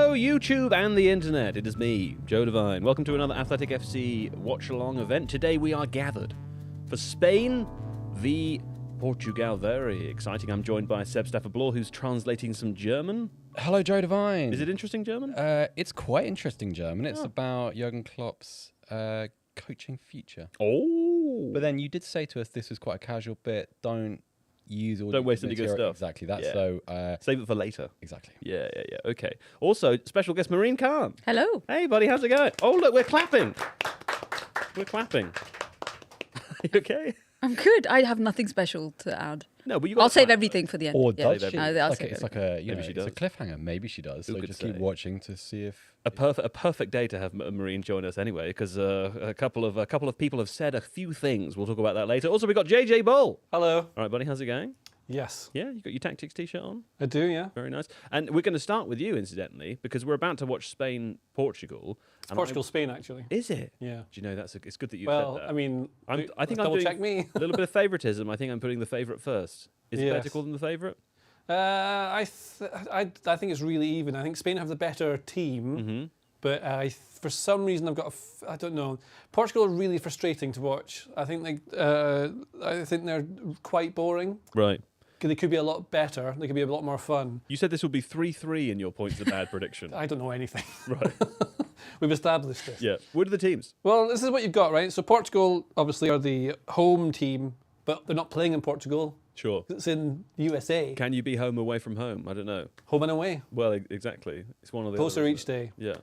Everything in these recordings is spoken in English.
Hello, YouTube and the internet. It is me, Joe Devine. Welcome to another Athletic FC Watchalong event. Today we are gathered for Spain v Portugal. Very exciting. I'm joined by Seb Stafford-Blore, who's translating some German. Hello, Joe Devine. Is it interesting German? It's quite interesting German. It's about Jurgen Klopp's coaching future. Oh. But then you did say to us this was quite a casual bit. Don't use all. Don't waste any good stuff. Exactly that. Yeah. So save it for later. Exactly. Yeah. Okay. Also, special guest Maureen Khan. Hello. Hey, buddy. How's it going? Oh, look, we're clapping. We're clapping. You okay? I'm good. I have nothing special to add. No, but I'll save everything for the end. Or does she? I'll Like save it's like everything. a Maybe she it's a does. cliffhanger. Maybe she does. Who So could just keep say? watching to see if A perfect day to have Maureen join us anyway, because a couple of people have said a few things. We'll talk about that later. Also, we got JJ Bull. Hello. All right, buddy, how's it going? Yes, Yeah, you got your Tactics t-shirt on. I do, yeah. Very nice. And we're going to start with you, incidentally, because we're about to watch Spain Portugal. It's Portugal, Spain, actually. Is it? Yeah. Do you know it's good that you Well, said that. I mean, I think I'm double doing check me. a little bit of favoritism. I think I'm putting the favorite first. Is it Yes. better called than the favorite? I think it's really even. I think Spain have the better team, Mm-hmm. but for some reason I've got I don't know. Portugal are really frustrating to watch. I think they're quite boring. Right. They could be a lot better. They could be a lot more fun. You said this will be 3-3 in your points of bad prediction. I don't know anything. Right. We've established this. Yeah. What are the teams? Well, this is what you've got, right? So Portugal obviously are the home team, but they're not playing in Portugal. Sure. It's in USA. Can you be home away from home? I don't know. Home and away. Well, exactly. It's one of the Closer others, each isn't it? day. Yeah.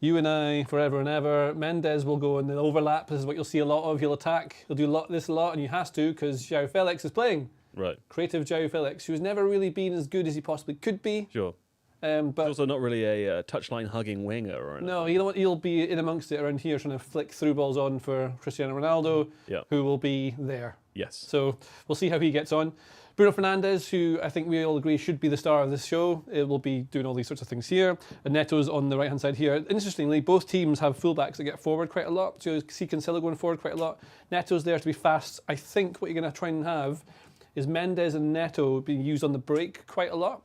You and I, forever and ever. Mendes will go in the overlap. This is what you'll see a lot of. He'll attack. He'll do this a lot, and he has to because João Felix is playing. Right. Creative João Felix, who's never really been as good as he possibly could be. Sure. But He's also not really a touchline hugging winger or anything. no, he'll be in amongst it around here, trying to flick through balls on for Cristiano Ronaldo, Yeah. who will be there. Yes. So we'll see how he gets on. Bruno Fernandes, who I think we all agree should be the star of this show, it will be doing all these sorts of things here. And Neto's on the right-hand side here. Interestingly, both teams have fullbacks that get forward quite a lot. So you see Cancelo going forward quite a lot. Neto's there to be fast. I think what you're going to try and have is Mendes and Neto being used on the break quite a lot.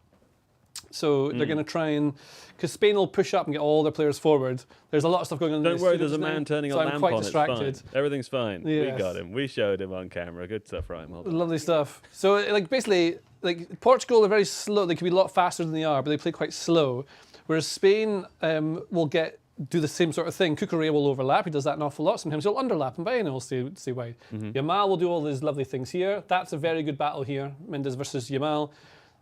So they're going to try and... Because Spain will push up and get all their players forward. There's a lot of stuff going on. Don't in the worry, studio there's a just now, man turning so a I'm lamp quite on. distracted. It's fine. Everything's fine. We Yes. got him. We showed him on camera. Good stuff, Ryan. Well done. Lovely stuff. So, basically, Portugal are very slow. They can be a lot faster than they are, but they play quite slow. Whereas Spain will do the same sort of thing. Cucurella will overlap. He does that an awful lot. Sometimes he'll underlap, and Baena will stay wide. Yamal will do all these lovely things here. That's a very good battle here. Mendes versus Yamal.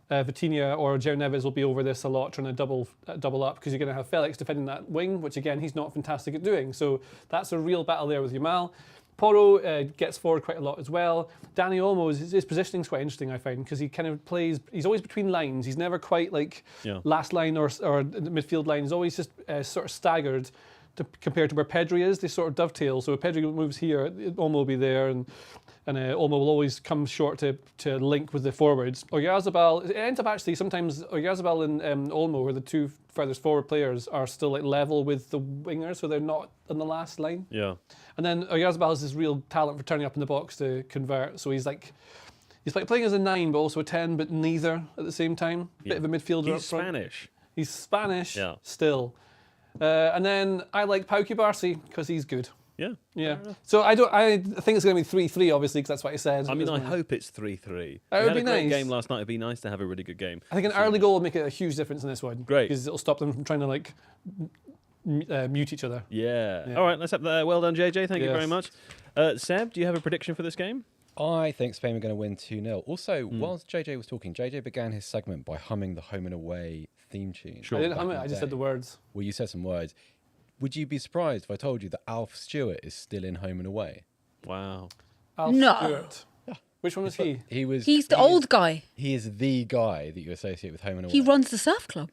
Vitinha or João Neves will be over this a lot, trying to double up, because you're going to have Felix defending that wing, which again he's not fantastic at doing. So that's a real battle there with Yamal. Porro gets forward quite a lot as well. Dani Olmo, his positioning is quite interesting, I find, because he kind of plays. He's always between lines. He's never quite like last line or the midfield line. He's always just sort of staggered compared to where Pedri is. They sort of dovetail. So if Pedri moves here, Olmo will be there, and Olmo will always come short to link with the forwards. Oyarzabal, it ends up actually sometimes Oyarzabal and Olmo, who are the two furthest forward players, are still level with the wingers, so they're not on the last line. Yeah. And then Oyarzabal has this real talent for turning up in the box to convert. So he's like playing as a 9, but also a 10, but neither at the same time. Bit of a midfielder up He's front. Spanish. He's Spanish Yeah. still. And then I like Pau Cubarsí because he's good. Yeah. Yeah. So I think it's going to be 3-3, obviously, because that's what he said. I mean, I isn't it? hope it's 3-3. It We would had be a great nice. game last night. It'd be nice to have a really good game. I think an early goal will make a huge difference in this one. Great. Because it'll stop them from trying to mute each other. Yeah. Yeah. All right, let's have that. Well done, JJ. Thank you very Yes. much. Seb, do you have a prediction for this game? I think Spain are going to win 2-0. Also, whilst JJ was talking, JJ began his segment by humming the home and away theme tune. Sure. I didn't back hum in it, the I just said day. the words. Well, you said some words. Would you be surprised if I told you that Alf Stewart is still in home and away? Wow. Alf No. Stewart. Which one was he? He's the old guy. He is the guy that you associate with home and away. He runs the surf club.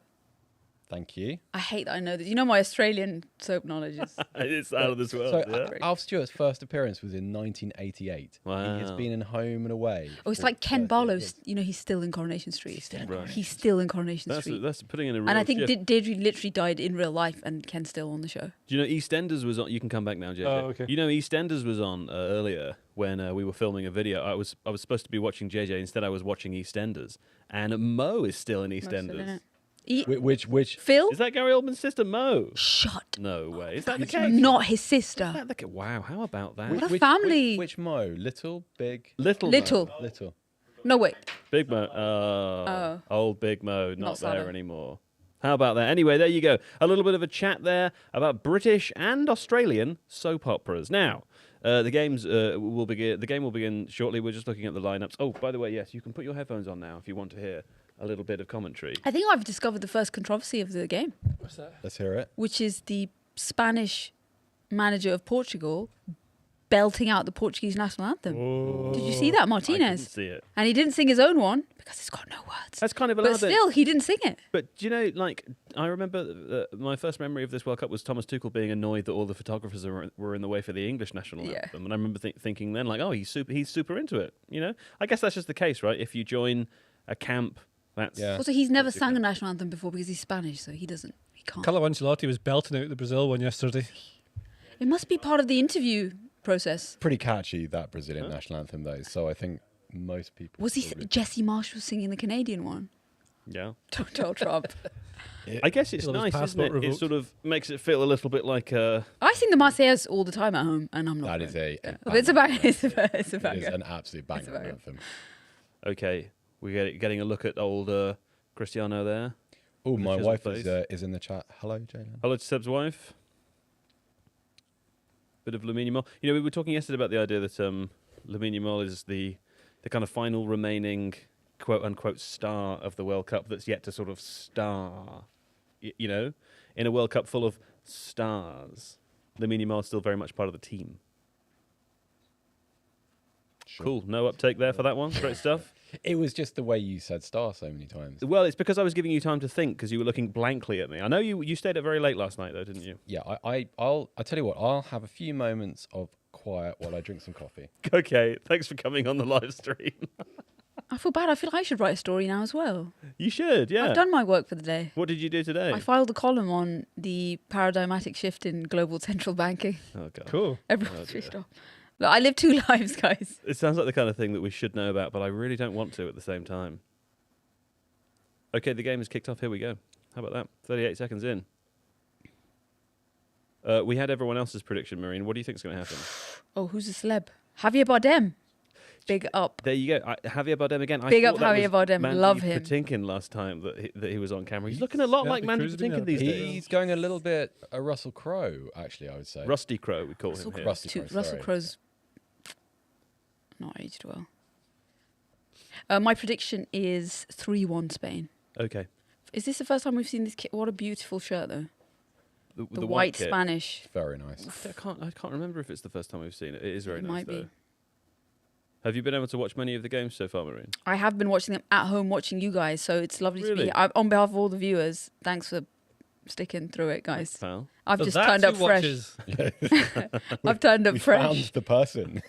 Thank you. I hate that I know this. You know my Australian soap knowledge is... It's out of this world. So yeah. Alf Stewart's first appearance was in 1988. Wow. He has been in home and away. Oh, it's for like Ken 30 Barlow. years. You know, he's still in Coronation Street. Right. He's still in Coronation Street. That's putting in a real And I think shift. Deirdre literally died in real life, and Ken's still on the show. Do you know EastEnders was on? You can come back now, JJ. Oh, okay. You know EastEnders was on earlier when we were filming a video. I was supposed to be watching JJ. Instead, I was watching EastEnders. And Mo is still in Most of EastEnders. it. Which Phil? Is that Gary Oldman's sister, Mo? Shut. No way. Is that the It's case? not his Is sister. that the Wow, how about that? What a family. Which Mo? Little, big, Little. Little. Mo. little. No, wait. Big Mo. Old Big Mo, not Not there Salah. anymore. How about that? Anyway, there you go. A little bit of a chat there about British and Australian soap operas. Now, the game will begin shortly. We're just looking at the lineups. Oh, by the way, yes, you can put your headphones on now if you want to hear a little bit of commentary. I think I've discovered the first controversy of the game, What's that? Let's hear it. which is the Spanish manager of Portugal belting out the Portuguese national anthem. Did you see that, I Martinez? didn't see it. And he didn't sing his own one because it's got no words. That's kind of allowed. But still, he didn't sing it. But do you know, like, I remember my first memory of this World Cup was Thomas Tuchel being annoyed that all the photographers were in the way for the English national Yeah. anthem, and I remember thinking then, like, oh, he's super into it. You know, I guess that's just the case, right? If you join a camp, that's Yeah. Also, he's never That's sang a okay. national anthem before because he's Spanish, so he can't. Carlo Ancelotti was belting out the Brazil one yesterday. It must be part of the interview process. Pretty catchy, that Brazilian national anthem, though. So I think most people. Was he probably- Jesse Marshall singing the Canadian one? yeah. Donald Trump. I guess it's Till his nice, isn't passport it? It revoked. sort of makes it feel a little bit like I sing the Marseillaise all the time at home, and I'm not. That is a. But it's a bang. It's a It is banger. an absolute banger banger. anthem. okay, we're getting a look at old Cristiano there. Oh, my Pictures wife of is in the chat. Hello, Jalen. Hello to Seb's wife. Bit of Lamine Yamal. You know, we were talking yesterday about the idea that Lamine Yamal is the kind of final remaining quote-unquote star of the World Cup that's yet to sort of star, you know? In a World Cup full of stars, Lamine Yamal is still very much part of the team. Sure. Cool. No uptake there for that one. Great stuff. It was just the way you said star so many times. Well, it's because I was giving you time to think because you were looking blankly at me. I know you stayed up very late last night, though, didn't you? Yeah, I'll tell you what. I'll have a few moments of quiet while I drink some coffee. Okay. Thanks for coming on the live stream. I feel bad. I feel like I should write a story now as well. You should, yeah. I've done my work for the day. What did you do today? I filed a column on the paradigmatic shift in global central banking. Oh, God. Cool. Everyone's Oh, dear. switched off. Look, I live two lives, guys. It sounds like the kind of thing that we should know about, but I really don't want to at the same time. Okay, the game has kicked off. Here we go. How about that? 38 seconds in. We had everyone else's prediction, Marine. What do you think is going to happen? Oh, who's a celeb? Javier Bardem. Big up. There you go. Javier Bardem again. Big I up thought that Javier was Bardem. Mandy Love him. Patinkin last time that he was on camera. He's looking a lot Yeah, like the Mandy crew's have been Patinkin there. these days. He's going a little bit a Russell Crowe, actually, I would say. Rusty Crowe, we call him Russell, here. Rusty Crowe, Russell sorry. Crowe's not aged well. My prediction is 3-1 Spain. Okay. Is this the first time we've seen this kit? What a beautiful shirt, though. The The white kit. Spanish. Very nice. I can't remember if it's the first time we've seen it. It is very It nice, might though. be. Have you been able to watch many of the games so far, Marine? I have been watching them at home, watching you guys, so it's lovely to be Really? here. On behalf of all the viewers, thanks for sticking through it, Thanks, guys. pal. I've So just that's turned up who fresh. watches. I've turned up We fresh found the person.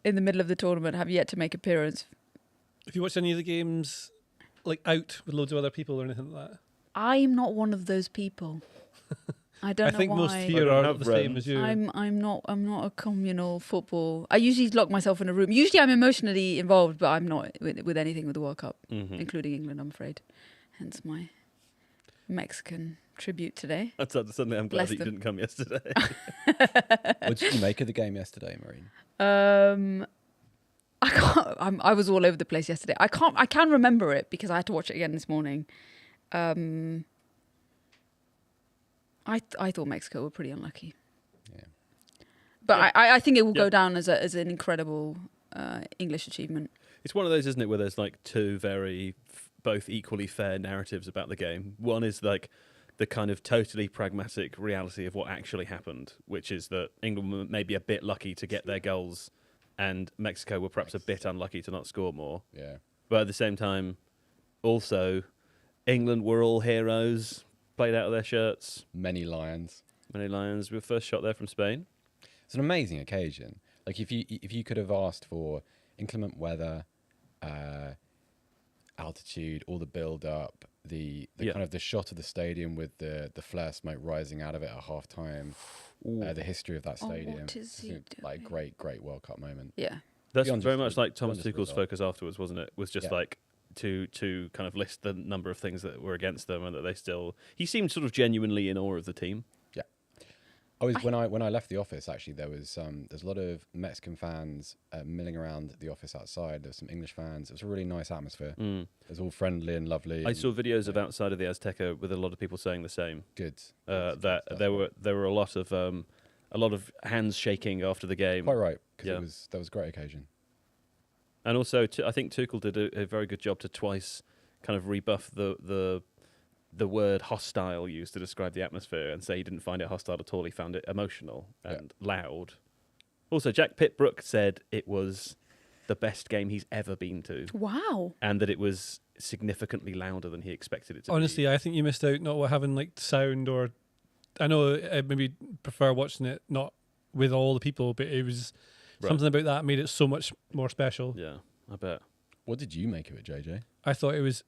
in the middle of the tournament. Have yet to make appearance. If you watch any of the games, like out with loads of other people or anything like that, I'm not one of those people. I don't I know think why. most I here don't are have the same friends. as you. I'm not a communal football. I usually lock myself in a room. Usually I'm emotionally involved, but I'm not with anything with the World Cup, Mm-hmm. including England, I'm afraid. Hence my Mexican tribute today. Suddenly I'm glad Bless that you them. didn't come yesterday. What did you make of the game yesterday, Marine? I can't. I was all over the place yesterday. I can remember it because I had to watch it again this morning. I thought Mexico were pretty unlucky. Yeah. But Yeah. I think it will Yeah. go down as an incredible English achievement. It's one of those, isn't it, where there's like two very both equally fair narratives about the game. One is like the kind of totally pragmatic reality of what actually happened, which is that England were maybe a bit lucky to get their goals and Mexico were perhaps a bit unlucky to not score more. Yeah. But at the same time, also, England were all heroes, played out of their shirts. Many lions. Many Lions. We were first shot there from Spain. It's an amazing occasion. Like if you could have asked for inclement weather, altitude, all the build up, the Yeah. kind of the shot of the stadium with the flare smoke rising out of it at half time, the history of that Oh, stadium. what is he It's like doing? great World Cup moment. Yeah. That's Beyond very just much the- like Thomas beyond just Tuchel's result. focus afterwards, wasn't it? Was just Yeah. like to kind of list the number of things that were against them, and that they still. He seemed sort of genuinely in awe of the team. Yeah. When I left the office, actually, there's a lot of Mexican fans milling around the office outside. There's some English fans. It was a really nice atmosphere. It was all friendly and lovely. I saw videos of outside of the Azteca with a lot of people saying the same. Good. That there were a lot of hands shaking after the game. Quite right, because that was a great occasion. And also, I think Tuchel did a very good job to twice kind of rebuff the word hostile used to describe the atmosphere, and say he didn't find it hostile at all. He found it emotional and loud. Also, Jack Pitt-Brook said it was the best game he's ever been to. Wow. And that it was significantly louder than he expected it to be. Honestly, I think you missed out not having like sound, or I know I maybe prefer watching it not with all the people, but it was something about that made it so much more special. Yeah, I bet. What did you make of it, JJ? I thought it was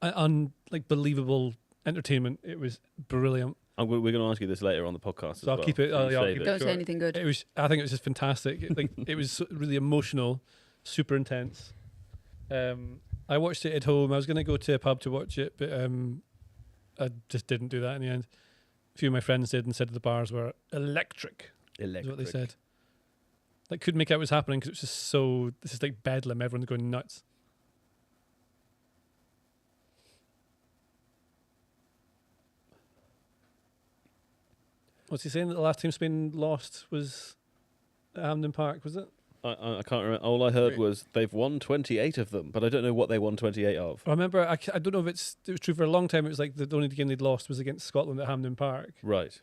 unbelievable entertainment. It was brilliant. We're going to ask you this later on the podcast. So I'll keep it. I'll I'll keep it Don't short. say anything good. I think it was just fantastic. It was really emotional, super intense. I watched it at home. I was going to go to a pub to watch it, but I just didn't do that in the end. A few of my friends did and said the bars were electric. Is what they said. Like, couldn't make out what was happening because it was just so. This is like bedlam. Everyone's going nuts. What's he saying that the last time Spain lost was at Hampden Park? Was it? I can't remember. All I heard was they've won 28 of them, but I don't know what they won 28 of. I remember. I don't know if it was true for a long time. It was like the only game they'd lost was against Scotland at Hampden Park. Right.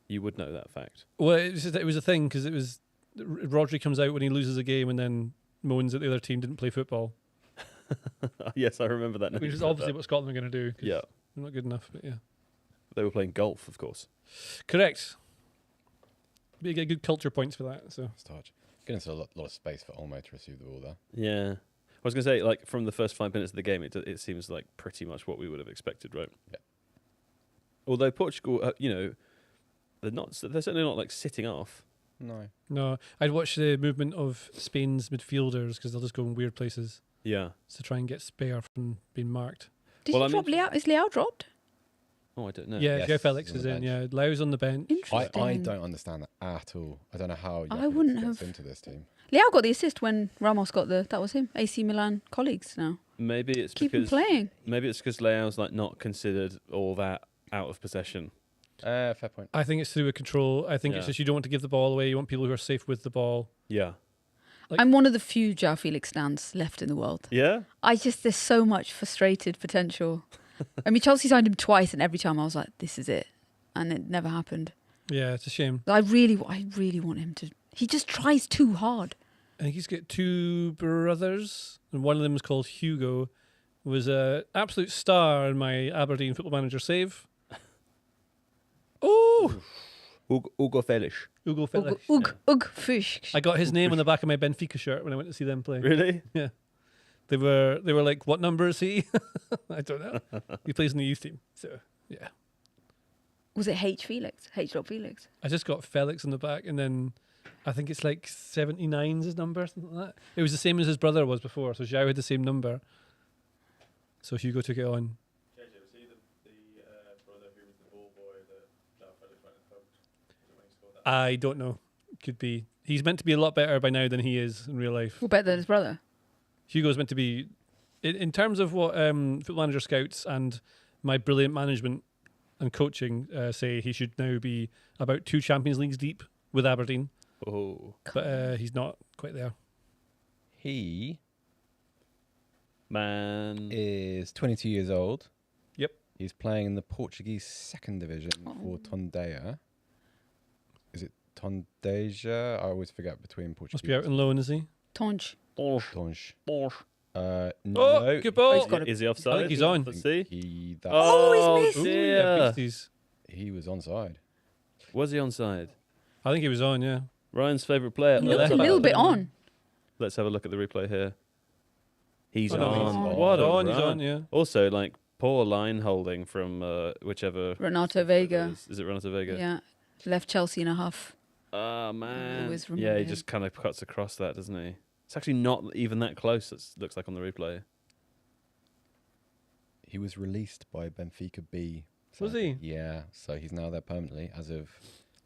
You would know that fact. Well, it was a thing because it was Rodri comes out when he loses a game and then moans that the other team didn't play football. Yes, I remember that. Which is obviously what Scotland are going to do. Yeah, they're not good enough. But yeah, they were playing golf, of course. Correct. You get good culture points for that. So Getting into a lot of space for Olmo to receive the ball there. Yeah, I was going to say, like, from the first 5 minutes of the game, it seems like pretty much what we would have expected, right? Yeah. Although Portugal, they're certainly not like sitting off. No. I'd watch the movement of Spain's midfielders because they'll just go in weird places. Yeah. To try and get spare from being marked. Did he drop Leao? Is Leao dropped? Oh, I don't know. Yeah, Yes, Joe Felix he's is on in. the Yeah, Leao's on the bench. Interesting. I don't understand that at all. I don't know how I wouldn't gets have. into this team. Leao got the assist when Ramos got that was him. AC Milan colleagues now. Maybe it's Keep him because playing. Maybe it's because Leao's like not considered all that out of possession. Fair point. I think it's to do with control. I think it's just you don't want to give the ball away. You want people who are safe with the ball. Yeah. I'm one of the few Joao Felix stands left in the world. Yeah? There's so much frustrated potential. I mean, Chelsea signed him twice, and every time I was like, this is it. And it never happened. Yeah, it's a shame. I really want him to. He just tries too hard. I think he's got 2 brothers, and one of them is called Hugo. Was an absolute star in my Aberdeen Football Manager save. Oh! Hugo Felix. Hugo Felix. Ug Fish. I got his name on the back of my Benfica shirt when I went to see them play. Really? Yeah. They were like, what number is he? I don't know. He plays in the youth team. So, yeah. Was it H. Felix? H. Felix? I just got Felix on the back, and then I think it's like 79's his number, something like that. It was the same as his brother was before, so Joao had the same number. So Hugo took it on. JJ, was he the brother who was the ball boy that Joao Felix went and poked? I don't know. Could be. He's meant to be a lot better by now than he is in real life. Well, better than his brother. Hugo's meant to be, in terms of what Football Manager scouts and my brilliant management and coaching say, he should now be about 2 Champions Leagues deep with Aberdeen. Oh. But he's not quite there. He Man. is 22 years old. Yep. He's playing in the Portuguese second division for Tondeia. Is it Tondeja? I always forget between Portuguese. Must be out on loan, is he? Tonge. Tonge. Oh, No. Good ball. is he offside? I think he's on. Let's see. He he's missed. Dear. He was onside. Was he onside? I think he was on, yeah. Ryan's favourite player. He looked a little bit on. Let's have a look at the replay here. He's Oh, no, on. he's on. What a He's run. on, yeah. Also, like, poor line holding from whichever. Renato Vega. Is it Renato Vega? Yeah. Left Chelsea in a huff. Oh, man. Always Yeah, remember he him. just kind of cuts across that, doesn't he? It's actually not even that close. It looks like on the replay. He was released by Benfica B. Was he? Yeah, so he's now there permanently as of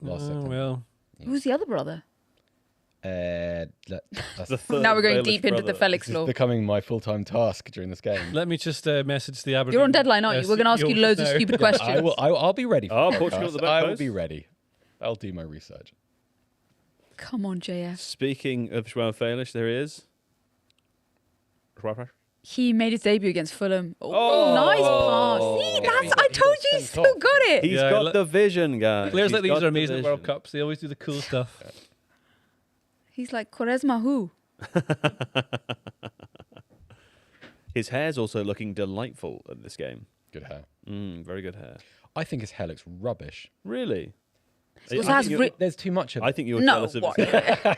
last September. Well. Who's the other brother? That's The third Now we're going Baelish deep into the brother. Felix this is law. becoming my full-time task during this game. Let me just message the Aberdeen. You're on deadline, aren't you? We're going to ask you loads of stupid questions. I'll be ready. For Oh, the Portugal podcast. at the back I will post. be ready. I'll do my research. Come on, JF. Speaking of João Félix, there he is. He made his debut against Fulham. Oh. Nice pass. See, I told you, he still got it. He's Yeah, got the vision, guys. Players He's like these got are amazing the at World vision. Cups. They always do the cool stuff. He's like, Quaresma who? His hair's also looking delightful in this game. Good hair. Very good hair. I think his hair looks rubbish. Really? Also has There's too much of it. I think you're No, jealous of what? his hair.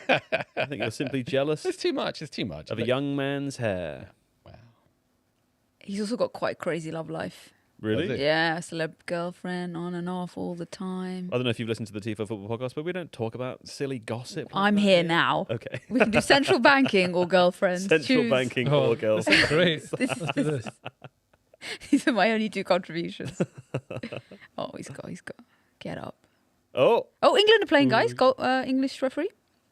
I think you're simply jealous There's too much. It's too much. of a young man's hair. Wow. He's also got quite crazy love life. Really? Does he? Yeah, celeb girlfriend on and off all the time. I don't know if you've listened to the Tifo Football Podcast, but we don't talk about silly gossip. like I'm that here now. Okay. We can do central banking or girlfriends. Central Choose. banking Oh, or girls. This is great. This Let's do this. These are my only two contributions. Oh, he's got. Get up. Oh, England are playing, guys. English referee.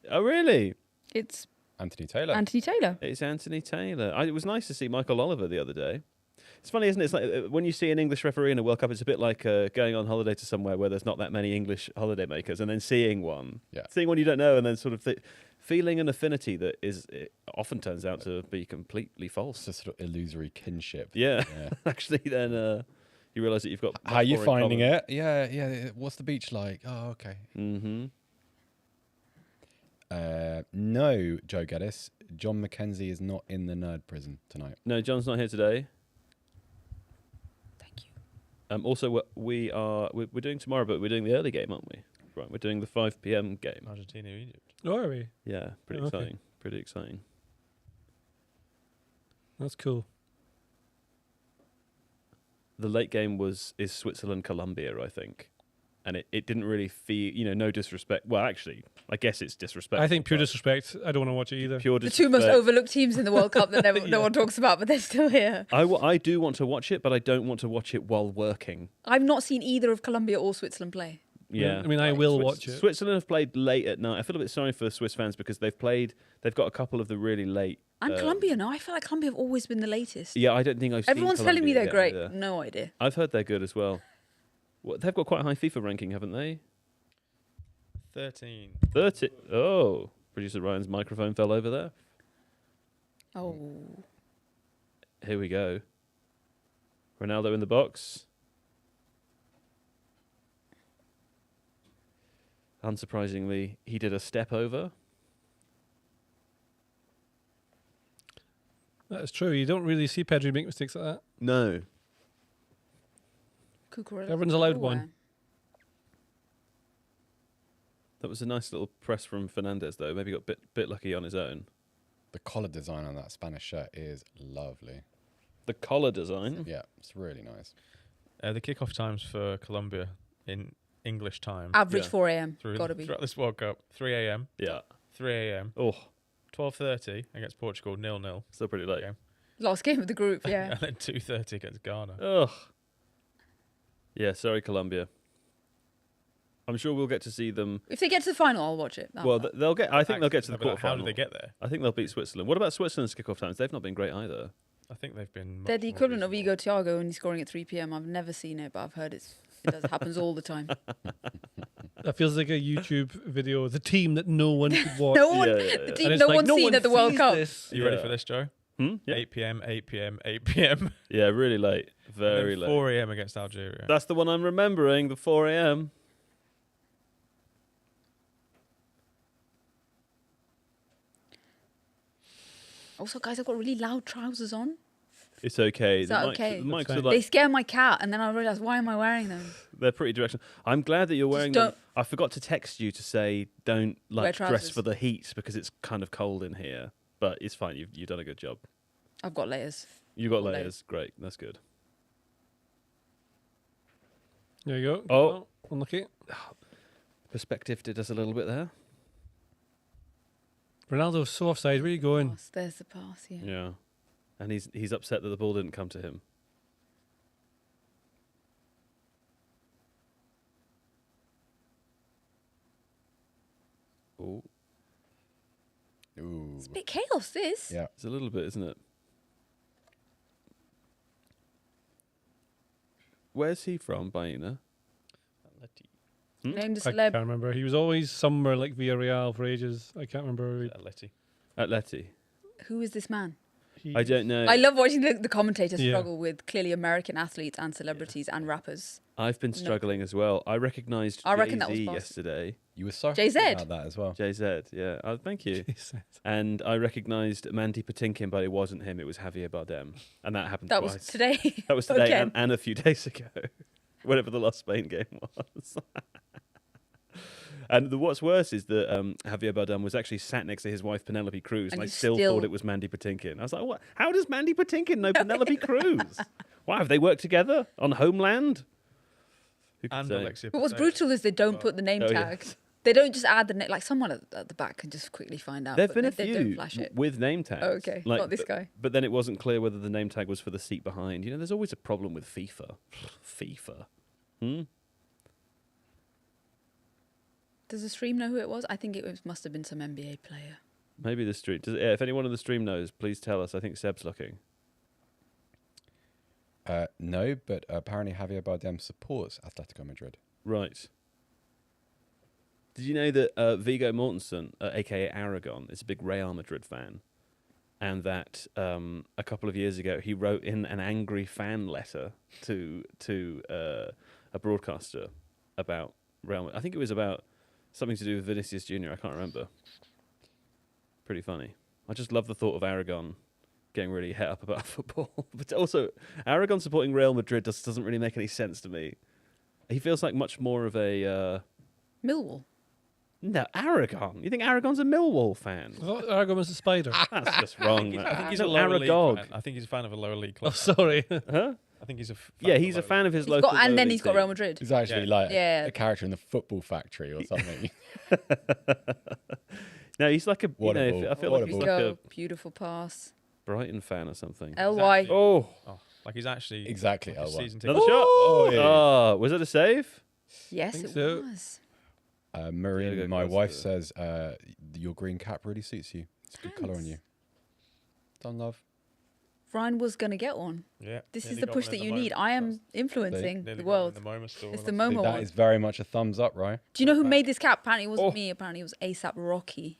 oh, really? It's Anthony Taylor. Anthony Taylor. It's Anthony Taylor. It was nice to see Michael Oliver the other day. It's funny, isn't it? It's like when you see an English referee in a World Cup, it's a bit like going on holiday to somewhere where there's not that many English holiday makers, and then seeing one you don't know, and then sort of feeling an affinity that it often turns out to be completely It's false. a sort of illusory kinship. Yeah, Yeah. actually, then you realise that you've got. How are you finding it? Yeah. What's the beach like? Oh, okay. Mm-hmm. No, Joe Geddes. Jon Mackenzie is not in the nerd prison tonight. No, John's not here today. Thank you. Also, we're doing tomorrow, but we're doing the early game, aren't we? Right, we're doing the 5 p.m. game. Argentina, Egypt. Oh, are we? Yeah, pretty Oh, okay. exciting. Pretty exciting. That's cool. The late game is Switzerland Colombia, I think, and it didn't really feel, no disrespect. Well, actually, I guess it's disrespect. I think pure disrespect. I don't want to watch it either. Pure The two most disrespect. overlooked teams in the World Cup that no one talks about, but they're still here. I do want to watch it, but I don't want to watch it while working. I've not seen either of Colombia or Switzerland play. Yeah, I mean, I will watch it. Switzerland have played late at night. I feel a bit sorry for Swiss fans because they've got a couple of the really late. And Colombia, no, I feel like Colombia have always been the latest. Yeah, I don't think I've. Everyone's seen telling me Colombia they're yet great. either. No idea. I've heard they're good as well. They've got quite a high FIFA ranking, haven't they? 13. 30. Oh, producer Ryan's microphone fell over there. Oh. Here we go. Ronaldo in the box. Unsurprisingly, he did a step over. That is true. You don't really see Pedri make mistakes like that. No. Cucurella. Everyone's allowed one. That was a nice little press from Fernandez, though. Maybe got a bit lucky on his own. The collar design on that Spanish shirt is lovely. The collar design. Yeah, it's really nice. The kickoff times for Colombia in English time Average Yeah. 4 a.m. through, Gotta be. throughout this World Cup, 3 a.m., Yeah. 3 a.m., Oh, 12:30 against Portugal, 0-0. still pretty late. Okay. Last game of the group, yeah. And then 2:30 against Ghana. Ugh. Yeah, sorry, Colombia. I'm sure we'll get to see them. If they get to the final, I'll watch it. Well, they'll get. I think they'll get to the But how quarterfinal. did they get there? I think they'll beat Switzerland. What about Switzerland's kickoff times? They've not been great either. I think they've been. They're much the more equivalent of reasonable. Ego Thiago only scoring at 3 p.m. I've never seen it, but I've heard it happens all the time. That feels like a YouTube video. The team that no one could watch. No one, Yeah. the And team it's no like, one's seen at the World sees Cup. this. Are you ready Yeah. for this, Joe? Yeah. 8 p.m., 8 p.m., 8 p.m. Yeah, really late. and Very then late. 4 a.m. against Algeria. That's the one I'm remembering, the 4 a.m. Also, guys, I've got really loud trousers on. It's okay. Is that okay? The mics That's are fine. They like, scare my cat, and then I realise, why am I wearing them? they're pretty directional. I'm glad that you're wearing them. don't- I forgot to text you to say don't Wear dress trousers. for the heat because it's kind of cold in here. But it's fine. You've done a good job. I've got layers. You got All day. layers. Great. That's good. There you go. Oh. Unlucky. Perspective did us a little bit there. Ronaldo's so offside. Where are you going? Pass. There's the pass. Yeah. Yeah. And he's upset that the ball didn't come to him. Oh, Ooh. It's a bit chaos. This. Yeah. it's a little bit, isn't it? Where's he from, Baina? Named a I can't celeb. remember. He was always somewhere like Villarreal for ages. I can't remember. Atleti. Who is this man? I don't know. I love watching the commentators Yeah. struggle with clearly American athletes and celebrities and rappers. I've been struggling as well. I recognised I reckon that was Jay-Z Boston. yesterday. You were so JZ. happy about that as well. JZ, yeah. Oh, thank you. And I recognised Mandy Patinkin, but it wasn't him. It was Javier Bardem, and that happened That twice. was today. That was today Again. and a few days ago, whenever the last Spain game was. And what's worse is that Javier Bardem was actually sat next to his wife Penelope Cruz, and And I you still still- thought it was Mandy Patinkin. I was like, "What? How does Mandy Patinkin know Penelope Cruz? Wow, have they worked together on Homeland?" Who could And say? Alexia. But what's brutal is they don't put the name Oh, tag. yes. They don't just add the name. Like someone at the back can just quickly find out. There've but been a they don't few flash it. with name tags. Oh, okay. Not this guy. But then it wasn't clear whether the name tag was for the seat behind. You know, there's always a problem with FIFA. FIFA. Does the stream know who it was? I think must have been some NBA player. Maybe the stream. If anyone on the stream knows, please tell us. I think Seb's looking. No, but apparently Javier Bardem supports Atletico Madrid. Right. Did you know that Viggo Mortensen, a.k.a. Aragon, is a big Real Madrid fan? And that a couple of years ago, he wrote in an angry fan letter to a broadcaster about Real Madrid. I think it was about something to do with Vinicius Jr. I can't remember. Pretty funny. I just love the thought of Aragon getting really het up about football. But also, Aragon supporting Real Madrid doesn't really make any sense to me. He feels like much more of a... Millwall. No, Aragon. You think Aragon's a Millwall fan? I thought Aragon was a spider. That's just wrong. I think he's No, a lower Aragog. league fan. I think he's a fan of a lower league Oh, club. sorry. Huh? I think he's a fan Yeah, of he's a lower fan of his He's local. got, and then lowly he's got team. Real Madrid. He's actually Yeah. like Yeah. a character in the Football Factory or something. No, he's like a. What a I ball. feel What like a he's ball. like Go. a Beautiful pass. Brighton fan or something. LY. Oh, Oh, like he's actually Exactly, like a L1. season ticket. another shot. Oh, yeah. Oh, was it a save? Yes, think it so. was. Maureen, go my close wife to says your green cap really suits you. It's a good colour on Thanks. you. Done, love. Ryan was going to get one. Yeah. This is nearly the got push one that in you the need. Momo. I am influencing Nearly the got one in world. the Momo store It's and the I- Momo That one. is very much a thumbs up, right? Do you know who made this cap? Apparently it wasn't Oh. me. Apparently it was ASAP Rocky.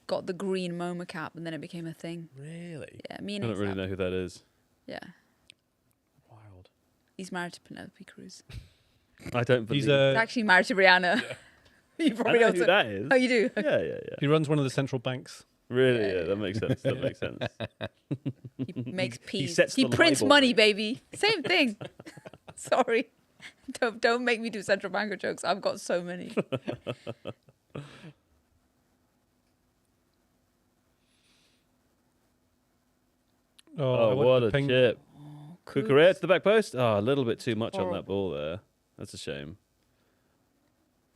Got the green MoMA cap and then it became a thing. Really Yeah, I me and don't ASAP. really know who that is. Yeah. wild. He's married to Penelope Cruz. I don't believe. He's He's actually married to Rihanna. You I probably know also. who that is. Oh, you do? Yeah, yeah, yeah. He runs one of the central banks. Really, Yeah, yeah, that makes sense. That makes sense. He makes peas. sets He the prints libel money, rate. baby. Same thing. Sorry. Don't make me do central banker jokes. I've got so many. Oh, I Oh, wanted what to a ping- chip. Cruz. Cucurella to the back post. Oh, a little bit too much on that Horrible. ball there. That's a shame.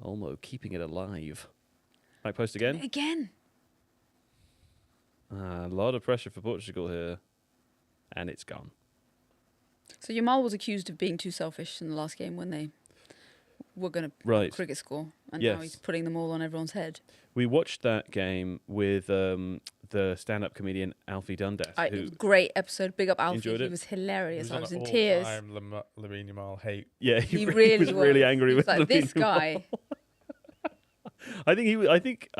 Olmo keeping it alive. Back post again. Again. A lot of pressure for Portugal here. And it's gone. So Yamal was accused of being too selfish in the last game when they were going to Right. cricket score. And Yes. now he's putting them all on everyone's head. We watched that game with the stand-up comedian Alfie Dundas. It who, was a great episode. Big up Alfie. Enjoyed He it? was hilarious. I was in all tears. Time Lamine Yamal hate. yeah, He he really was really angry He was with like, Lamine this Yamal. guy. I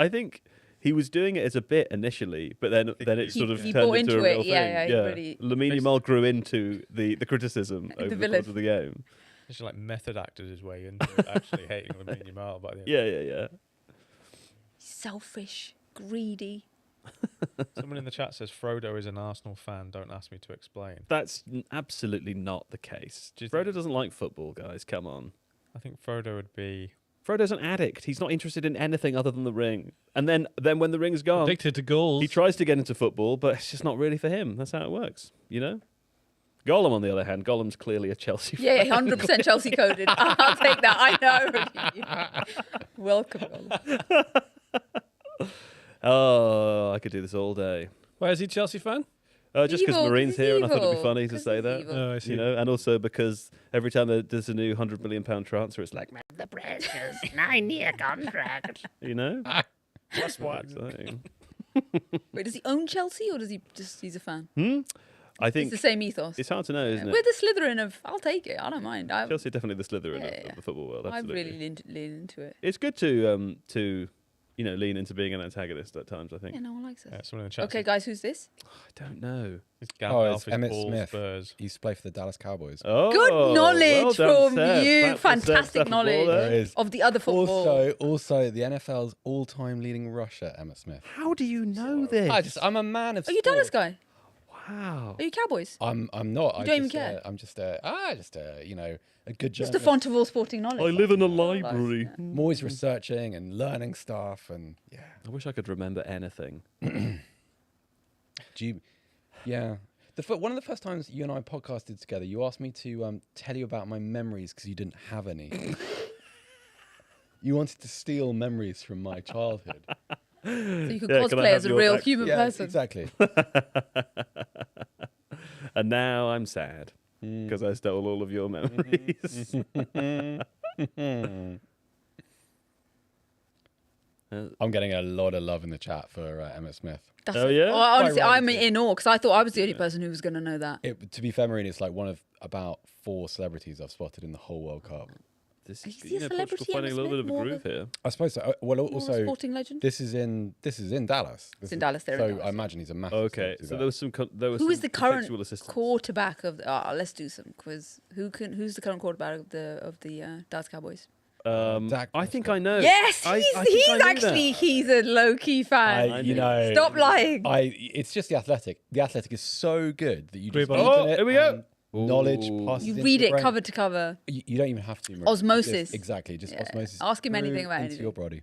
think he was doing it as a bit initially, but then it He- sort of he turned bought into into a real it. thing. Yeah, he really- Lamine Yamal grew into the criticism over the villain. course of the game. He's like method acted his way into actually hating Lamine Yamal by the end. Yeah. Selfish, greedy. Someone in the chat says Frodo is an Arsenal fan. Don't ask me to explain. That's absolutely not the case. Do you Frodo think- doesn't like football, guys. Come on. I think Frodo would be. Frodo's an addict. He's not interested in anything other than the ring. And then when the ring's gone, Addicted to goals. he tries to get into football, but it's just not really for him. That's how it works, you know? Gollum, on the other hand, Gollum's clearly a Chelsea fan. Yeah, 100% Chelsea coded. I'll take that. I know. Welcome. Gollum. Oh, I could do this all day. Why is he a Chelsea fan? Just because Evil, Marine's 'cause he's here, and I thought it'd be evil. funny to 'Cause say he's that. evil. Oh, I see. You know, and also because every time there's a new £100 million transfer, it's like, The precious 9-year contract. you know, That's what. exciting. Wait, does he own Chelsea or does he just he's a fan? I It's think the same ethos. it's hard to know, isn't We're it? the Slytherin of. I'll take it. I don't mind. Chelsea are definitely the Slytherin Yeah. of the football world. I Absolutely. really lean into it. It's good to lean into being an antagonist at times. I think. Yeah, no one likes it. Yeah, someone in the chat. Okay, guys, who's this? I don't know. It's Oh, Gandalf. it's is Emmett all Smith. Spurs. He used to play for the Dallas Cowboys. Oh, Good knowledge well done, from Seth. you. That was Seth's Fantastic stuff before knowledge there. There is. of the other football. Also, the NFL's all-time leading rusher, Emmett Smith. How do you know this? I'm a man of Are you sport. Dallas guy? Wow. Are you Cowboys? I'm not. You don't even care? I'm just a good Just journalist. the font of all sporting knowledge. I live in a Oh, nice. library. I'm always researching and learning stuff, and yeah. I wish I could remember anything. One of the first times you and I podcasted together, you asked me to tell you about my memories because you didn't have any. You wanted to steal memories from my childhood. So you could Yeah, can I cosplay have as a your real back- human Yeah, person. exactly. And now I'm sad because I stole all of your memories. I'm getting a lot of love in the chat for Emmett Smith. That's Oh, it. yeah? Oh, honestly, Quite right, I'm yeah. in awe because I thought I was the only person who was going to know that. To be fair, Marine, it's like one of about 4 celebrities I've spotted in the whole World Cup. This Is is, he a Portugal celebrity, finding a little bit Emma of a Smith, groove here. I suppose so. Well, More a also sporting legend. this is in Dallas. It's in Dallas. They're in So Dallas. I imagine he's a massive. Okay, celebrity so there. there was some. Who is the current contextual assistance. quarterback of? Let's do some quiz. Who's the current quarterback of the Dallas Cowboys? Dak I think I know. Yes, I he's think I knew actually that. he's a low key fan. I you knew. know, Stop lying. It's just the Athletic. The Athletic is so good that you just Great open ball. Oh, it here we go. and knowledge Ooh. passes You into read your it brain. cover to cover. You don't even have to. Maria. Osmosis. Just, exactly. Just Yeah. osmosis. Ask him anything through about into anything. your body.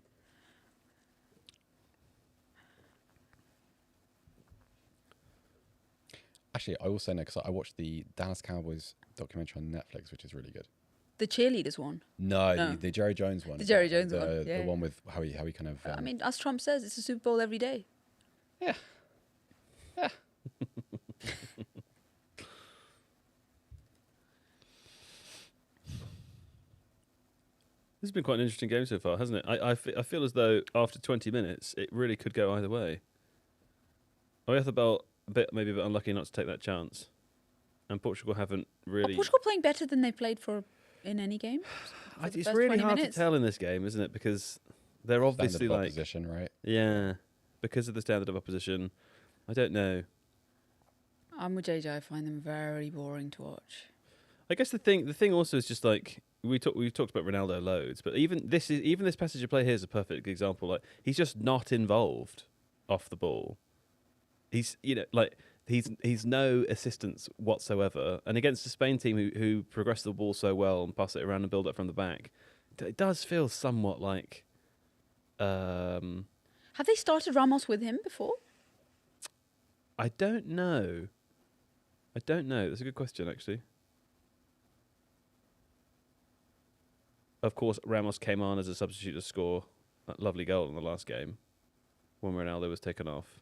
Actually, I also know because I watched the Dallas Cowboys documentary on Netflix, which is really good. The cheerleaders one. No, No. The Jerry Jones one. The Jerry Jones one, The yeah. one with how he kind of. I mean, as Trump says, it's a Super Bowl every day. yeah. This has been quite an interesting game so far, hasn't it? I feel as though after 20 minutes, it really could go either way. Oyarzabal maybe a bit unlucky not to take that chance, and Portugal haven't really. Are Portugal playing better than they played in any game? For the It's first really 20 hard minutes? to tell in this game, isn't it? Because they're obviously Standard of like, opposition, right? yeah, because of the standard of opposition. I don't know. I'm with JJ. I find them very boring to watch. I guess the thing also is just like we've talked about Ronaldo loads, but even this passage of play here is a perfect example. Like he's just not involved off the ball. He's he's no assistance whatsoever. And against the Spain team who progress the ball so well and pass it around and build up from the back, it does feel somewhat like. Have they started Ramos with him before? I don't know. That's a good question, actually. Of course, Ramos came on as a substitute to score that lovely goal in the last game when Ronaldo was taken off.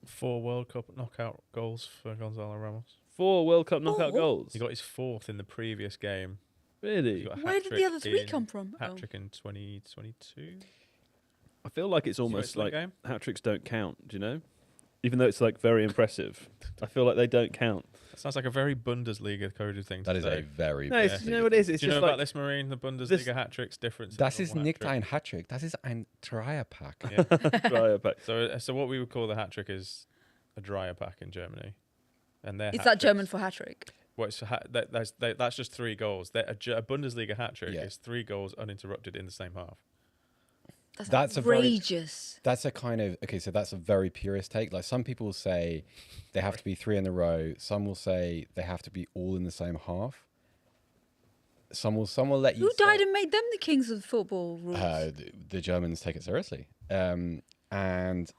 4 World Cup knockout goals for Gonzalo Ramos. 4 World Cup knockout Oh. goals. He got his 4th in the previous game. He Really? got a Where did the hat-trick other 3 in- come from? Oh. Hat-trick in 2022. I feel like it's almost Switzerland like game? hat-tricks don't count, do you know? Even though it's like very impressive. I feel like they don't count. That sounds like a very Bundesliga coded thing That to is say. a very. No, it's, big you know what it is? It's Do you know just about like this, Marine? The Bundesliga this- hat-trick's different. to Das the ist normal nicht hat-trick. ein Hattrick. Das ist ein Dreierpack. Yeah. Dryer pack. So what we would call the hat-trick is a dryer pack in Germany. And their Is that hat-tricks- German for hat trick? Well, it's that's just 3 goals. A Bundesliga hat-trick Yeah. is 3 goals uninterrupted in the same half. That's a very- outrageous. That's a kind of so that's a very purist take. Like some people say they have to be 3 in a row. Some will say they have to be all in the same half. Some will let you. Who say- died and made them the kings of football rules? The Germans take it seriously. And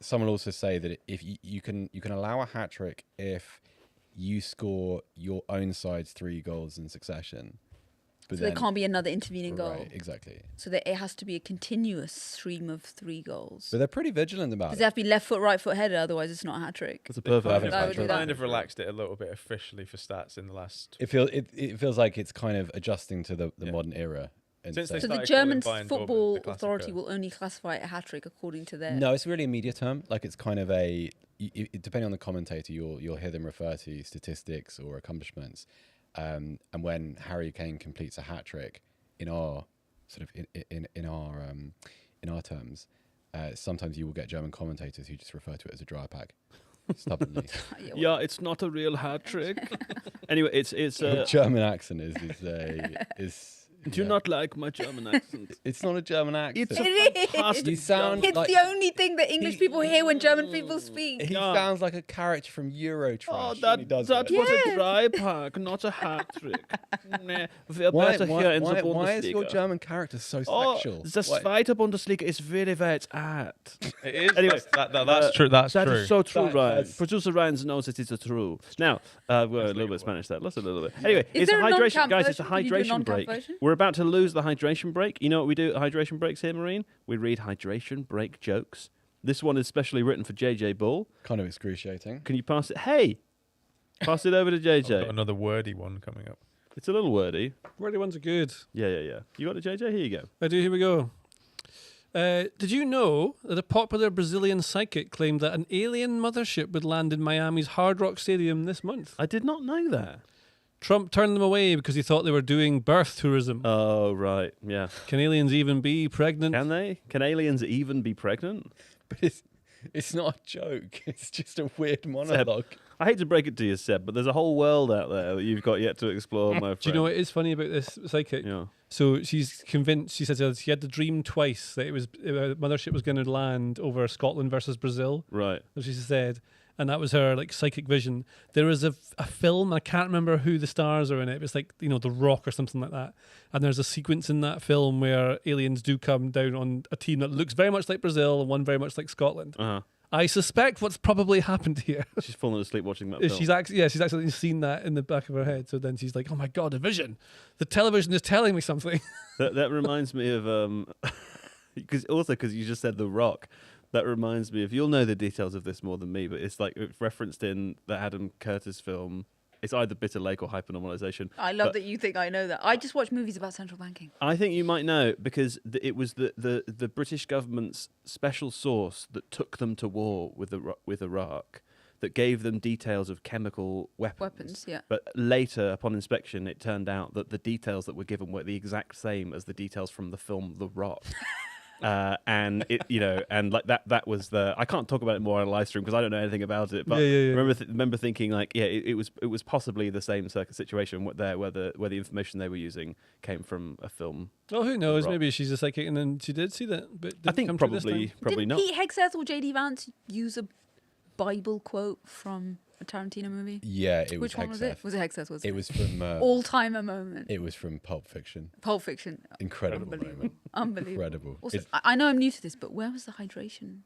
some will also say that if you can allow a hat trick if you score your own side's 3 goals in succession. But So there can't be another intervening goal. Right, exactly. So that it has to be a continuous stream of 3 goals. But they're pretty vigilant about Does it. it have to be left foot, right foot header? Otherwise, it's not a hat trick. That's a perfect. Perfect. I would do that. Kind of relaxed it a little bit officially for stats in the last. It feels like it's kind of adjusting to the modern era. And Since they So the started German calling Bayern football Dortmund the authority Klassiker. will only classify it a hat trick according to their. No, it's really a media term. Like it's kind of depending on the commentator, you'll hear them refer to statistics or accomplishments. And when Harry Kane completes a hat trick in our sort of in our terms, sometimes you will get German commentators who just refer to it as a dry pack, stubbornly. Yeah, it's not a real hat trick. Anyway, it's Your German accent is. Do you not like my German accent? It's not a German accent. It's It past- You sound It's like the only thing that English people hear when German people speak. he Yeah. sounds like a character from Eurotrash. Oh, when he does that it. was Yes. a dry pack, not a hat trick. Nah, we're Why, better here in the Bundesliga. why is your German character so Oh, sexual? the Why- zweite Bundesliga is very where it's at. It is. Anyway, That's true. That's That true. is so true, That- Ryan. that's- Producer Ryan knows it is true. Now, we're a little bit Spanish there. Let's a little bit. Anyway, Is it's a there a hydration, non-camp guys. It's a version? Can you do a hydration non-camp break. version? We're about to lose the hydration break. You know what we do at hydration breaks here, Marine? We read hydration break jokes. This one is specially written for JJ Bull. Kind of excruciating. Can you pass it? Hey, pass it over to I've got JJ. another wordy one coming up. It's a little wordy. Wordy ones are good. Yeah. You got it, JJ? Here you go. I do. Here we go. Did you know that a popular Brazilian psychic claimed that an alien mothership would land in Miami's Hard Rock Stadium this month? I did not know that. Trump turned them away because he thought they were doing birth tourism. Oh, right. Yeah. Can aliens even be pregnant? Can they? Can aliens even be pregnant? But it's not a joke. It's just a weird monologue. I hate to break it to you, Seb, but there's a whole world out there that you've got yet to explore, my friend. Do you know what is funny about this psychic? Yeah. So she's convinced. She says she had the dream twice that it was a mothership was going to land over Scotland versus Brazil. Right. As she said, and that was her like psychic vision. There is a film. I can't remember who the stars are in it. It's like The Rock or something like that. And there's a sequence in that film where aliens do come down on a team that looks very much like Brazil and one very much like Scotland. Uh-huh. I suspect what's probably happened here. She's fallen asleep watching that is film. she's actually seen that in the back of her head. So then she's like, "Oh my god, a vision! The television is telling me something." That reminds me of because you just said The Rock. That reminds me of, you'll know the details of this more than me, but it's like it's referenced in the Adam Curtis film. It's either Bitter Lake or Hypernormalization. I love But that you think I know that. I just watch movies about central banking. I think you might know because it was the British government's special source that took them to war with Iraq, that gave them details of chemical weapons. Yeah. But later, upon inspection, it turned out that the details that were given were the exact same as the details from the film The Rock. And it, and like that was I can't talk about it more on a live stream because I don't know anything about it. But Yeah. remember thinking like, it was possibly the same situation where the information they were using came from a film. Oh, who knows? Rock. Maybe she's a psychic and then she did see that. But I think probably Didn't not. Pete Hegseth or JD Vance use a Bible quote from a Tarantino movie? Yeah, it was Which one was it? Hegseth. Was it Hegseth? Was it? It was from All-timer moment. it was from Pulp Fiction. Pulp Fiction. Incredible Unbelievable. moment. Unbelievable. Incredible. Also, It's- I know I'm new to this, but where was the hydration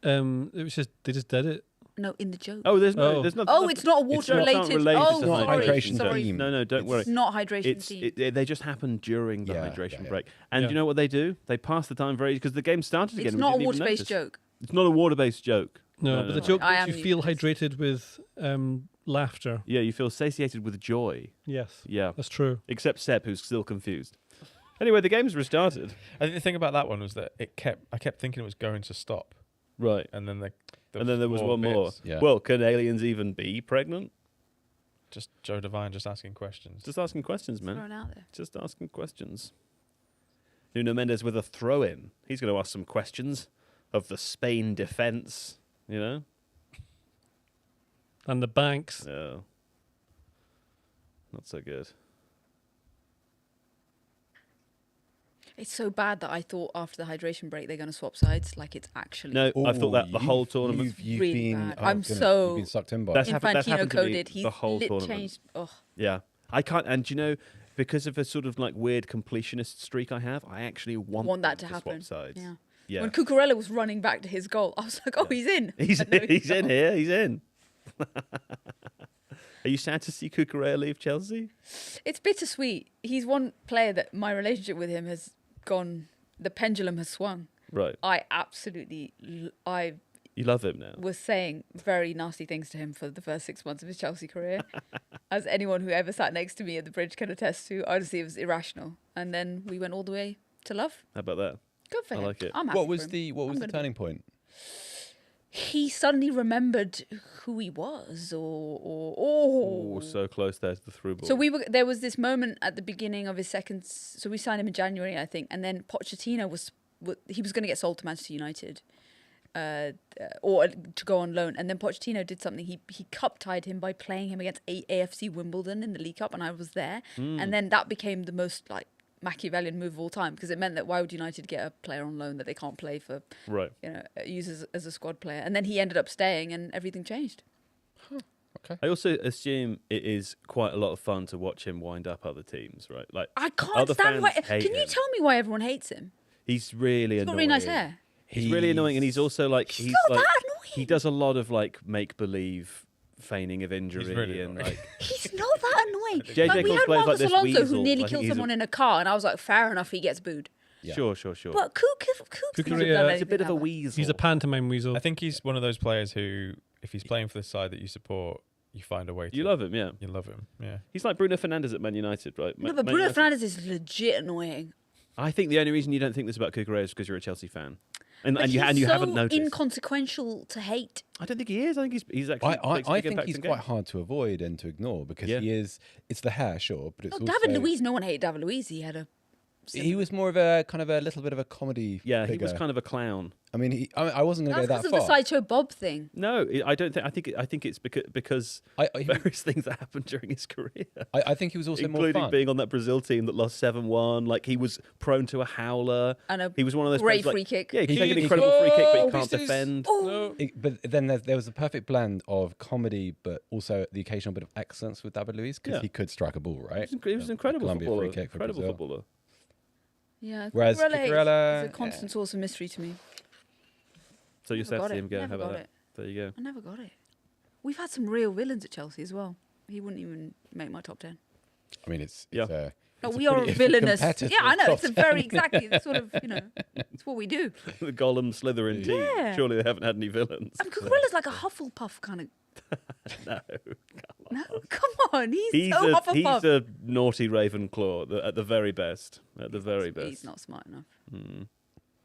element? It was just they just did it. No, in the joke. Oh, there's Oh. no. Oh, it's not water-related. Oh, to sorry, hydration. sorry. No, don't It's worry. It's not hydration It's theme. they just happen during the Yeah, hydration yeah. break. And Yeah. you know what they do? They pass the time because the game started again. It's and we not a didn't even water-based notice. joke. It's not a water-based joke. No, but the joke I makes am you new feel to this. hydrated with laughter. Yeah, you feel satiated with joy. Yes, Yeah, that's true. except Seb, who's still confused. Anyway, the game's restarted. I think the thing about that one was that I kept thinking it was going to stop, Right. and then There was one more. bits. Yeah. Well, can aliens even be pregnant? Just Joe Devine just asking questions. Just asking questions, man. Thrown out there. Just asking questions. Nuno Mendes with a throw-in. He's going to ask some questions of the Spain defence, And the banks. Yeah. Not so good. It's so bad that I thought after the hydration break they're going to swap sides. Like it's actually No, I thought that the whole tournament. You've Really been. bad. oh, I'm goodness, so- You've been sucked in by. That's it. happened- Infantino happened to me coded. He's the whole tournament. changed. Oh, Yeah. I can't, and because of a sort of like weird completionist streak I have, I actually want that them to happen. swap sides. yeah. Yeah. When Cucurella was running back to his goal, I was like, oh, he's in. He's And no, he's in not. here. He's in. Are you sad to see Cucurella leave Chelsea? It's bittersweet. He's one player that my relationship with him has gone. The pendulum has swung. Right. I absolutely. You love him now. Was saying very nasty things to him for the first 6 months of his Chelsea career. As anyone who ever sat next to me at the bridge can attest to, honestly, it was irrational. And then we went all the way to love. How about that? Good for him. I like it. I'm happy What was for him. the turning point? He suddenly remembered who he was, Oh, so close there to the through ball. So there was this moment at the beginning of his second. So we signed him in January, I think, and then Pochettino was going to get sold to Manchester United. Or to go on loan, and then Pochettino did something. He cup tied him by playing him against AFC Wimbledon in the League Cup, and I was there. And then that became the most like Machiavellian move of all time, because it meant that why would United get a player on loan that they can't play for, right? Use as a squad player, and then he ended up staying, and everything changed. Okay. I also assume it is quite a lot of fun to watch him wind up other teams, right? Like I can't other stand why. fans hate Can you him. tell me why everyone hates him? He's really He's annoying. got really nice hair. He's really annoying, and he's also like He's not that annoying. he does a lot of like make believe feigning of injury really and annoying. like He's not that annoying. JJ Like, we calls had players like Marcos this Alonso weasel, who nearly like killed he's a- someone in a car, and I was like, fair enough, he gets booed. Yeah. sure. But Cucurella Cucurella- He's a bit of a weasel. He's a pantomime weasel. I think he's one of those players who, if he's playing for the side that you support, you find a way to. You love him, yeah. You love him, yeah. He's like Bruno Fernandes at Man United, right? No, but Bruno Fernandes is legit annoying. I think the only reason you don't think this about Cucurella is because you're a Chelsea fan, and But you he's so haven't noticed. inconsequential to hate. I don't think he is. I think he's actually. makes a I big think impact he's in quite games. hard to avoid and to ignore because Yeah. he is. It's the hair, sure, but it's No, also. David Luiz, no one hated David Luiz. He had a. He was more of a kind of a little bit of a comedy. Yeah, he figure. was kind of a clown. I mean, I wasn't going to That's go because that of the far. Sideshow Bob thing. No, I don't think. I think it's because I- various things that happened during his career, I think he was also more including fun. being on that Brazil team that lost 7-1. Like he was prone to a howler. And He was one of those great players, free like, kick. Yeah, he can He take an could- incredible free kick, but he Oh, can't this is- defend. Oh, But then there was a perfect blend of comedy, but also the occasional bit of excellence with David Luiz because Yeah. he could strike a ball, right? He was an incredible Colombia footballer. free kick for Incredible Brazil. footballer. yeah. Whereas Cucurella, is a constant source of mystery to me. So you're Never sad to got see it. him go. Never How about got that? it. There you go. I never got it. We've had some real villains at Chelsea as well. He wouldn't even make my top 10. I mean, it's Yeah. No, it's we are pretty villainous. competitive Yeah, I know. It's a top very 10. exactly. It's sort of it's what we do. The Gollum Slytherin team. Yeah. Surely they haven't had any villains. And Cucurella's like a Hufflepuff kind of. No. No, come on. He's so Hufflepuff. He's a naughty Ravenclaw at the very best. At the very best. He's not smart enough.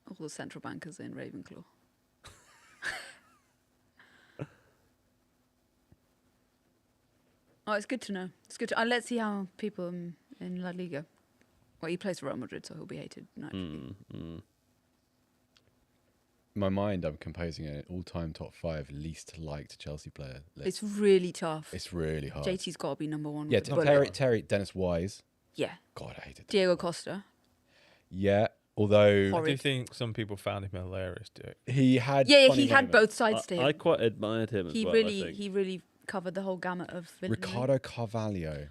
All the central bankers are in Ravenclaw. Oh, it's good to know. It's good to. Let's see how people in La Liga. Well, he plays for Real Madrid, so he'll be hated naturally. In my mind, I'm composing an all-time top 5 least liked Chelsea player list. It's really tough. It's really hard. JT's got to be number one. Yeah, with the bullet. Terry, Dennis Wise. Yeah. God, I hated that. Diego Costa. Yeah, although I do Horrid. think some people found him hilarious, do it? he had. Yeah, funny he had moments. both sides to him. I quite admired him as he well. really, I think. he really covered the whole gamut of villainy. Ricardo Carvalho.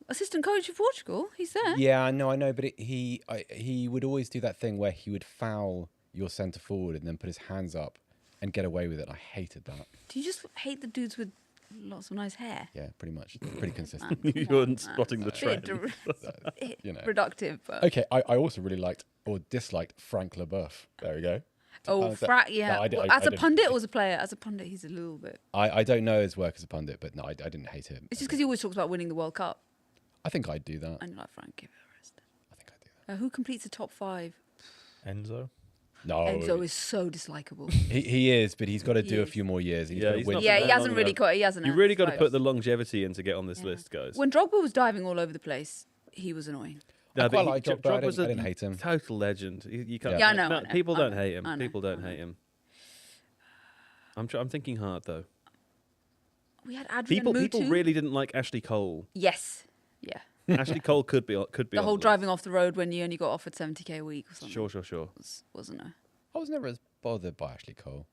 Assistant coach of Portugal. He's there. Yeah, I know, but he would always do that thing where he would foul your centre forward and then put his hands up and get away with it. I hated that. Do you just hate the dudes with lots of nice hair? Yeah, pretty much, pretty consistent. Man, You come on, weren't man. spotting the It's a bit trend. You know. reductive. But Okay, I also really liked or disliked Frank Leboeuf. There we go. oh, yeah. No, I Well, I as a didn't. pundit or as a player? As a pundit, he's a little bit. I don't know his work as a pundit, but no, I didn't hate him. It's just because he always talks about winning the World Cup. I think I'd do that. And you're like, Frank, give it a rest. I think I'd do that. Who completes the top 5? Enzo? No, Enzo is so dislikable. he is, but he's got to He do a is. few more years. He's Yeah, got to he's win. not Yeah, been he there hasn't long really enough. got. He hasn't. You really got to earned put the stripes. longevity in to get on this Yeah. list, guys. When Drogba was diving all over the place, he was annoying. I but quite like Drogba. I Drogba's didn't hate him. Total legend. You can't, Yeah, I know, no, I know, people I don't know, hate him. I know, People don't I know. hate him. I'm thinking hard though. We had Adrian People Mutu. really didn't like Ashley Cole. Yes. Yeah. Ashley Cole could be The on whole list. driving off the road when you only got offered 70k a week or something. Sure. Wasn't it? I was never as bothered by Ashley Cole.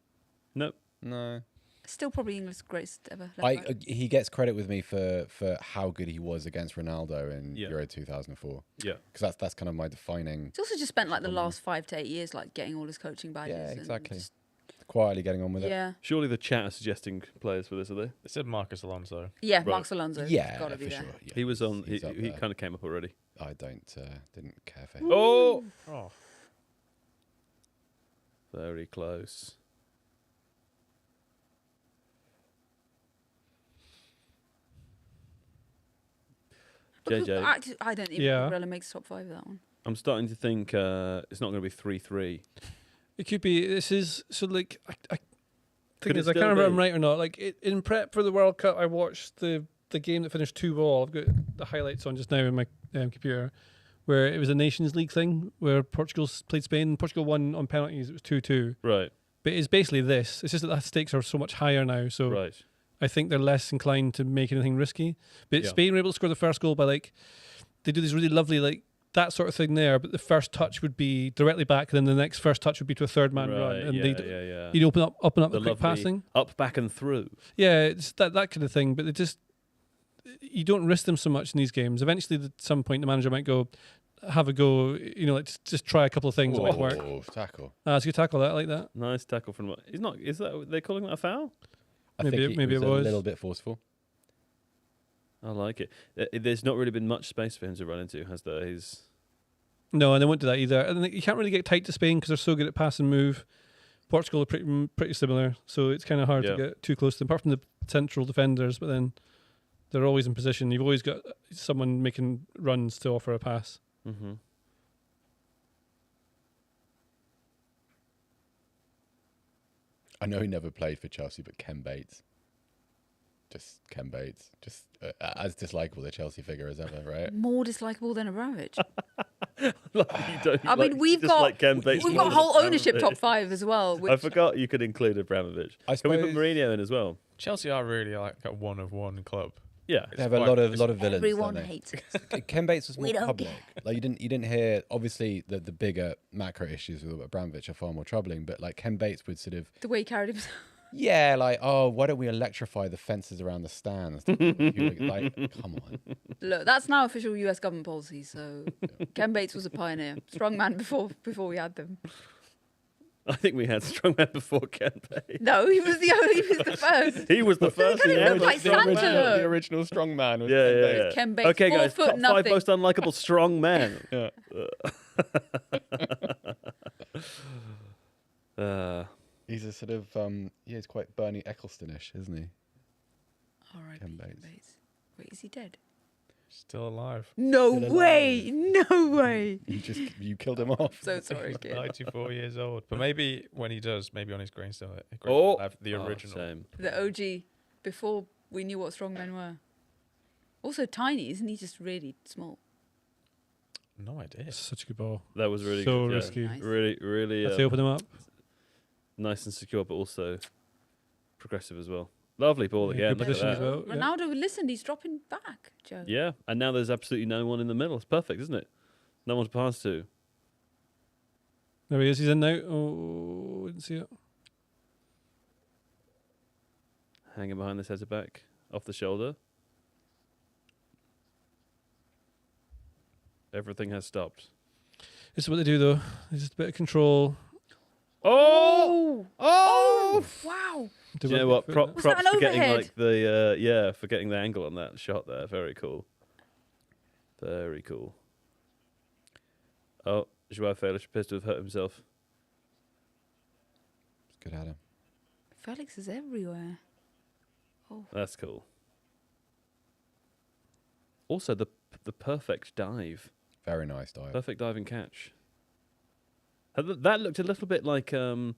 No, No. Still probably England's greatest ever. left back. He gets credit with me for how good he was against Ronaldo in Yeah. Euro 2004 yeah. because that's kind of my defining. He's also just spent like the last 5 to 8 years like getting all his coaching badges. Yeah, and exactly. just quietly getting on with it. Yeah. Surely the chat are suggesting players for this, are they? They said Marcus Alonso. Yeah, Right. Marcos Alonso. Yeah, Got to for be there. sure. Yeah, He was on. he's up He there. kind of came up already. I didn't care for him. Oh, Oh, very close. JJ, I don't even Yeah. think Barella makes top 5 of that one. I'm starting to think it's not going to be 3-3. It could be. This is so like I Could think it is I still can't remember if I'm be? right or not. Like in prep for the World Cup, I watched the game that finished 2-2. I've got the highlights on just now in my computer, where it was a Nations League thing where Portugal played Spain. Portugal won on penalties. It was 2-2. Right, But it's basically this. It's just that the stakes are so much higher now. So right. I think they're less inclined to make anything risky. But Yeah. Spain were able to score the first goal by they do this really lovely that sort of thing there. But the first touch would be directly back, and then the next first touch would be to a third man run, Right, and yeah. you'd open up The the quick lovely passing. up, back, and through. Yeah, it's that kind of thing. But it just you don't risk them so much in these games. Eventually, at some point, the manager might go, have a go. Just try a couple of things that might work. Oh, tackle. It's a good tackle. That I like that. Nice tackle from. He's not. Is that they calling that a foul? I Maybe think it- maybe it it was was. a little bit forceful. I like it. There's not really been much space for him to run into, has there? He's No, and they won't do that either. And you can't really get tight to Spain because they're so good at pass and move. Portugal are pretty similar, so it's kind of hard Yeah. to get too close to them, apart from the central defenders, but then they're always in position. You've always got someone making runs to offer a pass. Mm-hmm. I know he never played for Chelsea, but Ken Bates. Just Ken Bates. Just as dislikable a Chelsea figure as ever, right? More dislikable than Abramovich. I mean, we've got Ken Bates we've more got than whole ownership top Abramovich. 5 as well. I Which forgot you could include Abramovich. I Can we put suppose- Mourinho in as well? Chelsea are really like a one of one club. Yeah. They have a lot of villains. everyone don't they? hates. Ken Bates was We more don't public. Like you didn't hear obviously the bigger macro issues with Abramovich are far more troubling, but like Ken Bates would sort of The way he carried himself. why don't we electrify the fences around the stands? Like, come on. Look, that's now official US government policy. So Ken Bates was a pioneer, strong man before we had them. I think we had strongman before Ken Bates. No, he was the first. He was the first He ever looked like strong Santa, man. though. The original strong man was Yeah, Ken yeah, Bates. yeah. Ken Bates, Okay, 4 guys, foot top 5 nothing. most unlikable strong men. Yeah. He's a sort of he's quite Bernie Ecclestone-ish, isn't he? All right, Ken Ken Bates. Bates. Wait, is he dead? Still alive. No Still alive. way! No way! You killed him off. So sorry, kid. 94 years old. But maybe when he does, maybe on his gravestone, Oh, have the original. Same. The OG, before we knew what strong men were. Also tiny, isn't he? Just really small. No idea. It's such a good ball. That was really So good. yeah. risky. Nice. Really Let's open them up. nice and secure, but also progressive as well. Lovely ball Yeah, again. good Look at position as that. well. Yeah. Ronaldo listened, he's dropping back, Joe. Yeah, and now there's absolutely no one in the middle. It's perfect, isn't it? No one to pass to. There he is. He's in now. Oh, didn't see it. Hanging behind the centre back, off the shoulder. Everything has stopped. This is what they do, though. There's just a bit of control. Oh! Oh! Wow! Do you know what? Was Props that an for getting overhead? like the for getting the angle on that shot there. Very cool. Very cool. Oh, Joao Felix appears to have hurt himself. It's good at him. Felix is everywhere. Oh, That's cool. Also, the perfect dive, Very nice dive. perfect diving catch. That looked a little bit like a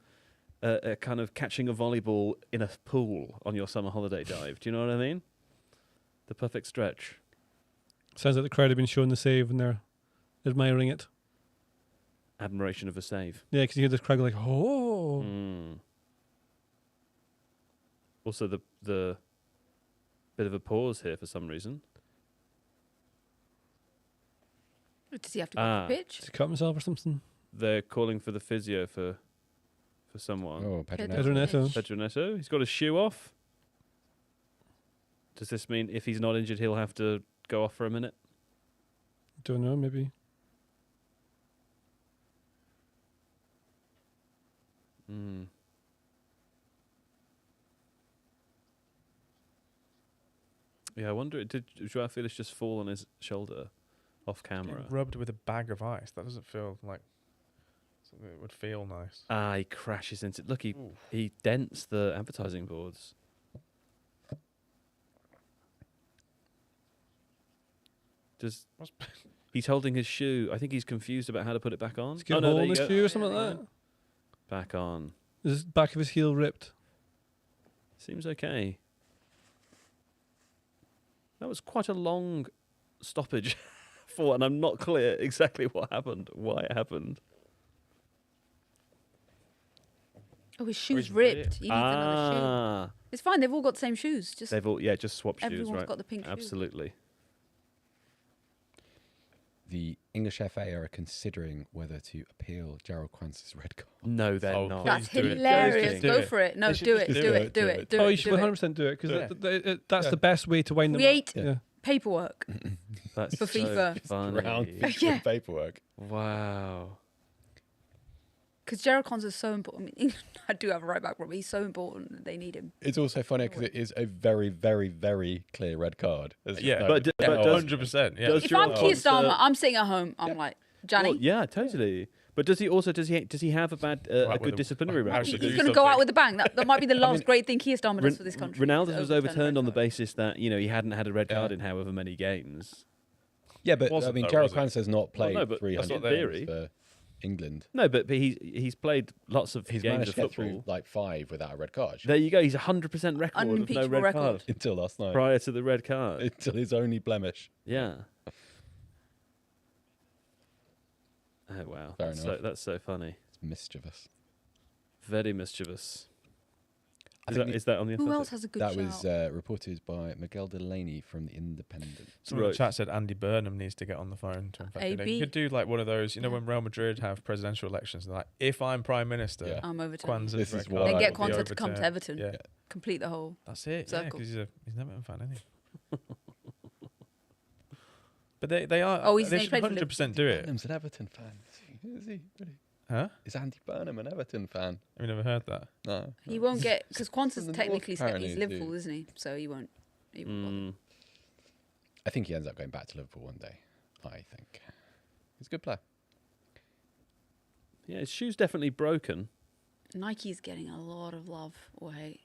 kind of catching a volleyball in a pool on your summer holiday dive. Do you know what I mean? The perfect stretch. Sounds like the crowd have been showing the save and they're admiring it. Admiration of a save. Yeah, because you hear this crowd go like, oh. Mm. Also, the bit of a pause here for some reason. does he have to go off the pitch? Did he cut himself or something? They're calling for the physio for someone. Oh, Pedro Pedro Neto. Pedro Neto. Pitch. Pedro Neto. He's got his shoe off. Does this mean if he's not injured, he'll have to go off for a minute? Don't know, maybe. Mm. Yeah, I wonder, did Joao Felix just fall on his shoulder off camera? Rubbed with a bag of ice. That doesn't feel like something that would feel nice. Ah, he crashes into... Look, he dents the advertising boards. He's holding his shoe. I think he's confused about how to put it back on. Get a hole in his shoe or something like that. Back on. Is the back of his heel ripped? Seems okay. That was quite a long stoppage and I'm not clear exactly what happened, why it happened. Oh, his shoe's ripped. He needs another shoe. It's fine. They've all got the same shoes. They've all just swapped shoes, right? Everyone's got the pink shoes. Absolutely. The English FA are considering whether to appeal Jarrell Quanz's red card. No, they're not. That's do it. hilarious. Do Go it. for it. No, do it. Do it. Do it. Oh, you should 100% do it because that's the best way to wind them Create up. Yeah. paperwork. That's for so FIFA. funny. Round Yeah. paperwork. Wow. Because Jarrell Quanz is so important. I mean, I do have a right back, but he's so important that they need him. It's also funny because it is a very, very, very clear red card. Yeah, but does 100%. Yeah. does If I'm Jarrell Keir Quanz, Starmer, I'm sitting at home. I'm like, Johnny. well, yeah, totally. But does he have a bad a Right, good with disciplinary record? actually He's do going to go out something. with a bang. That might be the last great thing Keir Starmer does for this country. Ronaldo is was overturn a overturned on the red card. basis that he hadn't had a red card in however many games. Yeah, but I Wasn't mean, though, Jarrell was it? Quanz has not played no, but 300 that's not games theory. for England. No, but he's played lots of He's games managed of to get football. through like 5 without a red card. There you go. He's 100% record with no Unimpeachable red record. card Until last night. prior to the red card. Until his only blemish. Yeah. Oh wow, Fair enough. that's so funny. It's mischievous. Very mischievous. I Is think is that on the Who Athletic? else has a good that shout? was reported by Miguel Delaney from The Independent. Someone in Right. the chat said Andy Burnham needs to get on the phone to infect it. AB. You could do like one of those, when Real Madrid have presidential elections, they're like, if I'm prime minister, Yeah. I'm overturning. Quanz's This red is card why- Then Right, get will be Quanza to come to overturned. Everton. Yeah, Complete the whole. that's it. Yeah, Circle. because he's an Everton fan, isn't he? But they are. Oh, he they played for 100% do it. Burnham's an Everton fan. Is he? Really? Huh? Is Andy Burnham an Everton fan? Have you never heard that? No. He won't get because Quanz From is the technically North, apparently, he's is he? Liverpool, isn't he? So he won't. He won't bother. Mm. I think he ends up going back to Liverpool one day. I think. He's a good player. Yeah, his shoe's definitely broken. Nike's getting a lot of love or hate.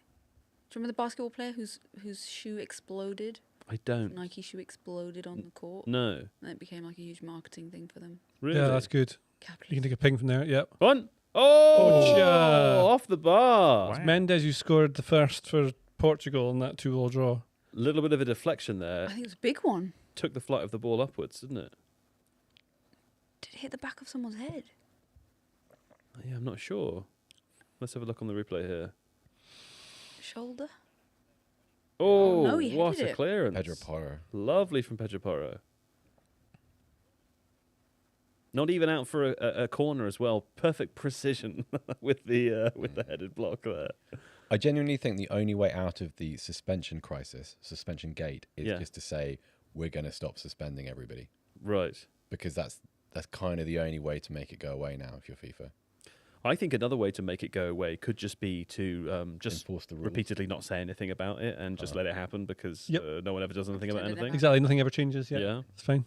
Do you remember the basketball player whose shoe exploded? I don't. Nike shoe exploded on the court. No. And it became like a huge marketing thing for them. Really? Yeah, that's good. You can Capitalism. take a ping from there. Yep. One. Oh, Ocha. off the bar. Wow. Mendes, who scored the first for Portugal in that 2-2 draw. Little bit of a deflection there. I think it was a big one. Took the flight of the ball upwards, didn't it? Did it hit the back of someone's head? Yeah, I'm not sure. Let's have a look on the replay here. Shoulder? Oh, no, he what headed a it. clearance. Pedro Porro. Lovely from Pedro Porro. Not even out for a corner as well. Perfect precision with the headed block there. I genuinely think the only way out of the suspension crisis, suspension gate, is Yeah. just to say we're going to stop suspending everybody, Right. because that's kind of the only way to make it go away now if you're FIFA. I think another way to make it go away could just be to just Enforce the rules. repeatedly not say anything about it and just let it happen because Yep. no one ever does anything about Pretend it anything. never Exactly. Nothing ever changes. Yeah. Yeah. It's fine.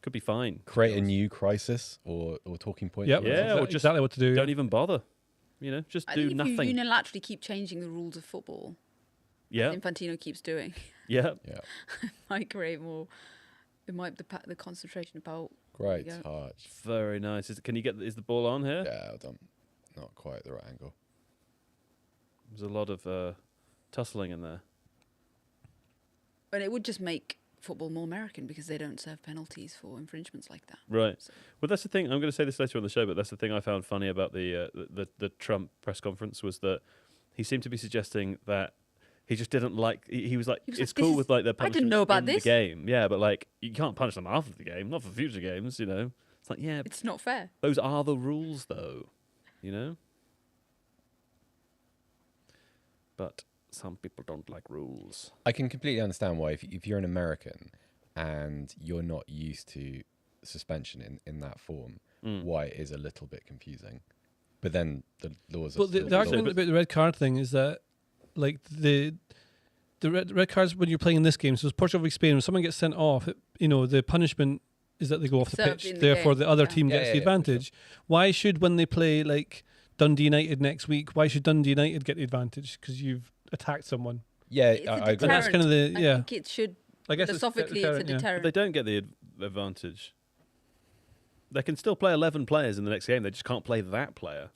Could be fine. Create a new crisis or talking point. Yep. for Yeah, it. Exactly, or just exactly what to do. Don't even bother. Just I do think if nothing. you unilaterally keep changing the rules of football, Yeah. as Infantino keeps doing, Yeah. Yeah. might create more. It might the concentration about. Great Yeah. touch. Very nice. Is the ball on here? Yeah, well done. Not quite the right angle. There's a lot of tussling in there. And it would just make football more American because they don't serve penalties for infringements like that. Right. So- Well, that's the thing. I'm going to say this later on the show, but that's the thing I found funny about the Trump press conference was that he seemed to be suggesting that he just didn't like. He was like, He was it's like, this cool is- with like the I didn't punishments know about in this. the game. Yeah, but like you can't punish them after the game, not for future games. It's like It's not fair. those are the rules, though. But some people don't like rules. I can completely understand why if you're an American and you're not used to suspension in that form, why it is a little bit confusing. But then the laws. But the argument about the red card thing is that, like, the the red cards when you're playing in this game. So it's Portugal v Spain. When someone gets sent off, the punishment is that they go off the Served pitch. in the Therefore, game, the other yeah. team gets the advantage. Why should, when they play like Dundee United next week, why should Dundee United get the advantage? Because you've attacked someone. Yeah, It's a I agree. And that's kind of the I think it should. I guess Philosophically, it's a But deterrent. they don't get the advantage. They can still play 11 players in the next game. They just can't play that player.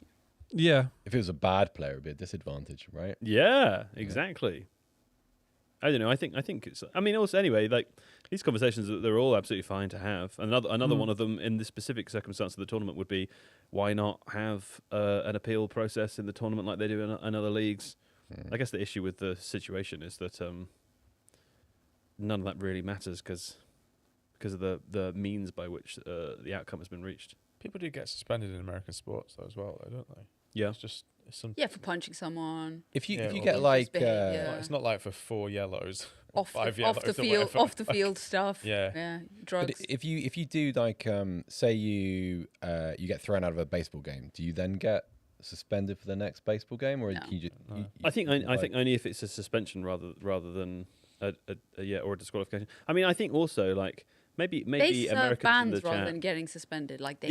Yeah. If it was a bad player, it'd be a disadvantage, right? Yeah, exactly. I don't know. I think it's. I mean, also anyway, like these conversations, they're all absolutely fine to have. Another one of them in this specific circumstance of the tournament would be, why not have an appeal process in the tournament like they do in other leagues? I guess the issue with the situation is that none of that really matters because of the means by which the outcome has been reached. People do get suspended in American sports though as well, though, don't they? Yeah. It's just some. Yeah, for punching someone If you Yeah, if you or get dangerous like behaviour. Like, it's not like for 4 yellows, or off 5 the, yellows, off the or field, whatever. off the field stuff. Yeah. but Drugs. if you do like say you get thrown out of a baseball game, do you then get suspended for the next baseball game, or No. can you just? No. I think only if it's a suspension rather than a or a disqualification. I mean, I think also like maybe they serve Americans in bans the rather chat. than getting suspended. Like they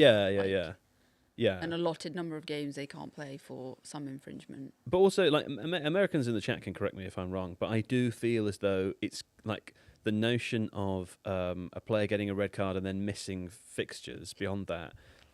Yeah. an allotted number of games they can't play for some infringement. But also, like Americans in the chat can correct me if I'm wrong, but I do feel as though it's like the notion of a player getting a red card and then missing fixtures beyond that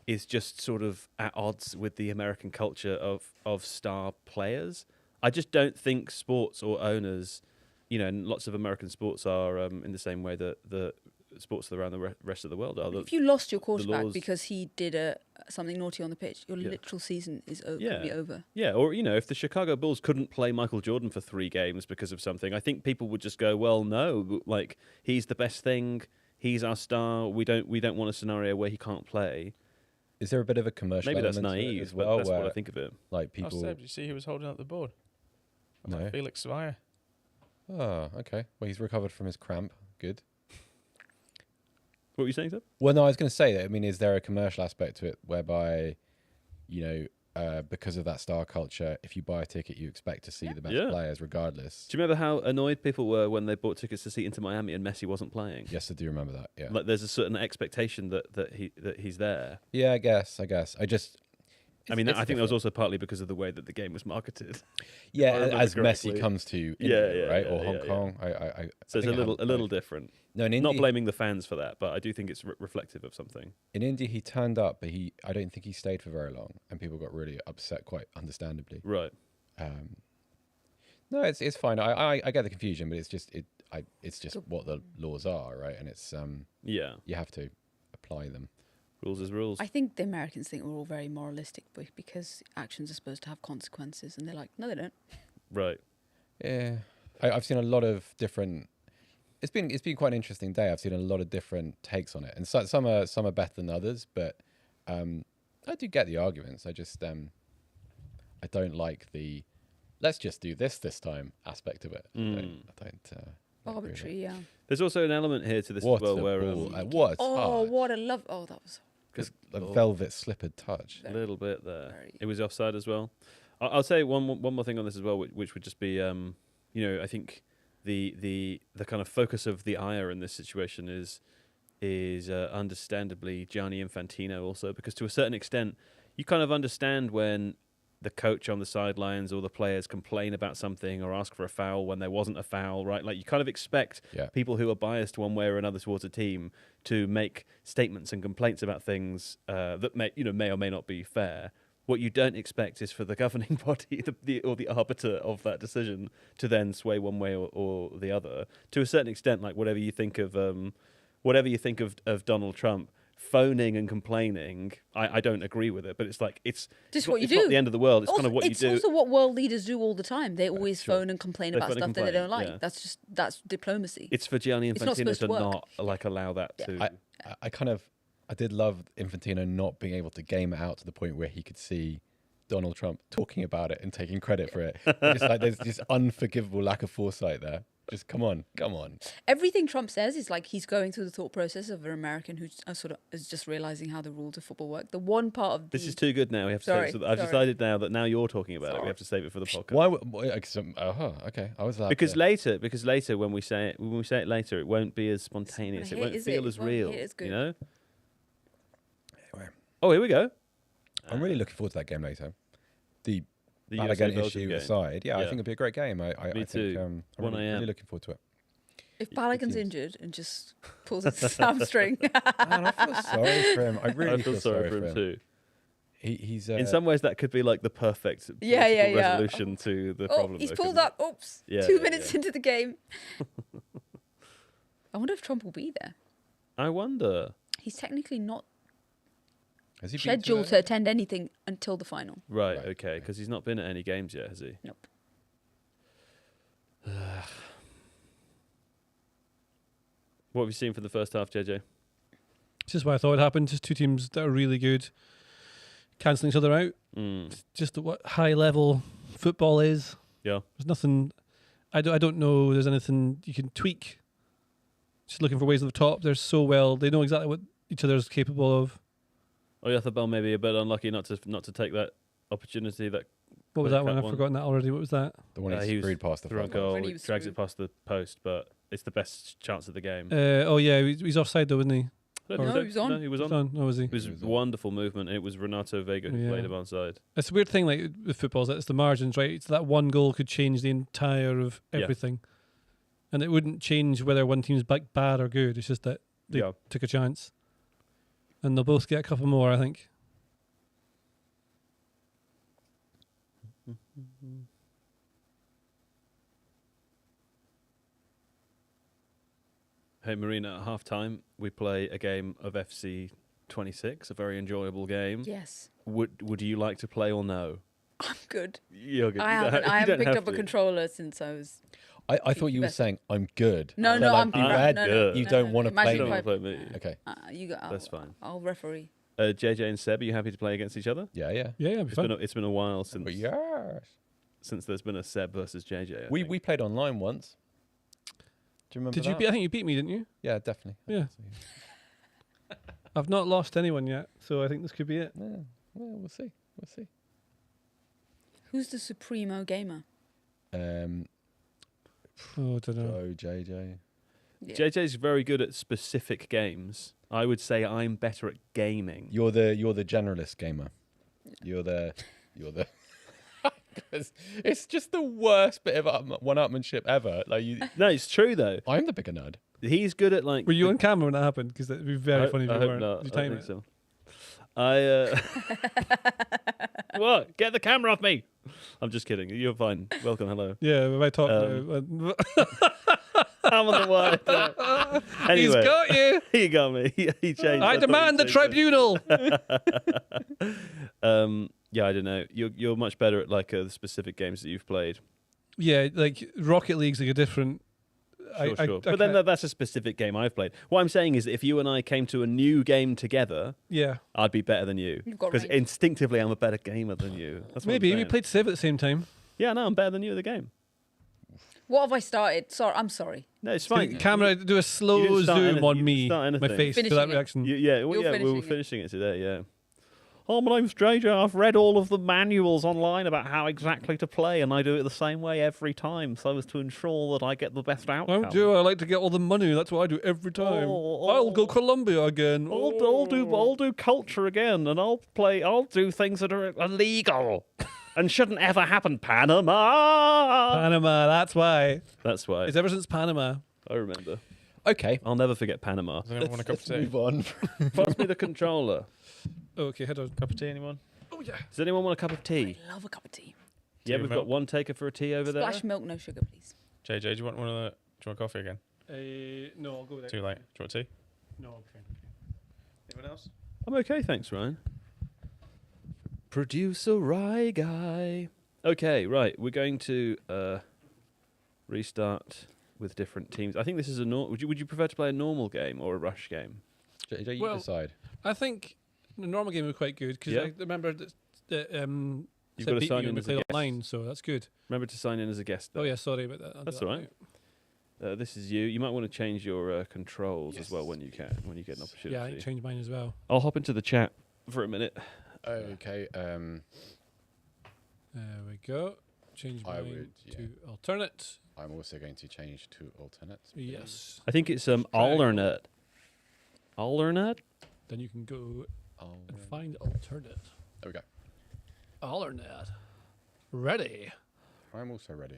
is just sort of at odds with the American culture of star players. I just don't think sports or owners, and lots of American sports are in the same way that the sports around the rest of the world are. If you lost your quarterback laws- because he did something naughty on the pitch, your literal season is could be over. Yeah, or if the Chicago Bulls couldn't play Michael Jordan for 3 games because of something, I think people would just go, well, no, like he's the best thing, he's our star. We don't want a scenario where he can't play. Is there a bit of a commercial? Maybe that's element to it naive, as well, but that's what I where, think of it. Like Oh, people. Seb, did you see who was holding up the board? No. Felix Zweier. Oh, okay. Well, he's recovered from his cramp. Good. What were you saying, Seb? Well, no, I was going to say that. I mean, is there a commercial aspect to it whereby, because of that star culture, if you buy a ticket, you expect to see the best Yeah. players regardless? Do you remember how annoyed people were when they bought tickets to see Inter Miami and Messi wasn't playing? Yes, I do remember that. Yeah. Like there's a certain expectation that he's there. Yeah, I guess. I just. I mean, it's I think that was different. also partly because of the way that the game was marketed. Yeah, remember as correctly. Messi comes to Yeah, India, yeah, right, yeah, or Hong yeah, yeah. Kong. I So it's think a it little happened both. different. No, in India, Not blaming the fans for that, but I do think it's reflective of something. in India he turned up, but I don't think he stayed for very long, and people got really upset, quite understandably. Right. No, it's fine. I get the confusion, but it's just what the laws are, right? And it's Yeah. you have to apply them. Rules is rules. I think the Americans think we're all very moralistic because actions are supposed to have consequences, and they're like, no, they don't. Right. Yeah, I've seen a lot of different. It's been quite an interesting day. I've seen a lot of different takes on it, and some are better than others. But I do get the arguments. I just I don't like the let's just do this time aspect of it. I don't agree with it. Arbitrary, yeah. There's also an element here to this What as well a where ball! What a Oh, touch. what a love! Oh, that was Just a velvet slippered touch. a little bit there. very- It was offside as well. I'll say one more thing on this as well, which would just be, I think the kind of focus of the ire in this situation is understandably Gianni Infantino also, because to a certain extent, you kind of understand when the coach on the sidelines or the players complain about something or ask for a foul when there wasn't a foul, right? Like you kind of expect people who are biased one way or another towards a team to make statements and complaints about things that may or may not be fair. What you don't expect is for the governing body or the arbiter of that decision to then sway one way or the other. To a certain extent, like whatever you think of Donald Trump phoning and complaining, I don't agree with it, but it's like it's just not- what you it's do. not the end of the world. It's Also, kind of what you it's do. also what world leaders do all the time. They always sure. phone and complain They about phone and stuff that they don't complain, like. yeah. That's diplomacy. It's for Gianni It's not Infantino supposed to to work. not like allow that to. I did love Infantino not being able to game it out to the point where he could see Donald Trump talking about it and taking credit for it. Just like there's this unforgivable lack of foresight there. Just come on. Everything Trump says is like he's going through the thought process of an American who sort of is just realizing how the rules of football work. The one part of This is too good now. We have to save it. So I've decided now that now you're talking about it, we have to save it for the podcast. Why? Okay. I was allowed Because to- later when we say it later, it won't be as spontaneous. It won't feel as real. You know. Anyway, Oh, here we go. I'm really looking forward to that game later. The USA Balogun Belgium issue game. aside, I think it'd be a great game. I Me too. think I'm 1 a.m. really looking forward to it. If Balogun's injured and just pulls his hamstring, Man, I feel sorry for him. I really I feel sorry for him too. He's In some ways, that could be like the perfect political resolution to the problem. he's though, pulled couldn't up. Oops, Yeah, 2 yeah, minutes yeah. into the game. I wonder if Trump will be there. it? I wonder. He's technically not Has he been scheduled to attend anything until the final. Right. Right, Okay. Because he's not been at any games yet, has he? Nope. What have you seen for the first half, JJ? It's just what I thought would happen. Just two teams that are really good, cancelling each other out. Mm. Just what high level football is. Yeah. There's nothing. I don't know. There's anything you can tweak. Just looking for ways at the top. They're so well. They know exactly what each other's capable of. Oyarzábal maybe a bit unlucky not to take that opportunity. That What was World that one? Cup I've forgotten that already. What was that? The one he he was screwed past the through a front. goal, When he it was drags through. it past the post, but it's the best chance of the game. Oh yeah, he's offside though, wasn't he? I don't No, think so. he was on. No, he was He's on. Oh, was he? It was He was on. wonderful movement, and it was Renato Vega who Yeah. played him onside. It's a weird thing, like with football, is that it's the margins, right? It's that one goal could change the entire of Yeah. everything, and it wouldn't change whether one team's bad or good. It's just that they Yeah. took a chance, and they'll both get a couple more, I think. Hey, Marina, at half time, we play a game of FC 26, a very enjoyable game. Yes, Would you like to play or no? I'm good. You're good. I You don't haven't. ha- I you haven't don't picked have up a to. controller since I was. I thought you were Best. saying I'm good. No, So no, like, I'm you bad. bad. good. You don't want to Imagine play You don't if want me. to play me. Okay. You got. That's fine. I'll referee. JJ and Seb, are you happy to play against each other? Yeah. Yeah, it'd be fun. It's been a while since But yes. since there's been a Seb versus JJ. I We think. we played online once. Do you remember Did you? that? I think you beat me, didn't you? Yeah, definitely. Yeah. I've not lost anyone yet, so I think this could be it. Yeah. Well, we'll see. We'll see. Who's the supremo gamer? Oh, I don't know. Joe, JJ. Yeah. JJ's very good at specific games. I would say I'm better at gaming. You're the generalist gamer. You're the 'Cause it's just the worst bit of one-upmanship ever. Like No, it's true though. I'm the bigger nerd. He's good at like. Were you the- on camera when that happened? Because it'd be very funny if I you hope weren't. not. Did I you don't time think it? so. What? Get the camera off me! I'm just kidding. You're fine. Welcome. Hello. Yeah, if I talk now. I'm on the wire. Yeah. He's Anyway, got you. he got me. He changed. I thought demand he the changed tribunal. Yeah, I don't know. You're much better at like the specific games that you've played. Yeah, like Rocket League's like a different. Sure. But then that's a specific game I've played. What I'm saying is that if you and I came to a new game together, yeah, I'd be better than you. You've got Because range. instinctively I'm a better gamer than you. That's what I'm maybe we saying. played Civ at the same time. Yeah, no, I'm better than you at the game. What have I started? Sorry, I'm sorry. No, it's fine. Camera, do a you slow didn't start zoom anything. You on didn't me, start my anything. face for Finishing that it. reaction. Yeah, well, You're we were finishing it. finishing it today, yeah. Oh, my name's JJ. I've read all of the manuals online about how exactly to play, and I do it the same way every time, so as to ensure that I get the best outcome. Don't you? I like to get all the money. That's what I do every time. I'll go Colombia again. I'll do culture again, and I'll do things that are illegal and shouldn't ever happen. Panama. Panama. That's why. That's why. It's ever since Panama. I remember. Okay. I'll never forget Panama. Oh, Oh, Does anyone want a cup of tea? Move on. Pass me the controller. Okay, head on. Cup of tea, anyone? Oh yeah. Does anyone want a cup of tea? I love a cup of tea. Yeah, Tea we've with got one taker for a tea over there. Splash milk, no sugar, please. JJ, do you want one of the? Do you want coffee again? No, I'll go with that. Too late. Do you want tea? No, okay. Anyone else? I'm okay, thanks, Ryan. Producer Rye Guy. Okay, right. We're going to restart with different teams. I think this is a would you prefer to play a normal game or a rush game? JJ, you Well, decide. I think the normal game was quite good because Yeah. I remember that You've said got to beat sign me in when we as a played guest. online, so that's good. Remember to sign in as a guest. Oh though. yeah, sorry about that. I'll do That's that all right. This is you. You might want to change your controls as well when you get an opportunity. Yeah, I changed mine as well. I'll hop into the chat for a minute. Okay. There we go. Change I mine would, to alternate. I'm also going to change to alternate. Yes. I think it's Triangle. alternate. Alternate? Then you can go and Alternate. find alternate. There we go. Alternate. Ready. I'm also ready.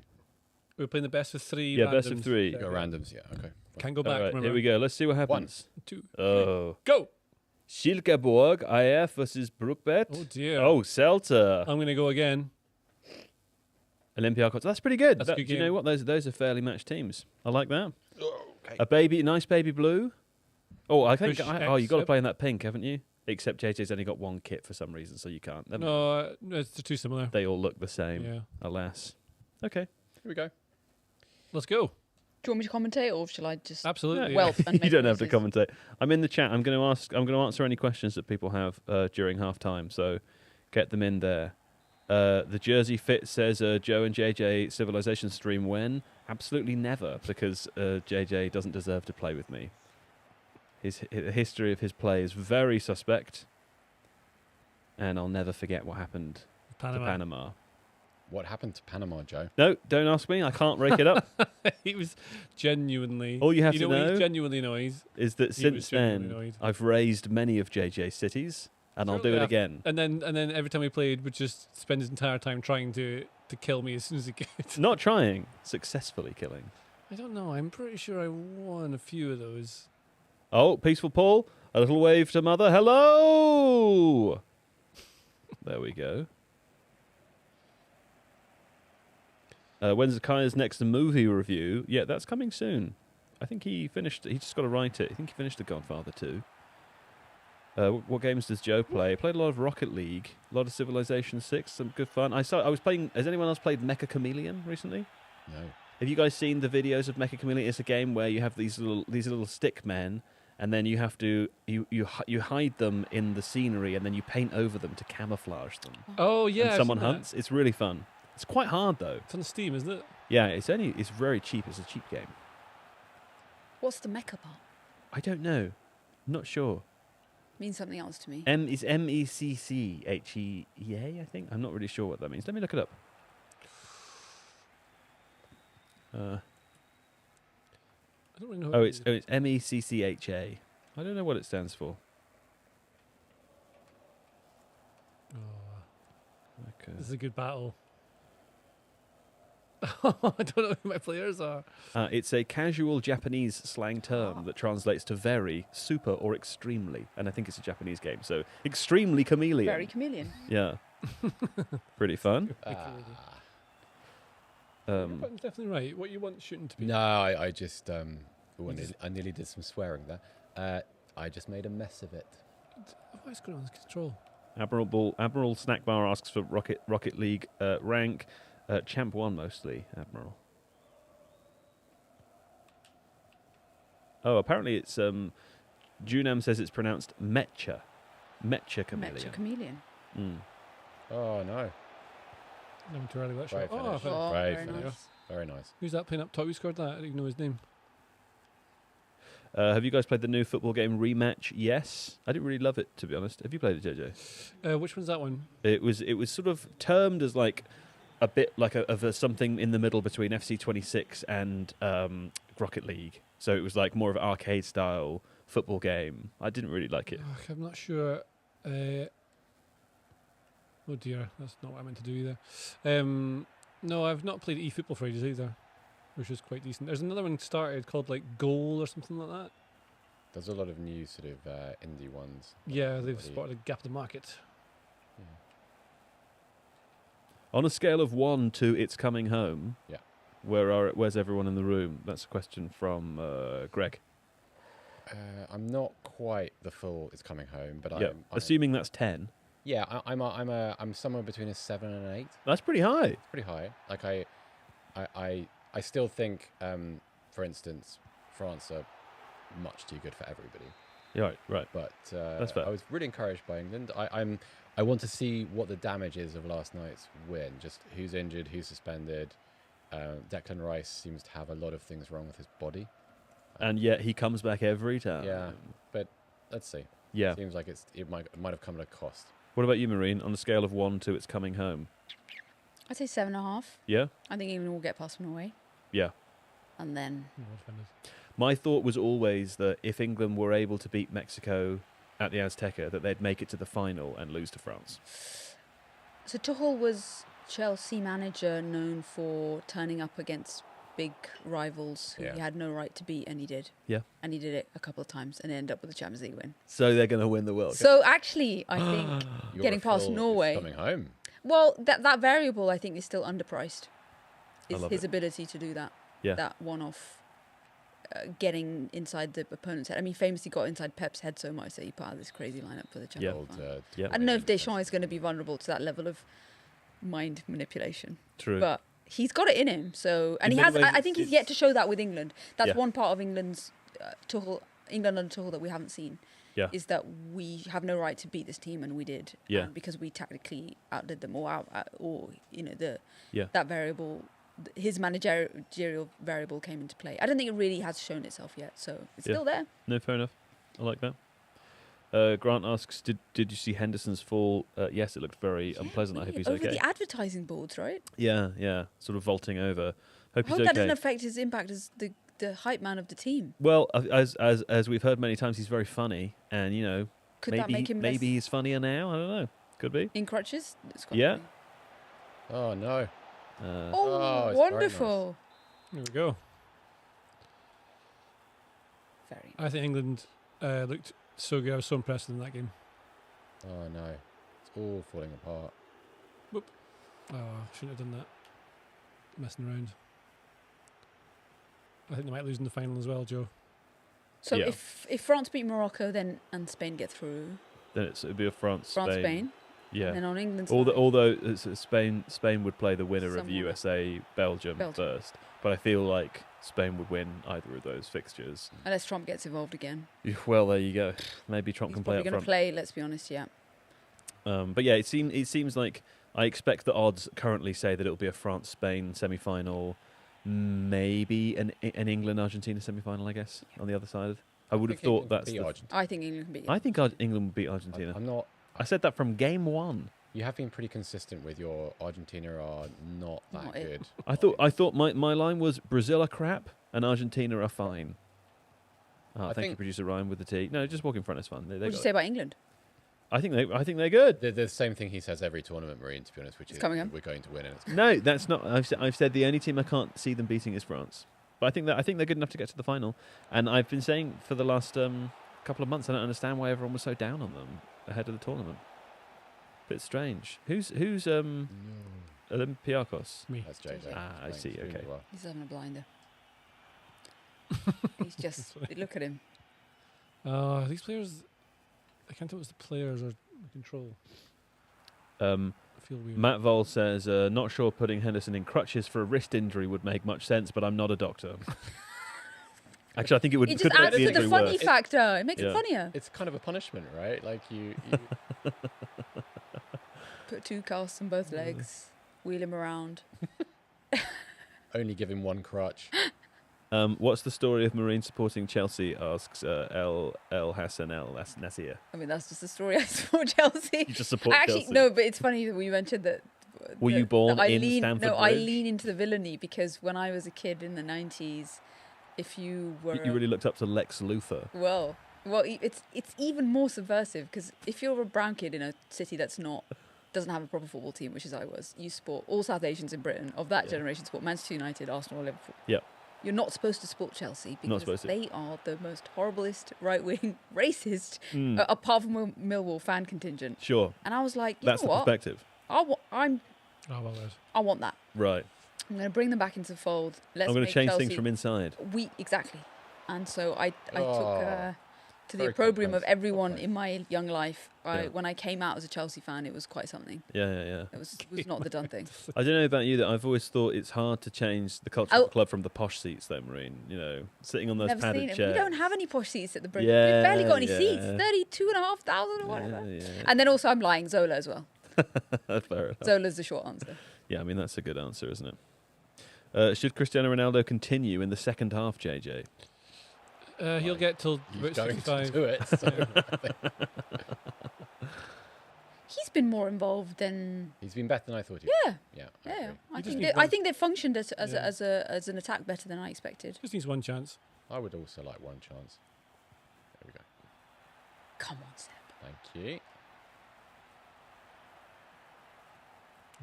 We're playing the best of three. Yeah, best of randoms. three. There Go we go. randoms, yeah. Okay. Can go All back. right, remember. here we go. Let's see what happens. 2. Oh. Go. Silkeborg, IF versus Brookbet. Oh dear. Oh, Celta. I'm gonna go again. Olympiacos. That's pretty good. That's a good Do you know game. what? Those are fairly matched teams. I like that. Okay. Nice baby blue. Oh, I think. Push You X, got to yep. play in that pink, haven't you? Except JJ's only got one kit for some reason, so you can't. Never mind. No, it's too similar. They all look the same. Yeah. Alas. Okay. Here we go. Let's go. Do you want me to commentate, or shall I just Absolutely. whelp and You make don't have to noises? commentate. I'm in the chat. I'm going to answer any questions that people have during half time. So get them in there. The Jersey Fit says Joe and JJ Civilization stream when? Absolutely never, because JJ doesn't deserve to play with me. The history of his play is very suspect, and I'll never forget what happened to Panama. What happened to Panama, Joe? No, don't ask me. I can't rake it up. He was genuinely. All you have to know. What know he's genuinely annoys. is that He was since genuinely then, annoyed. I've raised many of JJ's cities, and I'll do it Yeah. again. And then every time we played, would just spend his entire time trying to kill me as soon as he could. Not trying, successfully killing. I don't know. I'm pretty sure I won a few of those. Oh, Peaceful Paul, a little wave to mother. Hello! There we go. When's Kaya's next movie review? Yeah, that's coming soon. I think he just got to write it. I think he finished The Godfather 2. What games does Joe play? I played a lot of Rocket League, a lot of Civilization 6, some good fun. I was playing. Has anyone else played Mecha Chameleon recently? No. Have you guys seen the videos of Mecha Chameleon? It's a game where you have these little stick men, and then you have to you hide them in the scenery, and then you paint over them to camouflage them. Oh yeah. And I've someone seen that. hunts. It's really fun. It's quite hard though. It's on Steam, isn't it? Yeah, it's very cheap. It's a cheap game. What's the mecha part? I don't know. I'm not sure. Means something else to me. Is MECCHEA, I think. I'm not really sure what that means. Let me look it up. I don't really know. Oh, it's MECCHA. I don't know what it stands for. Okay. This is a good battle. I don't know who my players are. It's a casual Japanese slang term that translates to very, super, or extremely. And I think it's a Japanese game, so extremely chameleon. Very chameleon. Yeah. Pretty fun. Your button's definitely right. What you want shooting to be. No, I just I nearly did some swearing there. I just made a mess of it. What is going on with control? Admiral Snackbar asks for Rocket League rank. Champ 1 mostly, Admiral. Oh, apparently it's Junam says it's pronounced Mecha. Mecha Chameleon. Mecha chameleon. Mm. Oh no. I'm too early. That's Right, right. Oh, finish. finish. Oh, Right, very finish. nice. Very nice. Who's that playing up top? Who scored that? I don't even know his name. Have you guys played the new football game Rematch? Yes. I didn't really love it, to be honest. Have you played it, JJ? Which one's that one? It was sort of termed as like a bit like a something in the middle between FC26 and Rocket League. So it was like more of an arcade style football game. I didn't really like it. Oh, I'm not sure. Oh dear, that's not what I meant to do either. No, I've not played eFootball for ages either, which is quite decent. There's another one started called like Goal or something like that. There's a lot of new sort of indie ones. Yeah, they've Everybody- spotted a gap in the market. Yeah. On a scale of 1 to It's Coming Home, Yeah. where's everyone in the room? That's a question from Greg. I'm not quite the full. It's coming home, but Yeah, I'm assuming that's 10. yeah. I'm somewhere between a 7 and an 8. That's pretty high. It's pretty high. Like I still think, for instance, France are much too good for everybody. Yeah, right. But That's fair. I was really encouraged by England. I want to see what the damage is of last night's win. Just who's injured, who's suspended, Declan Rice seems to have a lot of things wrong with his body. And yet he comes back every time. Yeah, but let's see. Yeah. Seems like it might have come at a cost. What about you, Marine? On a scale of 1 to it's coming home. I'd say 7.5. Yeah? I think England will get past Norway. Yeah. And then My thought was always that if England were able to beat Mexico at the Azteca, that they'd make it to the final and lose to France. So Tuchel was Chelsea manager known for turning up against big rivals who he had no right to beat, and he did. Yeah. And he did it a couple of times and ended up with the Champions League win. So they're going to win the World Cup. So actually, I think Your getting past full is Norway. coming home. Well, that variable I think is still underpriced. I Is love his it. ability to do that. Yeah. That one-off. Getting inside the opponent's head. I mean, famously got inside Pep's head so much that he put out this crazy lineup for the Champions Old, League. Yeah. I don't know if Deschamps is going to be vulnerable to that level of mind manipulation. True. But he's got it in him. So, and In he many has. ways I think he's it's- yet to show that with England. That's Yeah. one part of England's England under Tuchel that we haven't seen. Yeah. Is that we have no right to beat this team, and we did. Yeah. Because we tactically outdid them, or you know Yeah. that variable. His managerial variable came into play. I don't think it really has shown itself yet, so it's Yeah. still there. No, fair enough. I like that. Grant asks, did you see Henderson's fall? Yes, it looked very unpleasant. I hope he's Over okay. the advertising boards, right? Yeah. Sort of vaulting over. Hope I he's hope that okay. doesn't affect his impact as the hype man of the team. Well, as we've heard many times, he's very funny, and you know, Could that make him less maybe he's funnier now. I don't know. Could be. in crutches? It's quite Yeah. funny. Oh no! Oh, it's very wonderful! There we go. Very. I think England looked so good. I was so impressed in that game. Oh no! It's all falling apart. Oh, I shouldn't have done that. Messing around. I think they might lose in the final as well, Joe. So Yeah. if France beat Morocco, then and Spain get through, Then it'd be a France, Spain, Yeah. and then on England's Although Spain would play the winner of Somewhat. USA Belgium first, but I feel like Spain would win either of those fixtures. unless Trump gets involved again. Well, there you go. Maybe Trump He's can play probably up going front. to play. Let's be honest, yeah. But yeah, it seems like I expect the odds currently say that it'll be a France-Spain semi-final, maybe an England-Argentina semi-final. I guess on the other side. I would have thought that's. I think England can beat. I think England would beat Argentina. I'm not. I said that from game one. You have been pretty consistent with your Argentina are not that Not it. good. I thought my line was Brazil are crap and Argentina are fine. Thank you, think- producer Ryan with the tea. No, just walk in front is fun. They What did you got say it. about England? I think they're good. The same thing he says every tournament, Marine. To be honest, which It's is coming up. we're going to win. And it's No, that's not. I've said the only team I can't see them beating is France. But I think they're good enough to get to the final. And I've been saying for the last couple of months, I don't understand why everyone was so down on them ahead of the tournament. Bit strange. Who's Olympiakos? Me. That's JJ. I Playing see, extremely okay. well. He's having a blinder. He's just look at him. These players, I can't tell if it's the players or the control. Um, I feel weird. Matt Vol says, not sure putting Henderson in crutches for a wrist injury would make much sense, but I'm not a doctor. Actually, I think it would It could just make adds the to the injury funny worse. factor. It makes Yeah. it funnier. It's kind of a punishment, right? Like you Put 2 casts on both legs, wheel him around. only give him one crutch. What's the story of Marine supporting Chelsea? Asks El Hassan El Nasir. I mean, that's just the story. I support Chelsea. You just support Actually, Chelsea. no, but it's funny that we mentioned that. Were you born that I in lean, Stamford No, I Bridge? lean into the villainy because when I was a kid in the 90s, if you were You really looked up to Lex Luthor. well, it's even more subversive because if you're a brown kid in a city doesn't have a proper football team, which is I was, you support all South Asians in Britain of that generation support Manchester United, Arsenal, or Liverpool. Yeah. You're not supposed to support Chelsea because supposed to. they are the most horriblest, right-wing, racist, apart from Millwall fan contingent. Sure. And I was like, you That's know the what? perspective. Oh, well, there's. I want that. Right. I'm going to bring them back into the fold. Let's I'm going to make change Chelsea, things from inside. Exactly. And so I took to the Very opprobrium of comprehensive. everyone in my young life. Yeah. When I came out as a Chelsea fan, it was quite something. Yeah. It was not the done thing. I don't know about you, that I've always thought it's hard to change the culture of the club from the posh seats, though, Marine. You know, sitting on those Never seen padded it. chairs. We don't have any posh seats at the Bridge. Yeah, We've barely got any yeah. seats. 32,500 or whatever. Yeah. And then also I'm lying, Zola as well. That's fair enough. Zola's the short answer. Yeah, I mean, that's a good answer, isn't it? Should Cristiano Ronaldo continue in the second half, JJ? He'll get till He's about going to 65. do it. So He's been more involved than. he's been better than I thought he Yeah, would. Yeah. I yeah. agree. I just think need I one- think they functioned as Yeah. as an attack better than I expected. Just needs one chance. I would also like one chance. There we go. Come on, Seb. Thank you.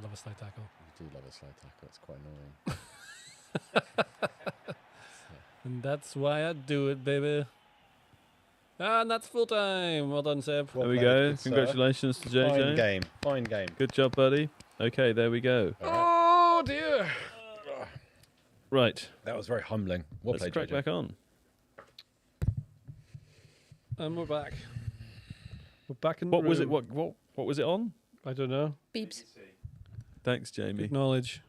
Love a slide tackle. You do love a slide tackle. It's quite annoying. And that's why I do it, baby. And that's full time. Well done, Seb. Well There we played, go. good sir. Congratulations to Fine JJ. game. Fine game. Good job, buddy. Okay, there we go. All right. Oh dear. Right, That was very humbling. Well let's played, crack JJ. back on. And we're back. We're back in What the was it? room. What was it on? I don't know. Beeps. Thanks, Jamie. Good knowledge.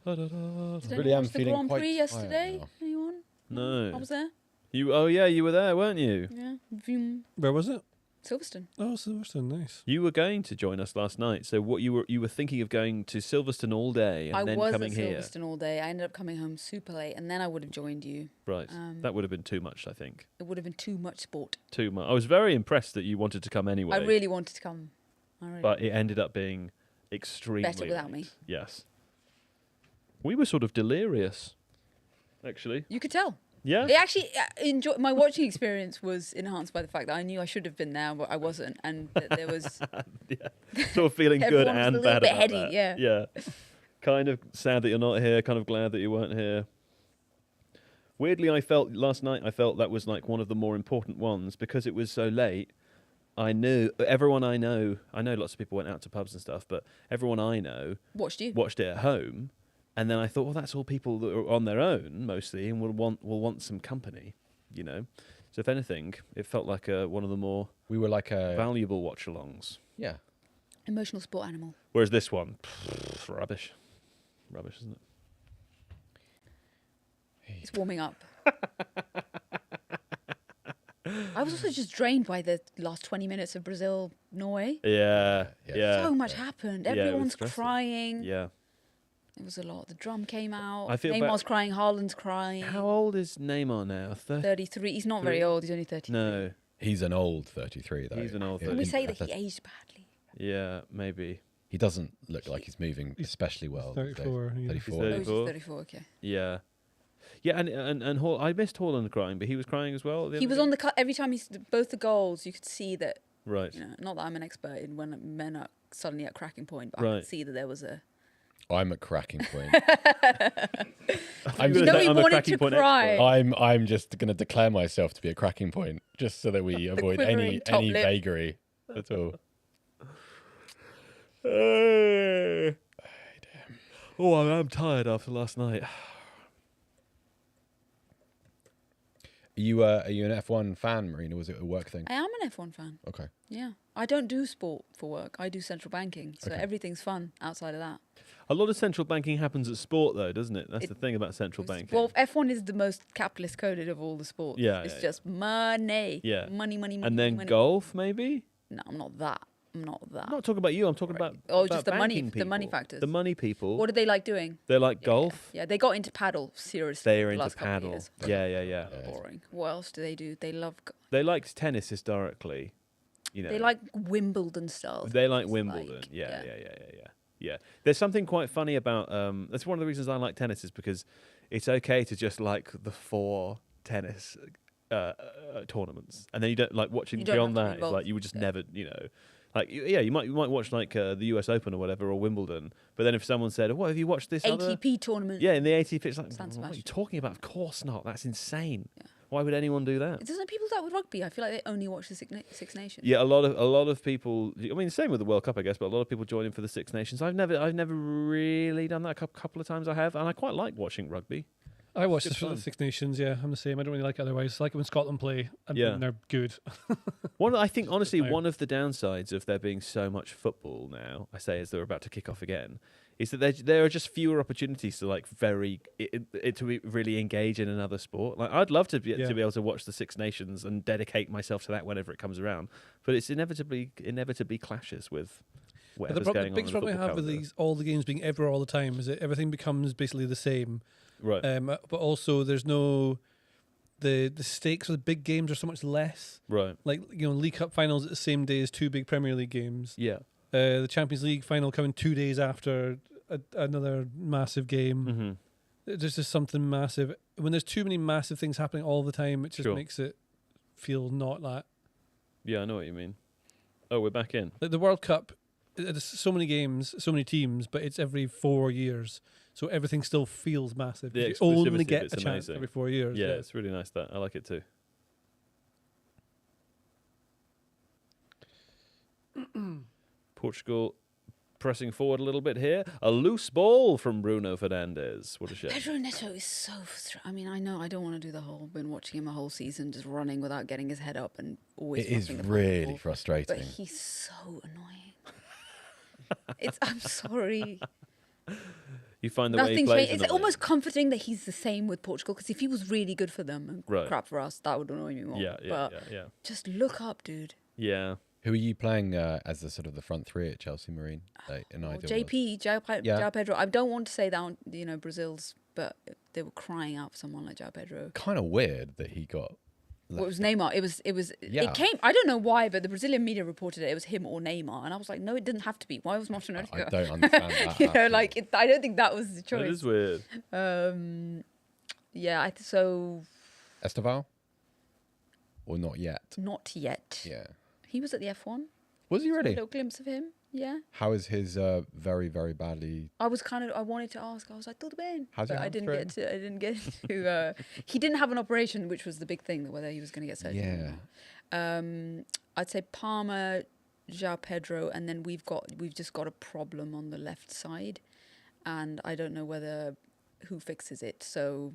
Did Really anyone am watch the feeling Grand quite Prix yesterday? tired Anyone? I No. was there. You? Oh yeah, you were there, weren't you? Yeah. Vroom. Where was it? Silverstone. Oh, Silverstone. Nice. You were going to join us last night. So what you were thinking of going to Silverstone all day and I then was coming at here. Silverstone all day. I ended up coming home super late, and then I would have joined you. Right. That would have been too much, I think. It would have been too much sport. Too much. I was very impressed that you wanted to come anyway. I really wanted to come. But it ended up being extremely Better without late. me. Yes. We were sort of delirious, actually. You could tell. Yeah. It actually my watching experience was enhanced by the fact that I knew I should have been there, but I wasn't, and that there was Sort of feeling good Everyone was and a little bad bit about heady, that. yeah. Yeah. Kind of sad that you're not here. Kind of glad that you weren't here. Weirdly, I felt last night. I felt that was like one of the more important ones because it was so late. I knew everyone I know. I know lots of people went out to pubs and stuff, but everyone I know watched you. watched it at home. And then I thought, well, that's all people that are on their own mostly, and will want some company, you know. So if anything, it felt like one of the more We were like a valuable watch-alongs. yeah. Emotional sport animal. Whereas this one, rubbish, isn't it? It's warming up. I was also just drained by the last 20 minutes of Brazil, Norway. Yeah, Yeah. yeah, So much happened. Yeah, it was Everyone's stressful. crying. yeah. It was a lot. The drum came out. I feel Neymar's crying. Haaland's crying. How old is Neymar now? 33. He's not very Three? old. He's only 33. No, He's an old 33 though. He's an old Can we In say that he athletic- aged badly? yeah, maybe. He doesn't look like he's moving especially well. these days. 34. Yeah. 34. He's Oh, he's 34. 34. Okay. Yeah, yeah, and I missed Haaland crying, but he was crying as well. At the He end was of on the cut every time both the goals. You could see that. right. You know, not that I'm an expert in when men are suddenly at cracking point, but I Right. could see that there was a. I'm at cracking point. I'm You gonna know say he I'm a wanted cracking to point cry. expert. I'm just going to declare myself to be a cracking point, just so that we avoid any quivering top lip. vagary at all. Oh, I'm tired after last night. Are you an F1 fan, Marina? Was it a work thing? I am an F1 fan. Okay. Yeah. I don't do sport for work. I do central banking. So Okay. everything's fun outside of that. A lot of central banking happens at sport, though, doesn't it? That's It- the thing about central banking. Well, F1 is the most capitalist coded of all the sports. Yeah, It's yeah, just money. Yeah. Money, money, money. And then money. golf, maybe. No, I'm not that. I'm not that. I'm not talking about you. I'm talking about Oh, about just the money- banking the money people. factors. The money people. What do they like doing? They're like Yeah, golf. Yeah, they got into paddle seriously. They're the into last couple of paddle. years. Yeah, yeah, yeah. Boring. What else do? They love. They liked tennis historically. You know. They like Wimbledon style. They like things, Wimbledon. like, Yeah. Yeah. There's something quite funny about. That's one of the reasons I like tennis is because it's okay to just like the 4 tennis tournaments, and then you don't like watching You don't beyond have to be that. It's involved. like you would just Yeah. never, you know. Like you might watch like the US Open or whatever or Wimbledon, but then if someone said, "Oh, what have you watched this other?" ATP tournament. Yeah, in the ATP, it's like, San what are you Sebastian. talking about? Of course not. That's insane. Yeah. Why would anyone do that? Doesn't people do that with rugby? I feel like they only watch the Six Nations. Yeah, a lot of people. I mean, same with the World Cup, I guess. But a lot of people join in for the Six Nations. I've never really done that. A couple of times I have, and I quite like watching rugby. I watched Good this for the fun. Six Nations. Yeah, I'm the same. I don't really like it otherwise. I like it when Scotland play and Yeah. when they're good. I think honestly, Fire. one of the downsides of there being so much football now, I say as they're about to kick off again, is that there are just fewer opportunities to like really engage in another sport. Like I'd love to be able to watch the Six Nations and dedicate myself to that whenever it comes around, but it's inevitably clashes with whatever's The going on. biggest in the problem I football have with calendar. all the games being ever all the time is that everything becomes basically the same. Right. But also there's no the stakes of the big games are so much less. Right. Like League Cup finals at the same day as two big Premier League games. Yeah. The Champions League final coming 2 days after another massive game. Mm-hmm. There's just something massive. When there's too many massive things happening all the time, it just Sure. makes it feel not that. Yeah, I know what you mean. Oh, we're back in. Like the World Cup, there's so many games, so many teams, but it's every 4 years. So everything still feels massive. The You only exclusivity get bit's a chance amazing. every 4 years. Yeah, it's really nice that. I like it too. Portugal pressing forward a little bit here. A loose ball from Bruno Fernandes. What a shame. Pedro Neto is so I mean, I know I don't want to do the whole. Been watching him a whole season, just running without getting his head up and always. It is roughing the really ball. frustrating. But he's so annoying. I'm sorry. You find the way he Nothing plays. changed. It's annoying. almost comforting that he's the same with Portugal, because if he was really good for them and Right. crap for us, that would annoy me more. Yeah, but yeah. just look up, dude. Yeah. Who are you playing as the sort of the front three at Chelsea Marine? Like, in Or ideal JP, Yeah. João Pedro. I don't want to say that, Brazil's, but they were crying out for someone like João Pedro. Kind of weird that he got. Well, it was Neymar. Yeah. It came. I don't know why, but the Brazilian media reported it was him or Neymar, and I was like, no, it didn't have to be. Why was Martin I Odegaard? don't understand that. at all. I don't think that was the It choice. is weird. Yeah. So Esteval? Or not yet? not yet. Yeah. He was at the F1. Was he A really? little glimpse of him. Yeah. How is his very, very badly? I wanted to ask. I was like, "Tudo bem?" How's But your I didn't hamstring? get to. I didn't get to. He didn't have an operation, which was the big thing. Whether he was going to get surgery. Yeah. Or not. I'd say Palmer, João Pedro, and then we've just got a problem on the left side, and I don't know who fixes it. So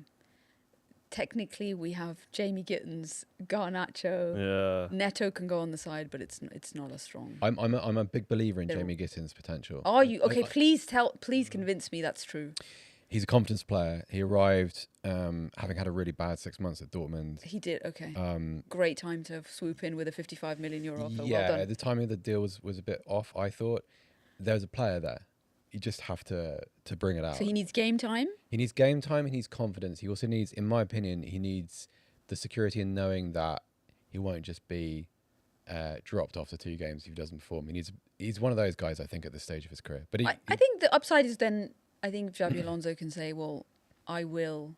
technically, we have Jamie Gittins, Garnacho, Yeah. Neto can go on the side, but it's not as strong. I'm a big believer in They're- Jamie Gittins' potential. Are you okay? Please convince me that's true. He's a competence player. He arrived having had a really bad 6 months at Dortmund. He did okay. Great time to swoop in with a 55 million euro offer. Yeah, Well done. the timing of the deal was a bit off, I thought. There's a player there. You just have to bring it out. So he needs game time. He needs game time. He needs confidence. He also needs, in my opinion, he needs the security in knowing that he won't just be dropped after 2 games if he doesn't perform. He's one of those guys, I think, at this stage of his career. But I think the upside is then I think Xabi Alonso can say, well, I will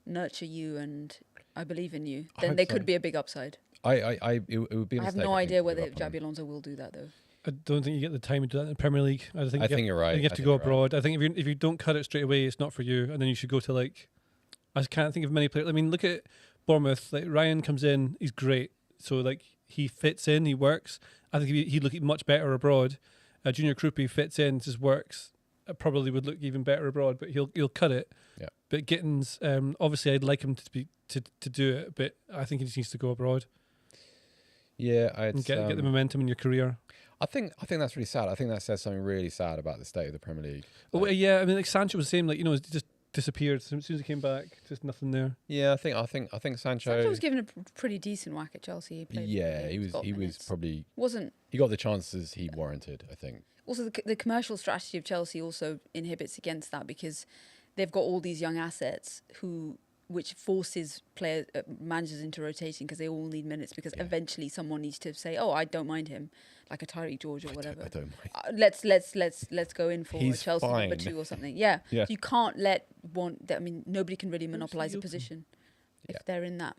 nurture you and I believe in you. I Then hope there so. could be a big upside. it would be a I have mistake, no think, idea to whether give up on Xabi him. Alonso will do that though. I don't think you get the time to do that in the Premier League. I think you're right. I think you have I to think go you're right. abroad. I think if you don't cut it straight away, it's not for you. And then you should go to I can't think of many players. I mean, look at Bournemouth. Like Ryan comes in, he's great. So he fits in, he works. I think he'd look much better abroad. Junior Krupi fits in, just works. Probably would look even better abroad, but he'll cut it. Yeah. But Gittins, obviously, I'd like him to do it, but I think he just needs to go abroad Yeah, and get the momentum in your career. I think that's really sad. I think that says something really sad about the state of the Premier League. Oh yeah, I mean, Sancho was the same. He just disappeared as soon as he came back. Just nothing there. Yeah, I think Sancho. Sancho was given a pretty decent whack at Chelsea. He played, Yeah, he was minutes. probably Wasn't he got the chances he warranted, I think. also the commercial strategy of Chelsea also inhibits against that because they've got all these young assets which forces managers into rotating because they all need minutes because eventually someone needs to say, oh, I don't mind him, like a Tyreek George or whatever. I don't mind. Let's go in for He's a Chelsea number fine. 2 or something. Yeah. Yeah. You can't let nobody can really monopolize a open. position if Yeah. they're in that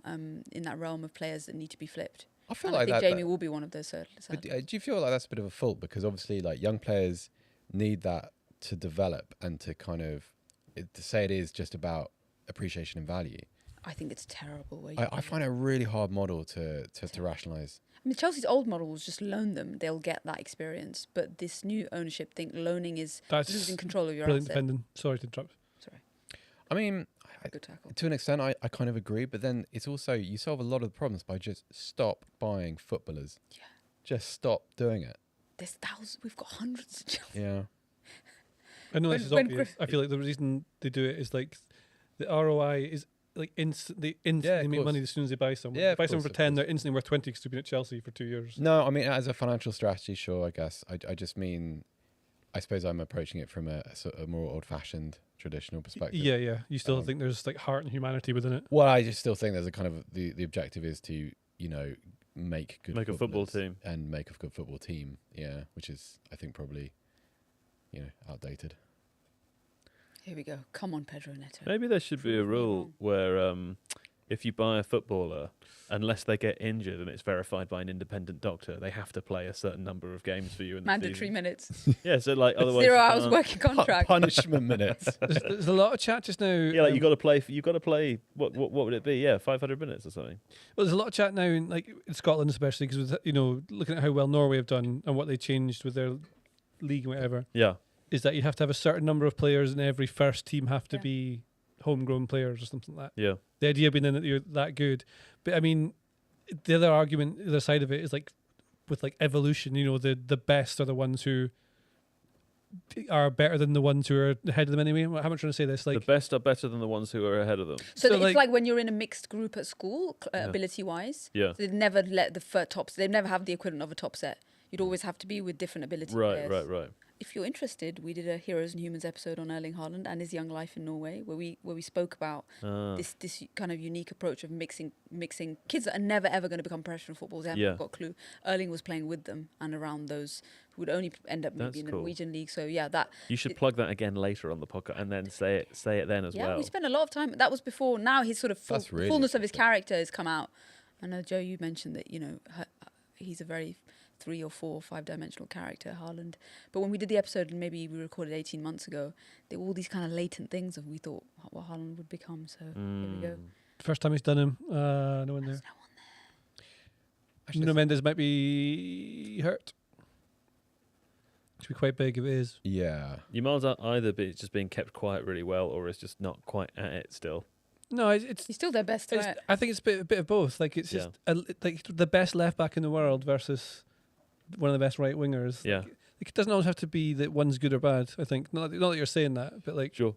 realm of players that need to be flipped. I feel And like I think that. Jamie will be one of those. But do you feel like that's a bit of a fault because obviously young players need that to develop and to kind of to say it is just about appreciation and value. I think it's a terrible way. I find it a really hard model to rationalise. I mean, Chelsea's old model was just loan them; they'll get that experience. But this new ownership thing, loaning is That's losing control of your Brilliant asset. defending. Sorry to interrupt. Sorry, I mean, good tackle. to an extent, I kind of agree, but then it's also you solve a lot of the problems by just stop buying footballers. Yeah. Just stop doing it. There's thousands. We've got hundreds of Chelsea. Yeah. I know When- this is when obvious. I feel like the reason they do it is the ROI is instantly of make course. money as soon as they buy someone. Yeah, They of buy someone course, for of 10, course. they're instantly worth 20 because they've been at Chelsea for 2 years. No, I mean, as a financial strategy, sure, I guess. I just mean, I suppose I'm approaching it from a sort of more old-fashioned, traditional perspective. Yeah. You still think there's like heart and humanity within it. Well, I just still think there's a kind of the objective is to make good Make a football footballers team. and make a good football team. Yeah, which is I think probably outdated. Here we go. Come on, Pedro Neto. Maybe there should be a Prove me rule wrong. where if you buy a footballer, unless they get injured and it's verified by an independent doctor, they have to play a certain number of games for you in the Mandatory season. minutes. Yeah, so like otherwise 0 you hours can't- working contract. Punishment minutes. There's a lot of chat just now. Yeah, like you got to play. You got to play. What would it be? Yeah, 500 minutes or something. Well, there's a lot of chat now, in Scotland especially, because looking at how well Norway have done and what they changed with their league and whatever, Yeah, is that you have to have a certain number of players in every first team have to Yeah. be homegrown players or something like that. yeah. The idea being then that you're that good. But I mean, the other argument, the other side of it is with evolution, the best are the ones who are better than the ones who are ahead of them anyway. How am I trying to say this? The best are better than the ones who are ahead of them. So, So, it's like- like when you're in a mixed group at school, Yeah. ability-wise. Yeah. So they'd never let the tops. They'd never have the equivalent of a top set. You'd always have to be with different ability players. Right. If you're interested, we did a Heroes and Humans episode on Erling Haaland and his young life in Norway, where we spoke about this kind of unique approach of mixing kids that are never ever going to become professional footballers. They haven't Yeah. got a clue. Erling was playing with them and around those who would only end up maybe That's in the cool. Norwegian league. So yeah, that You should plug that again later on the podcast and then say it then as yeah, well. we spent a lot of time. That was before. Now his sort of That's really fullness of his interesting. character has come out. I know Joe, you mentioned that he's a very 3 or 4 or 5 dimensional character, Haaland. But when we did the episode, and maybe we recorded 18 months ago, there were all these kind of latent things of we thought what Haaland would become. So here we go. First time he's done him. No one there. There's no one there. Actually, Nuno Mendes might be hurt. Should be quite big if it is. yeah. You might either be just being kept quiet really well, or it's just not quite at it still. No, it's He's still their best threat. I think it's a bit of both. Like it's just like the best left back in the world versus one of the best right wingers. Yeah, Like, it doesn't always have to be that one's good or bad. I think not that you're saying that, but like sure.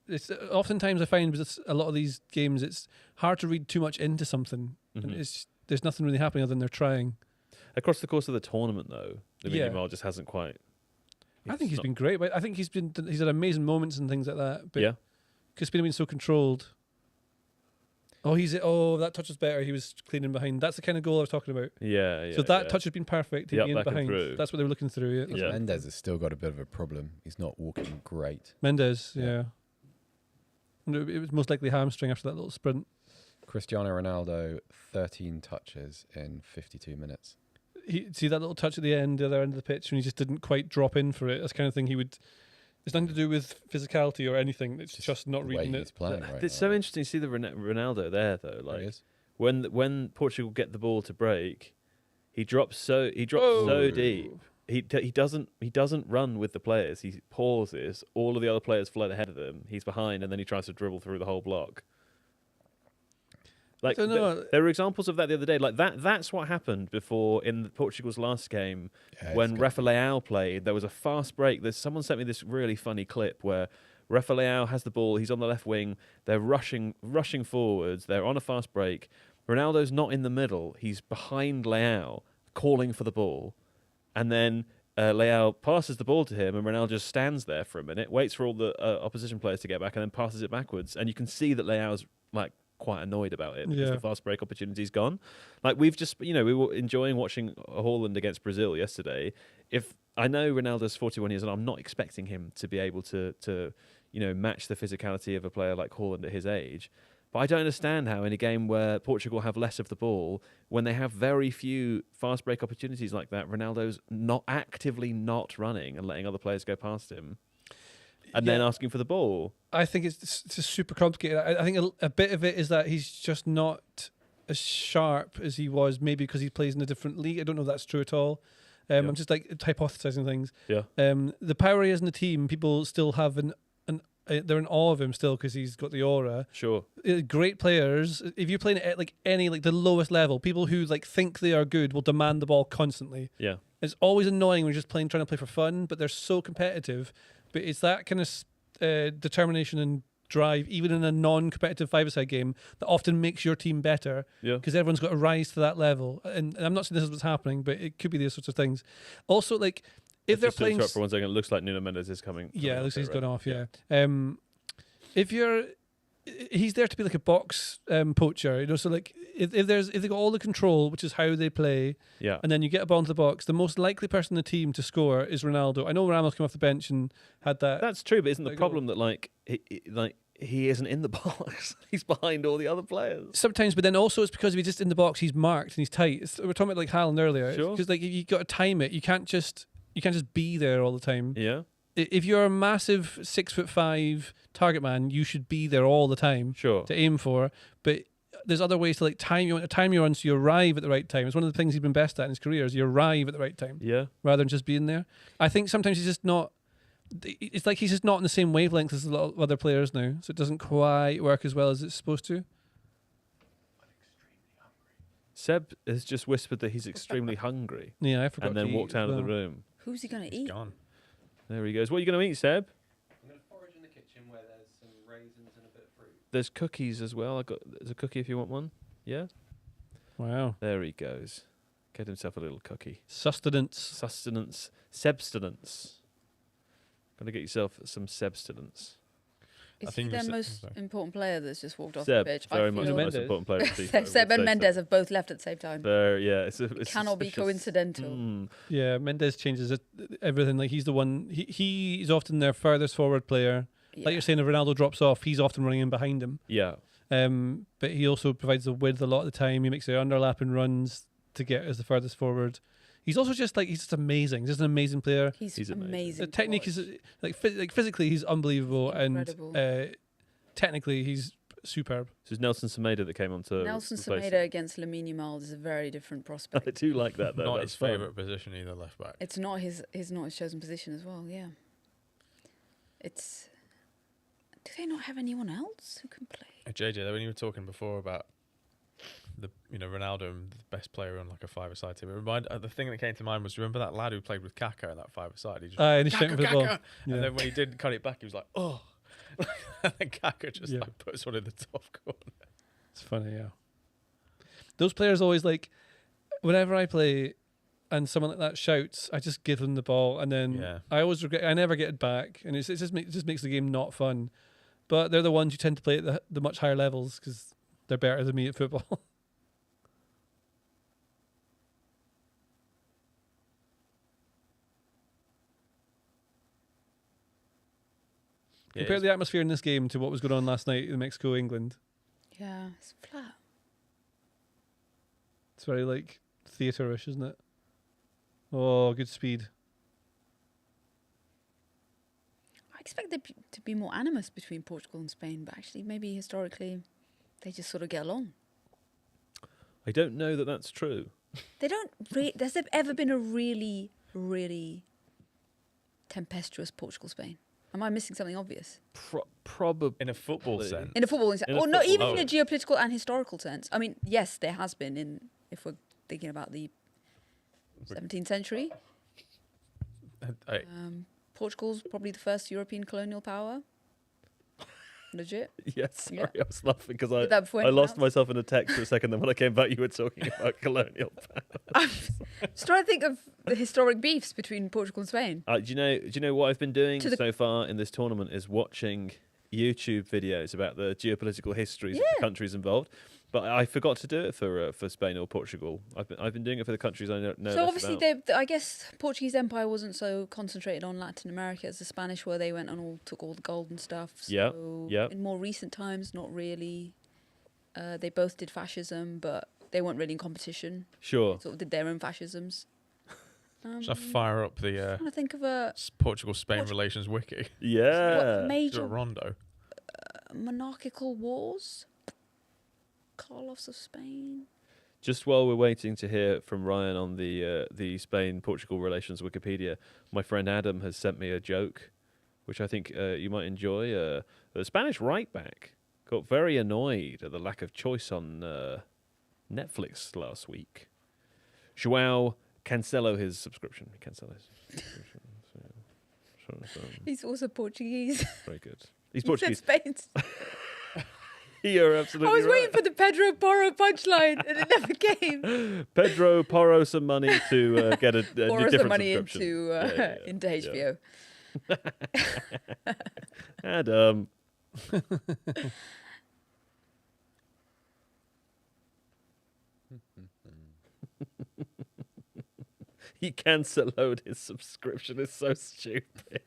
it's oftentimes I find with a lot of these games, it's hard to read too much into something, and Mhm. there's nothing really happening other than they're trying. Across the course of the tournament, though, the Yeah. Minimal just hasn't quite. I think he's not- been great, but I think he's had amazing moments and things like that. But Yeah, because being so controlled. That touch was better. He was cleaning behind. That's the kind of goal I was talking about. yeah. So that touch has been perfect. Yeah, He'd be in back and behind. through. That's what they were looking through. Yeah. Yeah. Mendes has still got a bit of a problem. He's not walking great. Mendes, Yeah. yeah. And it was most likely hamstring after that little sprint. Cristiano Ronaldo, 13 touches in 52 minutes. See that little touch at the other end of the pitch, when he just didn't quite drop in for it. That's the kind of thing he would. It's nothing to do with physicality or anything. It's just not the way reading he's it. playing right It's now. so interesting to see the Ronaldo there, though. There he Like is. when Portugal get the ball to break, he drops so Whoa. deep. He doesn't run with the players. He pauses. All of the other players float ahead of him. He's behind, and then he tries to dribble through the whole block. Like don't know. there were examples of that the other day. Like that's what happened before in Portugal's last game Yeah, when it's Rafa Leão played. There was a fast break. Someone sent me this really funny clip where Rafa Leão has the ball. He's on the left wing. They're rushing forwards. They're on a fast break. Ronaldo's not in the middle. He's behind Leão, calling for the ball, and then Leão passes the ball to him, and Ronaldo just stands there for a minute, waits for all the opposition players to get back, and then passes it backwards. And you can see that Leão's like quite annoyed about it because Yeah. the fast break opportunity's gone. Like we've just, we were enjoying watching Haaland against Brazil yesterday. If I know Ronaldo's 41 years old, I'm not expecting him to be able to match the physicality of a player like Haaland at his age. But I don't understand how in a game where Portugal have less of the ball, when they have very few fast break opportunities like that, Ronaldo's not actively not running and letting other players go past him. And then asking for the ball. I think it's just super complicated. I think a bit of it is that he's just not as sharp as he was, maybe because he plays in a different league. I don't know if that's true at all. I'm just like hypothesizing things. Yeah. The power he has in the team, people still have they're in awe of him still because he's got the aura. Sure. Great players. If you're playing at the lowest level, people who think they are good will demand the ball constantly. Yeah. It's always annoying when you're just trying to play for fun, but they're so competitive. But it's that kind of determination drive, even in a non-competitive five-a-side game, that often makes your team better. Yeah. Because everyone's got to rise to that level. And I'm not saying this is what's happening, but it could be these sorts of things. Also, like, if they're Just to playing... interrupt for 1 second, it looks like Nuno Mendes is coming. Yeah, it looks like he's right? gone off, yeah. If you're... He's there to be like a box poacher, you know. So like, if they got all the control, which is how they play, Yeah. and then you get a ball into the box, the most likely person in the team to score is Ronaldo. I know Ramos came off the bench and had that. That's true, but isn't the Like, problem that he isn't in the box? He's behind all the other players. Sometimes, but then also it's because if he's just in the box, he's marked and he's tight. We're talking about like Haaland earlier, Sure. because like you got to time it. You can't just be there all the time. Yeah. If you're a massive 6'5" target man, you should be there all the time. Sure. To aim for. But there's other ways to like time you on so you arrive at the right time. It's one of the things he's been best at in his career is you arrive at the right time Yeah. rather than just being there. I think sometimes he's just not. It's like he's just not on the same wavelength as a lot of other players now, so it doesn't quite work as well as it's supposed to. Seb has just whispered that he's extremely hungry Yeah, I forgot. and then to eat walked as out of the well. room. Who's he going to eat? Gone. There he goes. What are you going to eat, Seb? I'm going to forage in the kitchen where there's some raisins and a bit of fruit. There's cookies as well. There's a cookie if you want one. Yeah. Wow. There he goes. Get himself a little cookie. Sustenance. Sustenance. Sebstinence. Got to get yourself some sebstinence. Is think he their you said- most sorry. important player that's just walked off Seb, the pitch? very I much feel the most Mendes. important player. of FIFA, I would Seb and say so. Mendes have both left at the same time. Yeah, it's Cannot be suspicious. coincidental. Mm. Yeah, Mendes changes everything. Like he's the one. He's often their furthest forward player. Yeah. Like you're saying, if Ronaldo drops off, he's often running in behind him. Yeah. But he also provides the width a lot of the time. He makes the underlapping runs to get as the furthest forward. He's also just like he's just amazing. He's just an amazing player. He's amazing. amazing. The to technique watch. is like physically he's unbelievable, Incredible. and technically he's superb. So it's Nelson Semedo that came on to Nelson replace Semedo against Lamine Yamal is a very different him. I prospect. do like that though. Not That's his fun. favourite position either, left back. It's not his chosen position as well. Yeah. It's. Do they not have anyone else who can play? JJ, when you were talking before about Ronaldo and the best player on like a five-a-side team, the thing that came to mind was, remember that lad who played with Kaka in that five-a-side? He just And he's shouting for the ball. Kaka! Yeah. And then when he did cut it back, he was like, oh. And then Kaka just Yeah. like puts one in the top corner. It's funny, yeah. Those players always like, whenever I play and someone like that shouts, I just give them the ball, and then Yeah. I always regret. I never get it back, and it just makes the game not fun. But they're the ones who tend to play at the much higher levels because they're better than me at football. Yeah, Compare the atmosphere in this game to what was going on last night in Mexico-England. Yeah, it's flat. It's very like theatre-ish, isn't it? Oh, good speed. I expect there to be more animus between Portugal and Spain, but actually, maybe historically, they just sort of get along. I don't know that that's true. They don't. Has there ever been a really, really tempestuous Portugal-Spain? Am I missing something obvious? Probably. in a football sense. In a footballing sense, In a or not even football- in a geopolitical and historical sense. I mean, yes, there has been if we're thinking about the 17th century. Portugal's probably the first European colonial power. Legit. Yes, sorry, Yeah. I was laughing because Did that before I anyone lost else? myself in a text for a second. Then when I came back, you were talking about colonial power. I'm just trying to think of the historic beefs between Portugal and Spain. Do you know what I've been doing To the- so far in this tournament is watching YouTube videos about the geopolitical histories of the countries involved. But I forgot to do it for Spain or Portugal. I've been doing it for the countries I know. So less obviously, about. I guess Portuguese Empire wasn't so concentrated on Latin America as the Spanish were. They went and took all the gold and stuff. Yeah, So yeah. in more recent times, not really. They both did fascism, but they weren't really in competition. Sure. Sort of did their own fascisms. Shall I fire up the I'm trying to think of a Portugal-Spain What- relations wiki? what Yeah. Do a major rondo. monarchical wars. Carlos of Spain. Just while we're waiting to hear from Ryan on the Spain-Portugal relations Wikipedia, my friend Adam has sent me a joke, which I think you might enjoy. The Spanish right back got very annoyed at the lack of choice on Netflix last week. Joao Cancelo his subscription. He canceled his subscription. So, He's also Portuguese. very good. He's You said Portuguese. Spain's. You're I absolutely was waiting for the Pedro Porro punchline, and it never came. Pedro borrow some money to get a Borrow some different money subscription. into HBO. Adam. He cancelled his subscription. It's so stupid.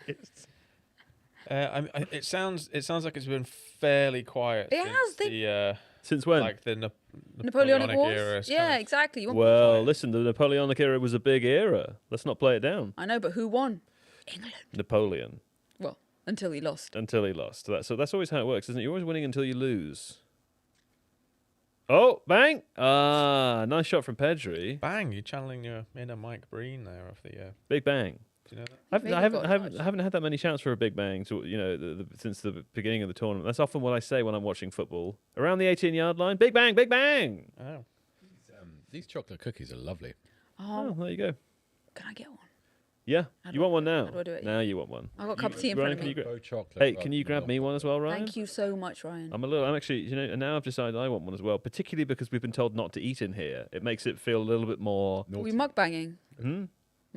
It sounds like it's been fairly quiet. It has, the Since when? like the Napoleonic Wars. era. It's Yeah, kind of- exactly. You want- Well, listen, the Napoleonic era was a big era. Let's not play it down. I know, but who won? England. Napoleon, Well, until he lost. until he lost. So that's always how it works, isn't it? You're always winning until you lose. Oh, bang! Ah, nice shot from Pedri. Bang! You're channeling your inner Mike Breen there off the. Big bang. Do you know that? Maybe I got a touch. haven't had that many shouts for a big bang, since the beginning of the tournament. That's often what I say when I'm watching football. Around the 18-yard line, big bang, big bang. Oh. These chocolate cookies are lovely. Oh, Oh, there you go. can I get one? Yeah, How you do want one now? how do I do it? Now you want one. I've got a cup of tea in Ryan, front of can me. you Faux chocolate. Hey, rather can you than grab me milk one as well, Ryan? Thank you so much, Ryan. I'm actually, and now I've decided I want one as well, particularly because we've been told not to eat in here. It makes it feel a little bit more Are we naughty. mukbanging? hmm?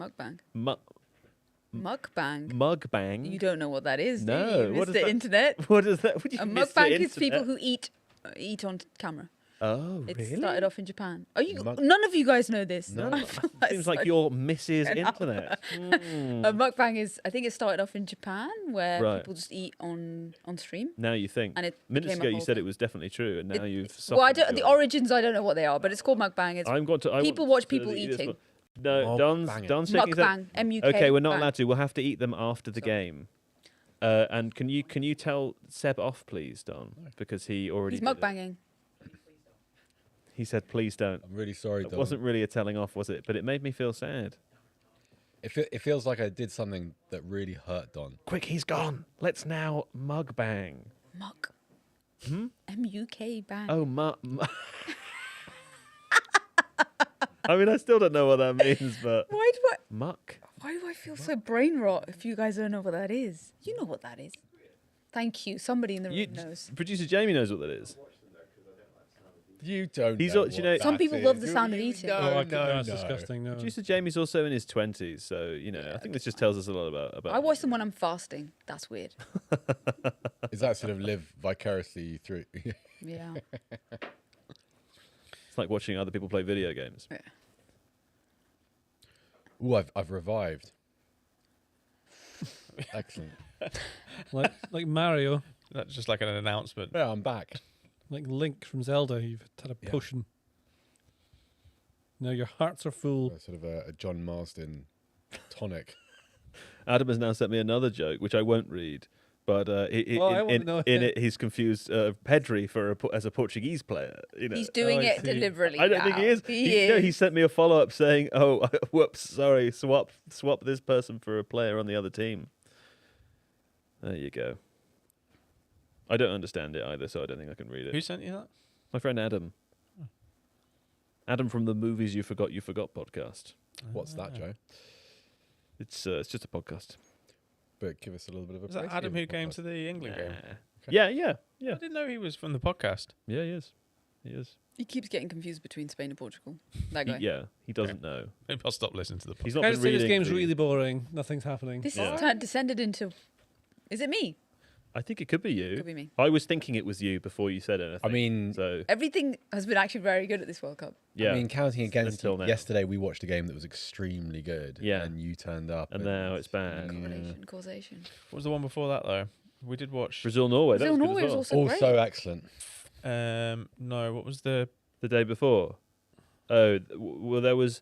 Mukbang. Mukbang. Mukbang. You don't know what that is, do No, you? what Mr. is that? Internet. What is that? What do you A miss mukbang the is people internet? who eat on camera. Oh, It really? started off in Japan. Are you? Muk- None of you guys know this. No. I feel Seems so- like your Mrs. I know. Internet. Mm. A mukbang is. I think it started off in Japan where Right. people just eat on stream, Now you think. and it Minutes became a ago you whole said thing. it was definitely true, and now you've. Well, I softened don't. The your- origins, I don't know what they are, but it's called mukbang. It's I'm going to. people watch people eating. No, Don's Mukbanging. shaking his head. Mukbang. M-U-K. Okay, we're not bang. allowed to. We'll have to eat them after the game. And can you tell Seb off, please, Don, because he already. He's did it. mukbanging. He said, "Please don't." I'm really sorry, It Don. wasn't really a telling off, was it? But it made me feel sad. It feels like I did something that really hurt Don. Quick, he's gone. Let's now mukbang. Muk. M-U-K bang. Oh, I mean, I still don't know what that means, but Why muck. do I feel so brain rot if you guys don't know what that is? You know what that is. Thank you. Somebody in the room knows. Producer Jamie knows what that is. You don't. He's know al- do you what know- Some that people is. love the You- sound of you eating. don't Oh, I know, no, that's no. disgusting. No. Producer Jamie's also in his 20s, so I think this just tells us a lot about. I watch them when I'm fasting. That's weird. Is that sort of live vicariously through? Yeah. It's like watching other people play video games. Yeah. Ooh, I've revived. Excellent. like Mario, That's just like an announcement. Yeah, I'm back. like Link from Zelda. You've had a Yeah. potion. Now your hearts are full. Sort of a John Marsden tonic. Adam has now sent me another joke, which I won't read. But I want to know in it. it, he's confused Pedri as a Portuguese player. You know, He's doing I it see. deliberately. I don't think he now. is. He No, is. he sent me a follow up saying, "Oh, whoops, sorry, swap this person for a player on the other team." There you go. I don't understand it either, so I don't think I can read Who it. sent you that? My friend Adam. Adam from the Movies You Forgot podcast. What's that, Joe? It's just a podcast. But give us a little bit of a. Was that break Adam here, who came podcast. to the England game? Yeah. I didn't know he was from the podcast. Yeah, he is. He is. He keeps getting confused between Spain and Portugal. That guy. He doesn't know. Maybe I'll stop listening to the podcast. He's not Can I been just say this reading. game's the- really boring. Nothing's happening. This Yeah. has descended into. Is it me? I think it could be you. Could be me. I was thinking it was you before you said anything. I mean, so Everything has been actually very good at this World Cup. yeah. I mean, counting against Until you, now. yesterday we watched a game that was extremely good. Yeah. And you turned up. And now it's bad. Causation. What was the one before that though? We did watch. Brazil Norway. That was good Norway as was well. also Also great. excellent. No, what was the? The day before. Oh, well, there was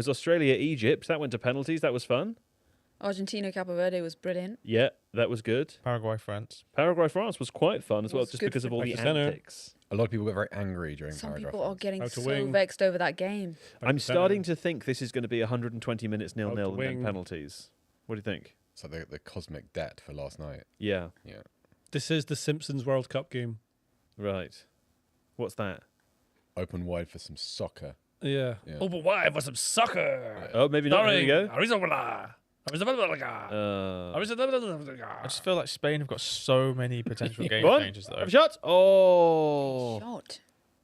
Australia Egypt. That went to penalties. That was fun. Argentina Cape Verde was brilliant. Yeah, that was good. Paraguay France. Paraguay France was quite fun as well, Was just good because for of all the Back to centre. antics. A lot of people got very angry during Some paragraph. people are getting Out to so wing. vexed over that game. I'm starting to think this is going to be 120 minutes 0-0 Out to and then wing. penalties. What do you think? It's like the cosmic debt for last night. Yeah, Yeah. This is the Simpsons World Cup game. right. What's that? Open wide for some soccer. Yeah. Yeah. Oh, but why for some soccer? Oh, maybe not. There we go. Arizona. I just feel like Spain have got so many potential game Go on. changers though. Have a shot. Oh, Shot.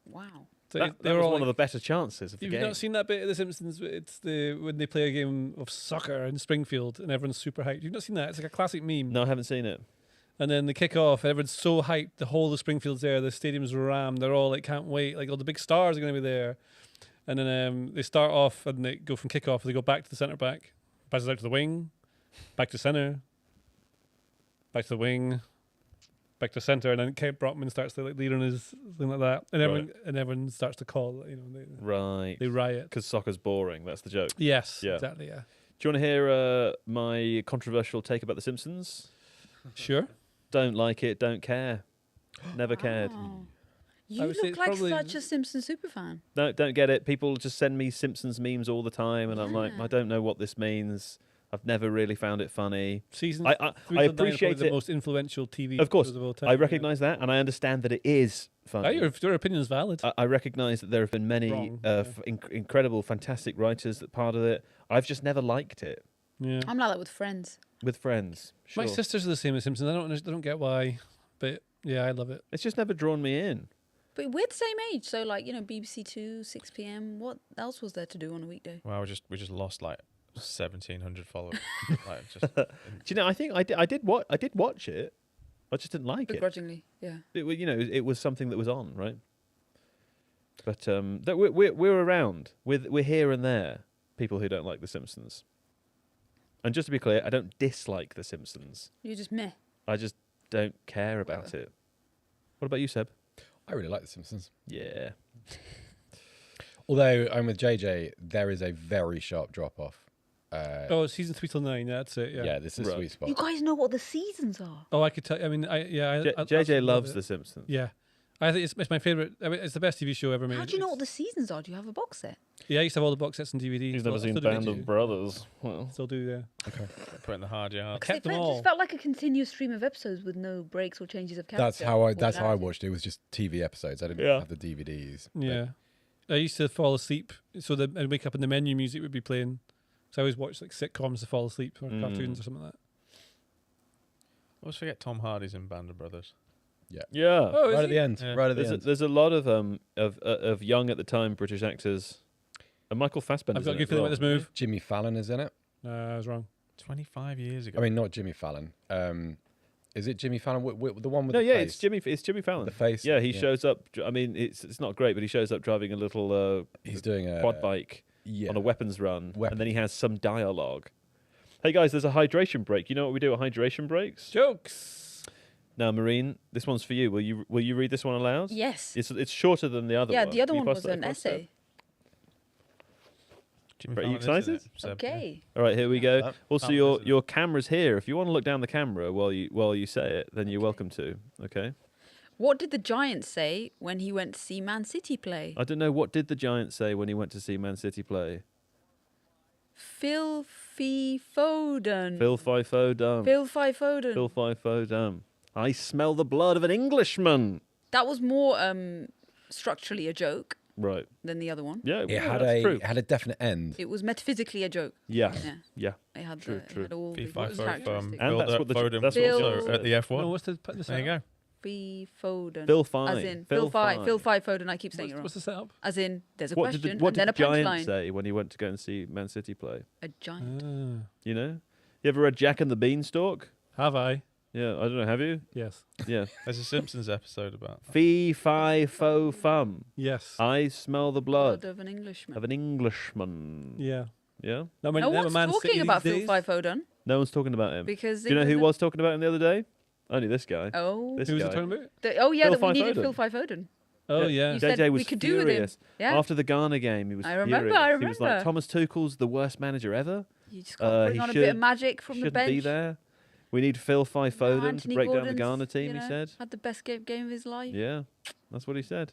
Wow. So that they were was all one like, of the better chances of the you've game. not seen that bit of The Simpsons? It's when they play a game of soccer in Springfield and everyone's super hyped. You've not seen that? It's like a classic meme. No, I haven't seen it. And then they kick off. Everyone's so hyped. The whole of Springfield's there. The stadium's rammed. They're all like, can't wait. Like all the big stars are going to be there. And then they start off and they go from kickoff. They go back to the centre back, passes out to the wing, back to centre, back to the wing, back to centre, and then Kate Brockman starts to like lead on his thing like that, and everyone starts to call. Right. They riot. Because soccer's boring. That's the joke. Yes, Yeah. exactly. Yeah, Do you want to hear my controversial take about The Simpsons? sure. Don't like it. Don't care. Never cared. Wow. I You would say look it's like probably- such a Simpson superfan. No, don't get it. People just send me Simpsons memes all the time, and I'm like, Yeah. I don't know what this means. I've never really found it funny. Season I 3 till 9 are appreciate probably the it. most influential TV Of course, shows of all time. I recognise that, and I understand that it is funny. Your opinion's valid. I recognise that there have been many Wrong, yeah. incredible, fantastic writers that part of it. I've just never liked it Yeah. I'm like that with Friends. with friends. Sure. My sisters are the same as Simpsons. I don't get why, but yeah, I love it. It's just never drawn me in. But we're the same age, so like BBC Two, 6 p.m. What else was there to do on a weekday? Well, we just lost like 1,700 followers. Like, just, Do you know? I think I did watch it. I just didn't like it. Begrudgingly, yeah. It it was something that was on, right? But that we're around. We're here and there. People who don't like The Simpsons. And just to be clear, I don't dislike The Simpsons. You're just meh. I just don't care about it. What about you, Seb? I really like The Simpsons. Yeah. Although I'm with JJ, there is a very sharp drop off. Oh, season 3 till 9. That's it. Yeah. Yeah, this is Right. sweet spot. You guys know what the seasons are. Oh, I could tell. I mean, JJ loves The Simpsons. Yeah, I think it's my favorite. I mean, it's the best TV show ever made. How do you know what It's- the seasons are? Do you have a box set? Yeah, I used to have all the box sets and DVDs. He's never I seen still do Band do. of Brothers. Well, Still do, yeah. put in the hard yards. Kept them It all. just felt like a continuous stream of episodes with no breaks or changes of character. That's how or I narrative. watched it. It was just TV episodes. I didn't Yeah. have the DVDs. but Yeah, I used to fall asleep, so that I'd wake up and the menu music would be playing. So I always watch like sitcoms to fall asleep or cartoons or something like that. I always forget Tom Hardy's in Band of Brothers. yeah. Oh, right at the end. Yeah. Right at the There's end. there's a lot of young at the time British actors. And Michael Fassbender. I've got a good feeling about this move. Jimmy Fallon is in it. I was wrong. 25 years ago. I mean, not Jimmy Fallon. Is it Jimmy Fallon? The one with No, the yeah, face? it's Jimmy Fallon. The face. Yeah, he shows up. I mean, it's not great, but he shows up driving a little He's doing a quad bike Yeah. on a weapons run, Weapon. and then he has some dialogue. Hey guys, there's a hydration break. You know what we do at hydration breaks? Jokes. Now, Marine, this one's for you. Will you read this one aloud? Yes. It's shorter than the other Yeah, one. the other Can you one pass was that an across there? essay. Jimmy Are you Fallon is in excited? it, Seb, Okay. All right, here we go. that. Also, Fallon your is in it. your camera's here. If you want to look down the camera while you say it, then you're welcome to. Okay. What did the Giant say when he went to see Man City play? I don't know, what did the Giant say when he went to see Man City play? Filthy Foden. Phil Fifo dumb. Filthy Foden. Phil Fifo dumb. I smell the blood of an Englishman. That was more structurally a joke Right. than the other one. Yeah. It yeah, had that's a true. it had a definite end. It was metaphysically a joke. Yeah. Yeah. Yeah. It had, True, it true. had all the FIFA characteristics. And that's what the- Foden that's what- also at the F1. No, what's the There you go. Fee Foden. Phil Fine. As in Phil Fine. Phil Foden. I keep saying it wrong. What's the setup? As in, there's a What question did the and then a Giant punchline. say when he went to go and see Man City play? A giant. You know? You ever read Jack and the Beanstalk? Have I? Yeah, I don't know. Have you? Yes. Yeah. There's a Simpsons episode about that. Fee, fi, fo, fum. Yes. I smell the Blood blood of an Englishman. of an Englishman. Yeah. Yeah? No, No one's talking about Phil Foden No one's talking about him. because Do you know who was talking about him the other day? Only this guy. Oh, This Who was guy. it talking about? oh yeah, Phil that we Foden. needed Phil Foden. Oh, yeah. You said JJ we was could do with him. furious. Yeah. After the Ghana game, he was I remember, furious. I He was like, remember. Thomas Tuchel's the worst manager ever. You just got to bring he on a bit of should- magic from the Shouldn't bench. be there. We need Phil Foden to Anthony break down the Gordon's, Ghana team, you know, he said. had the best game of his life. Yeah, that's what he said.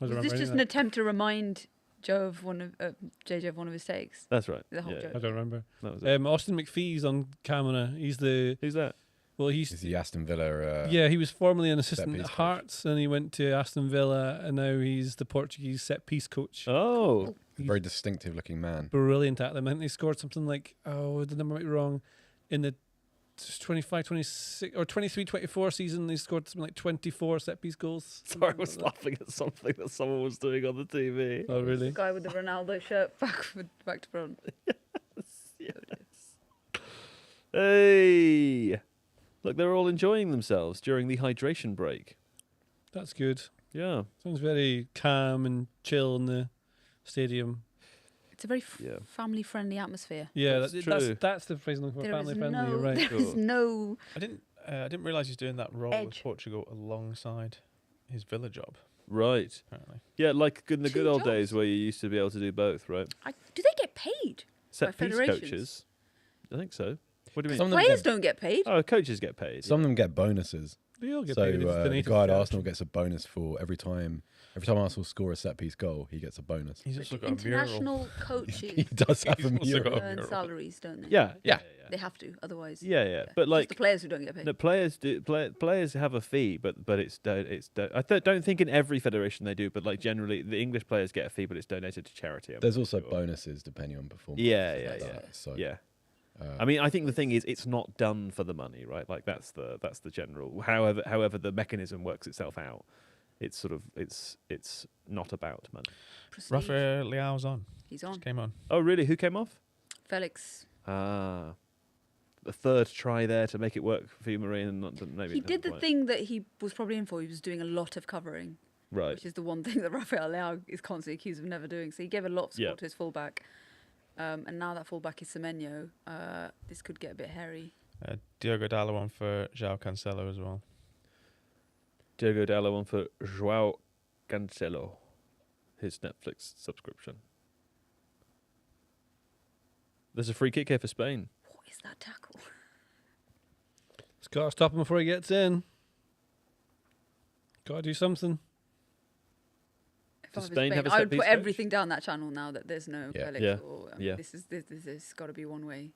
I don't Was this remember just any an of attempt to remind Joe of JJ of one of his takes? That's right. The whole yeah, joke. that. I don't remember. that was it. Austin McPhee's on camera. He's the Who's that? Is the Aston Villa? yeah. He was formerly an assistant piece at coach. Hearts, and he went to Aston Villa, and now he's the Portuguese set piece coach. Oh, Very distinctive looking man. brilliant at them. I think they scored something like, the number might be wrong, in the 25, 26, or 23, 24 season, they scored something like 24 set-piece goals. Sorry, I was laughing at something that someone was doing on the TV. Oh, really? Guy with the Ronaldo shirt back to front. Hey! Look, they're all enjoying themselves during the hydration break. That's good. Yeah. Sounds very calm and chill in the stadium. It's a very Yeah. family-friendly atmosphere. Yeah, That's that's true. that's the phrase I'm looking for. There is Family friendly. You're right. there is Sure. no. I didn't realise he's doing that role with Edge. Portugal alongside his Villa job. Right. Apparently, Yeah, like in the Two good old jobs. days where you used to be able to do both, right? Do they get paid? Set piece federations? coaches. I think so. What do you Some mean? of them Players get, don't get paid. Oh, coaches get paid. some of them get bonuses. They all get So paid. It's the donated guy at to Arsenal charity. gets a bonus for every time Arsenal score a set piece goal, he gets a bonus. he's But also the got a mural. international He coaches does have a He's also mural. got a earn mural. salaries, don't they? Yeah, Yeah. They have to, otherwise. yeah. But It's like the players who don't get paid. the players do. Players have a fee, but I don't think in every federation they do, but like generally the English players get a fee, but it's donated to charity. I'm There's also sure. bonuses depending on performance. Yeah, and yeah, stuff like yeah. that. So, Yeah. uh, I mean, I think the thing is, it's not done for the money, right? Like that's the general. However, the mechanism works itself out. It's sort of it's not about money. Prestige. Rafael Leao's on. He's on. Just came on. Oh, really? Who came off? Felix. Ah, the third try there to make it work for you, Marine, and maybe He it did didn't the quite. thing that he was probably in for. He was doing a lot of covering, Right. which is the one thing that Rafael Leao is constantly accused of never doing. So he gave a lot of support Yeah. to his fullback. And now that fullback is Semenyo, this could get a bit hairy. Diogo Dallo on for João Cancelo as well. Diogo Dallo on for João Cancelo, his Netflix subscription. There's a free kick here for Spain. What is that tackle? Just gotta stop him before he gets in. Gotta do something. If Does I was Spain have a I would set-piece put coach? everything down that channel now that there's no Yeah. Felix Yeah. or Yeah. this is got to be one way.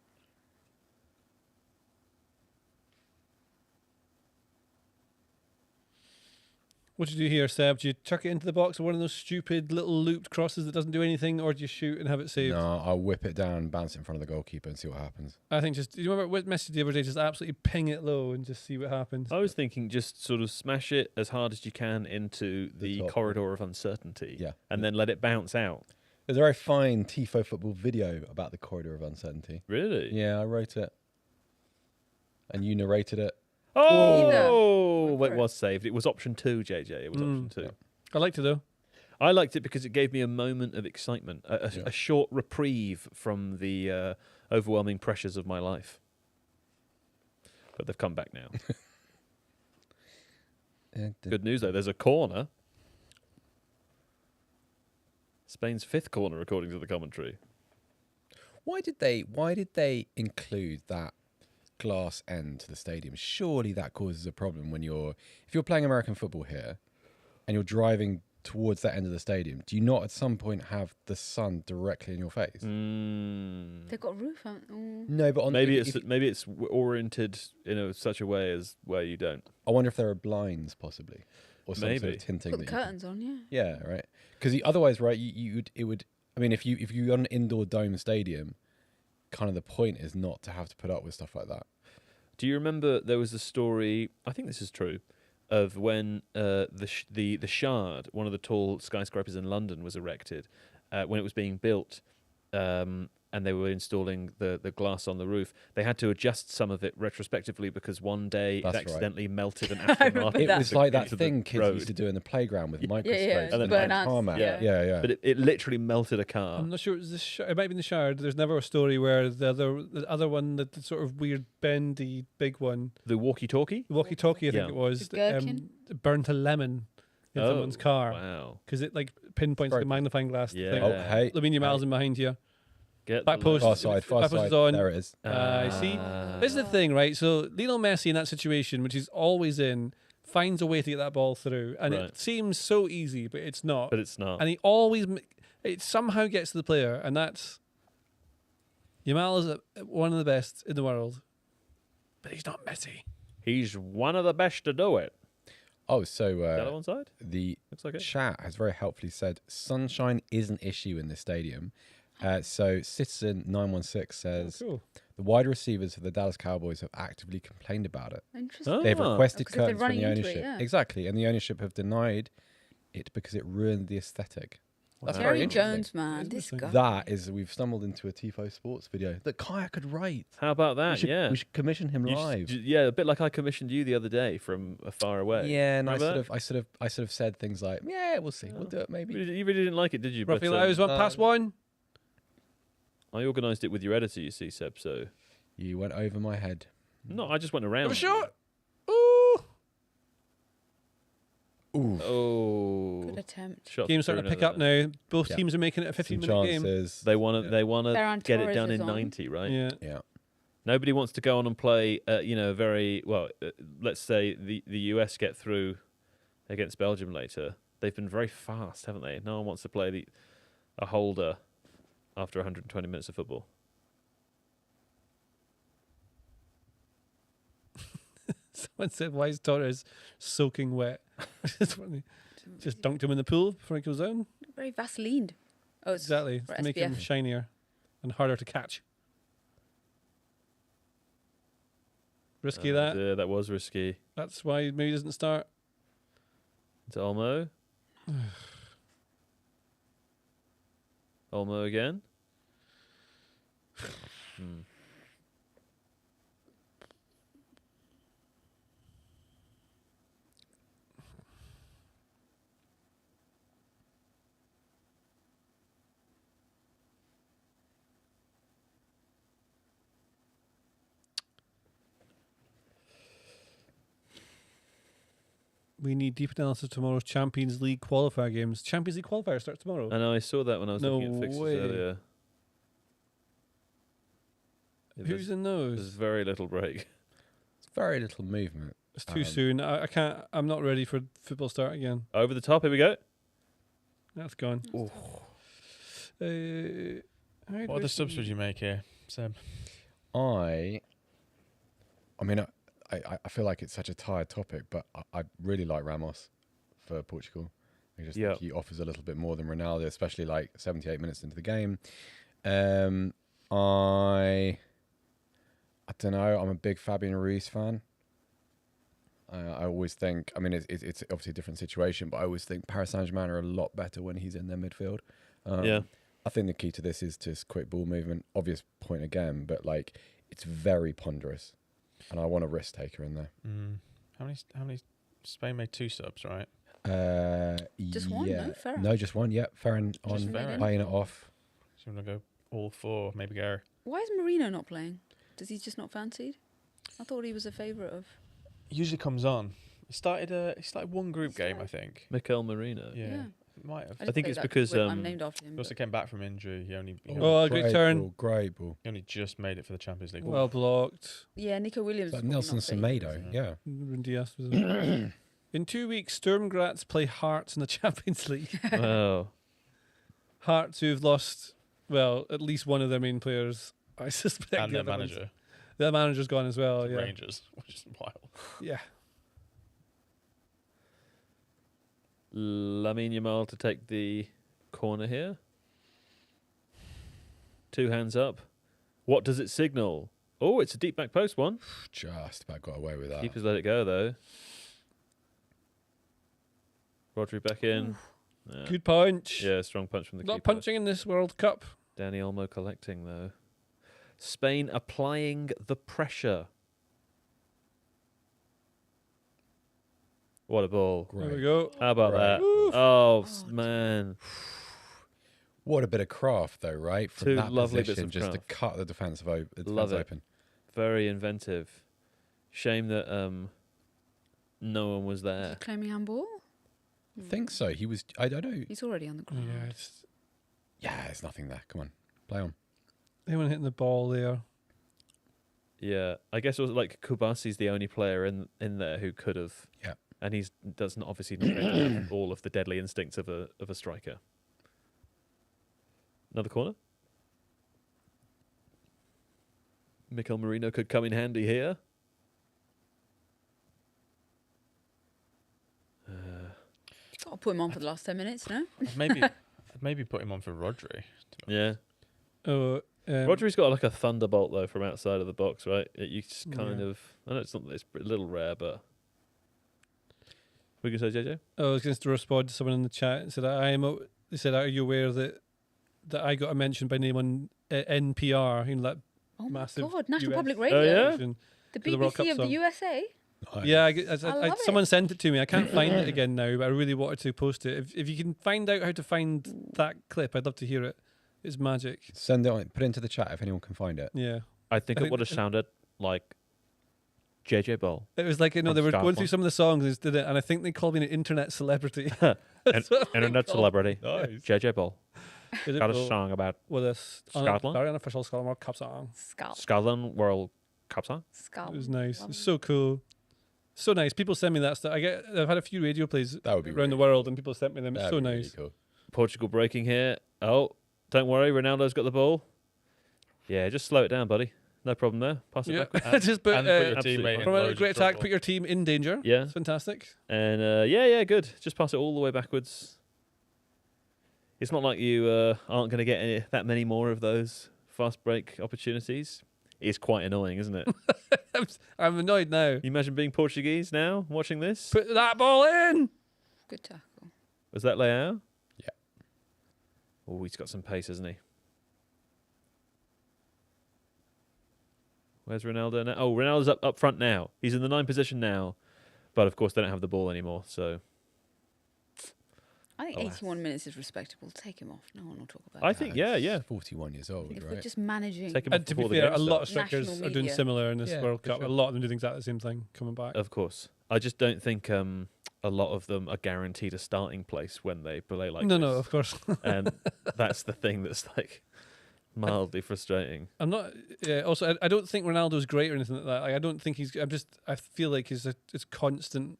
What do you do here, Seb? Do you chuck it into the box or one of those stupid little looped crosses that doesn't do anything, or do you shoot and have it saved? no, I'll whip it down, bounce it in front of the goalkeeper, and see what happens. I think just, you remember what message the other day? Just absolutely ping it low and just see what happens. I was thinking just sort of smash it as hard as you can into the top. corridor of uncertainty. Yeah. And then let it bounce out. There's a very fine Tifo Football video about the corridor of uncertainty. Really? Yeah, I wrote it, and you narrated it. Oh, Either. it was saved. It was option 2, JJ. It was option 2. I liked it though. I liked it because it gave me a moment of excitement, a short reprieve from the overwhelming pressures of my life. But they've come back now. Good news, though. There's a corner. Spain's 5th corner, according to the commentary. Why did they include that glass end to the stadium? Surely that causes a problem when if you're playing American football here and you're driving towards that end of the stadium. Do you not at some point have the sun directly in your face? They've got a roof, haven't they? No, but Maybe if- it's oriented in such a way as where you don't. I wonder if there are blinds possibly, or some sort Maybe. of tinting. Put the that you can- curtains on, yeah. Yeah, right. Because otherwise, right, it would. I mean, if you're on an indoor dome stadium, kind of the point is not to have to put up with stuff like that. Do you remember there was a story? I think this is true, of when the Shard, one of the tall skyscrapers in London, was erected, when it was being built, and they were installing the glass on the roof. They had to adjust some of it retrospectively because one day That's it right. accidentally melted an astronaut. It that. was like that into the thing kids road. used to do in the playground with Yeah. microscopes And then and burn tarmac. ants, Yeah. But it literally melted a car. I'm not sure it was it might have been the Shard. There's never a story where the other one, the sort of weird bendy big one, The walkie-talkie? the walkie-talkie, I think Yeah. it was, The gherkin? burnt a lemon in someone's car Wow. because it like pinpoints Very- the magnifying glass. Yeah. Thing. Oh, hey. Lavinia Miles in behind you. Get Back the post. Far side, far Back post side. is on. There it is. See, this is the thing, right? So Lionel Messi in that situation, which he's always in, finds a way to get that ball through, and Right. it seems so easy, but it's not. But it's not. And he always, it somehow gets to the player, and that's Yamal is one of the best in the world, but he's not Messi. He's one of the best to do it. Oh, so Yellow on side? the Looks like it. chat has very helpfully said sunshine is an issue in this stadium. So Citizen 916 says Cool. the wide receivers for the Dallas Cowboys have actively complained about it. Interesting. They've Ah. requested Because they're curtains from running the into it, ownership. yeah. Exactly, and the ownership have denied it because it ruined the aesthetic. That's Wow. very Jerry interesting. Jones, man. This Interesting. guy. That is, we've stumbled into a Tifo Sports video that Kaya could write. How about that? We should commission him You live. yeah, a bit like I commissioned you the other day from far away. Yeah, and I Remember sort of said things like, "Yeah, we'll see, we'll do it maybe." You really didn't like it, did you? Roughly But, allows 1+1. I organised it with your editor, you see, Seb. So You went over my head. no, I just went around. Have a shot. Ooh. Ooh, Oh, Good attempt. shots Game's starting to through pick up there. now. Both Yeah. teams are making it a some 15-minute game. chances. They want to. Yeah. They want to Ferran get it Torres done is in on. 90, right? Yeah. Yeah. Nobody wants to go on and play. Very well. Let's say the US get through against Belgium later. They've been very fast, haven't they? No one wants to play a holder after 120 minutes of football. Someone said, "Why is Torres soaking wet?" Just dunked him in the pool before he goes down. Very Vaseline. Oh, it's Exactly, for to make him SPF. shinier and harder to catch. Risky that. Yeah, that was risky. That's why maybe he doesn't start. It's Olmo. Olmo again. We need deep analysis of tomorrow's Champions League qualifier games. Champions League qualifier starts tomorrow. I know. I saw that when I was No looking at fixtures way. earlier. Who's in There's those? very little break. It's very little movement. It's too soon. I can't. I'm not ready for football start again. Over the top. Here we go. That's gone. What other subs would you make here, Seb? I mean, I feel like it's such a tired topic, but I really like Ramos for Portugal. I just think he offers a little bit more than Ronaldo, especially like 78 minutes into the game. I don't know. I'm a big Fabian Ruiz fan. I always think, I mean, it's obviously a different situation, but I always think Paris Saint-Germain are a lot better when he's in their midfield. I think the key to this is just quick ball movement. Obvious point again, but like it's very ponderous, and I want a risk taker in there. How many? Spain made 2 subs, right? Just one, yeah. no? Ferran? No, just one. Yep, Ferran on Just Ferran. playing it off. So I'm gonna go all 4, maybe go. Why is Marino not playing? Does he just not fancied? I thought he was a favourite of. Usually comes on. He started one group game, I think. Mikel Marino. Yeah, might have. just think played it's that because, I'm named after him. He also came back from injury. He only Oh, a great turn. Ball, great ball. he only just made it for the Champions League. Well blocked. Yeah, Nico Williams. Like is probably Nelson not fit. Semedo, yeah. Ruben Diaz was in. In 2 weeks, Sturm Graz play Hearts in the Champions League. Wow. Hearts, who've lost, well, at least one of their main players. I suspect and the their other ones- manager, Their manager's gone as well. to Yeah, Rangers, which is wild. yeah. Lamine Yamal to take the corner here. 2 hands up. What does it signal? Oh, it's a deep back post one. Just about got away with that. Keepers let it go though. Rodri back in. Yeah. Good punch. Yeah, strong punch from the Not keeper. punching in this World Cup. Danny Olmo collecting though. Spain applying the pressure. What a ball. There we Great. go. How about Right. that? Oh, man. What a bit of craft, though, right? From 2 that lovely bits position, of just craft. to cut the defense Love it. open. Very inventive. Shame that no one was there. Claiming handball? I think so. He was. I don't know. He's already on the ground. Yeah, it's Yeah, there's nothing there. Come on, play on. anyone hitting the ball there. Yeah, I guess it was like Kubasi's the only player in there who could have. Yeah. And he's doesn't obviously not have all of the deadly instincts of a striker. Another corner. Mikel Marino could come in handy here. I'll put him on for the last 10 minutes, no? I'd maybe put him on for Rodri. Yeah. Oh, Rodri's got like a thunderbolt though from outside of the box, right? You just kind Yeah. of. I know it's a little rare, but. We can say JJ. I was going to respond to someone in the chat and said, they said, are you aware that I got a mention by name on NPR, that Oh my massive God, National US Public Radio. Oh, yeah? station? The For the World Cup BBC of the song. USA. Yeah, I love someone it. sent it to me. I can't find it again now, but I really wanted to post it. If you can find out how to find that clip, I'd love to hear it. It's magic. Send it on. Put it into the chat if anyone can find it. Yeah. I think I it would have think- sounded like JJ Bowl. It was like, they From were going Scotland. through some of the songs and did it, and I think they called me an internet celebrity. Internet celebrity. Nice. JJ Bowl. Is it Got a Bill? song about With a Scotland? very unofficial Scotland World Cup song. Scotland World Cup song. It was nice. It's so cool. So nice. People send me that stuff. I've had a few radio plays That would be around the really world, and people sent me them. It's That'd so be really nice. cool. Portugal breaking here. Oh, don't worry, Ronaldo's got the ball. Yeah, just slow it down, buddy. No problem there. Pass it Yeah, back. just put And put your absolutely teammate fine. in from a loads great of attack, trouble. put your team in danger. Yeah. It's fantastic. And yeah, good. Just pass it all the way backwards. It's not like you aren't going to get that many more of those fast break opportunities. It's quite annoying, isn't it? I'm annoyed now. You imagine being Portuguese now, watching this? Put that ball in. Good tackle. Was that Leao? Yeah. Oh, he's got some pace, hasn't he? Where's Ronaldo now? Oh, Ronaldo's up front now. He's in the 9 position now. But, of course, they don't have the ball anymore, so... I think Alas. 81 minutes is respectable. Take him off. No one will talk about I it. think, yeah. He's 41 years old, If we're right? just managing. Take him And off to be before the fair, game a lot of starts. strikers National are doing media. similar in this Yeah, World for Cup. sure. A lot of them doing exactly the same thing coming back. Of course. I just don't think a lot of them are guaranteed a starting place when they play like no, this. no, of course. And that's the thing that's like mildly frustrating. I'm not. Yeah. Also, I don't think Ronaldo's great or anything like that. Like, I don't think he's. I feel like it's constant.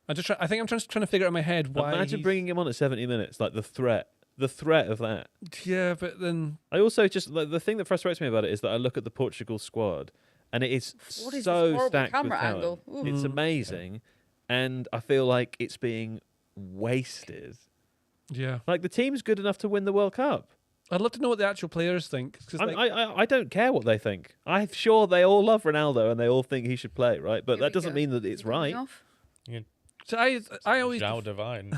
I think I'm trying to figure out in my head why. Imagine he's- bringing him on at 70 minutes, like the threat of that. Yeah, but then I also just like, the thing that frustrates me about it is that I look at the Portugal squad and it is What is this so horrible stacked with camera talent. angle? Ooh. It's amazing, and I feel like it's being wasted. yeah, Like the team's good enough to win the World Cup. I'd love to know what the actual players think. 'Cause, like, I don't care what they think. I'm sure they all love Ronaldo and they all think he should play, right? But Here that we doesn't go. mean that it's Put me right. off. so I always Joe Devine.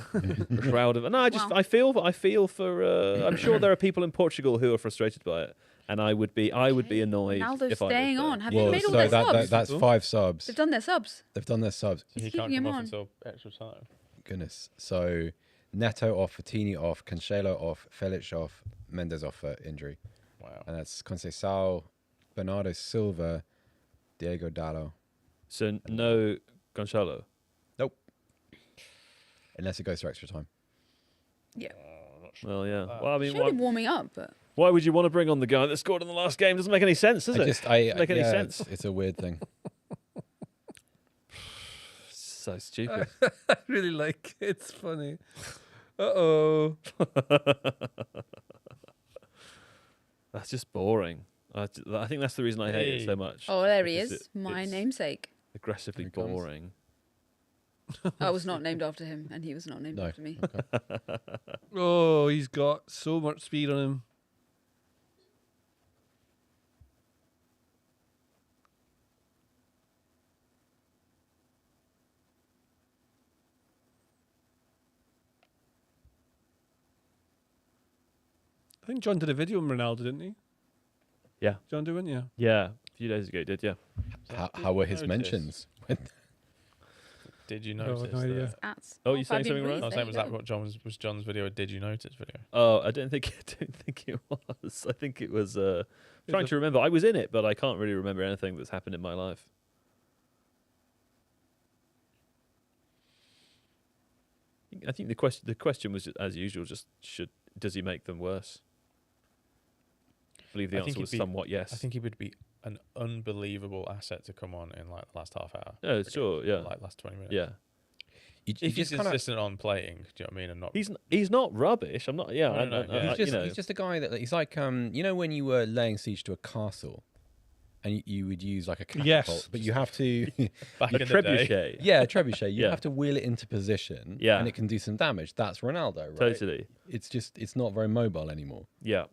Proud of. No, Wow. I feel for. I'm sure there are people in Portugal who are frustrated by it, and I would be annoyed Ronaldo's if I staying lived there. on. Have you Well, made all so their that, subs? that's 5 subs. They've done their subs. They've done their subs. He's He keeping can't him come off on. until extra time. Goodness. So Neto off, Fatini off, Cancelo off, Felix off, Mendes off for injury. Wow. And that's Conceição, Bernardo Silva, Diego Dallo. So no Gonçalo. Unless it goes to extra time. Yeah. Well, yeah. Wow. Well, I mean, Showed him warming up, but why would you want to bring on the guy that scored in the last game? Doesn't make any sense, does it? Make any yeah, sense? It's a weird thing. So stupid. I really like it. It's funny. Uh-oh. That's just boring. I think that's the reason I hate it so Hey. much. oh, there he because is. My it's namesake. Aggressively Here he comes. boring. I was not named after him, and he was not named No. after me. Oh, he's got so much speed on him. I think John did a video on Ronaldo, didn't he? Yeah. John doing, yeah. Yeah, a few days ago, he did, yeah. How were his Notice. mentions? Did you Oh, notice? no idea. that? At Oh, you saying Fabian something Ruiz, right? I was there saying, you was that go. what was John's video? A Did you notice video? Oh, I don't think it was. I think it was. Trying to remember. I was in it, but I can't really remember anything that's happened in my life. I think the question was, as usual, just does he make them worse? I believe the I think answer was he'd be- somewhat yes. I think he would be an unbelievable asset to come on in like the last half hour. Yeah, of the sure, game, yeah. Like last 20 minutes. Yeah, You If he's just kinda- consistent on playing, do you know what I mean? And not he's not rubbish. I'm not. Yeah, No, no, no, yeah. he's just a guy that he's like you know when you were laying siege to a castle, and you would use like a catapult, Yes. but you have to, Back The in the day. trebuchet. yeah, a trebuchet. You Yeah. have to wheel it into position, Yeah. and it can do some damage. That's Ronaldo, right? Totally. It's not very mobile anymore. Yeah.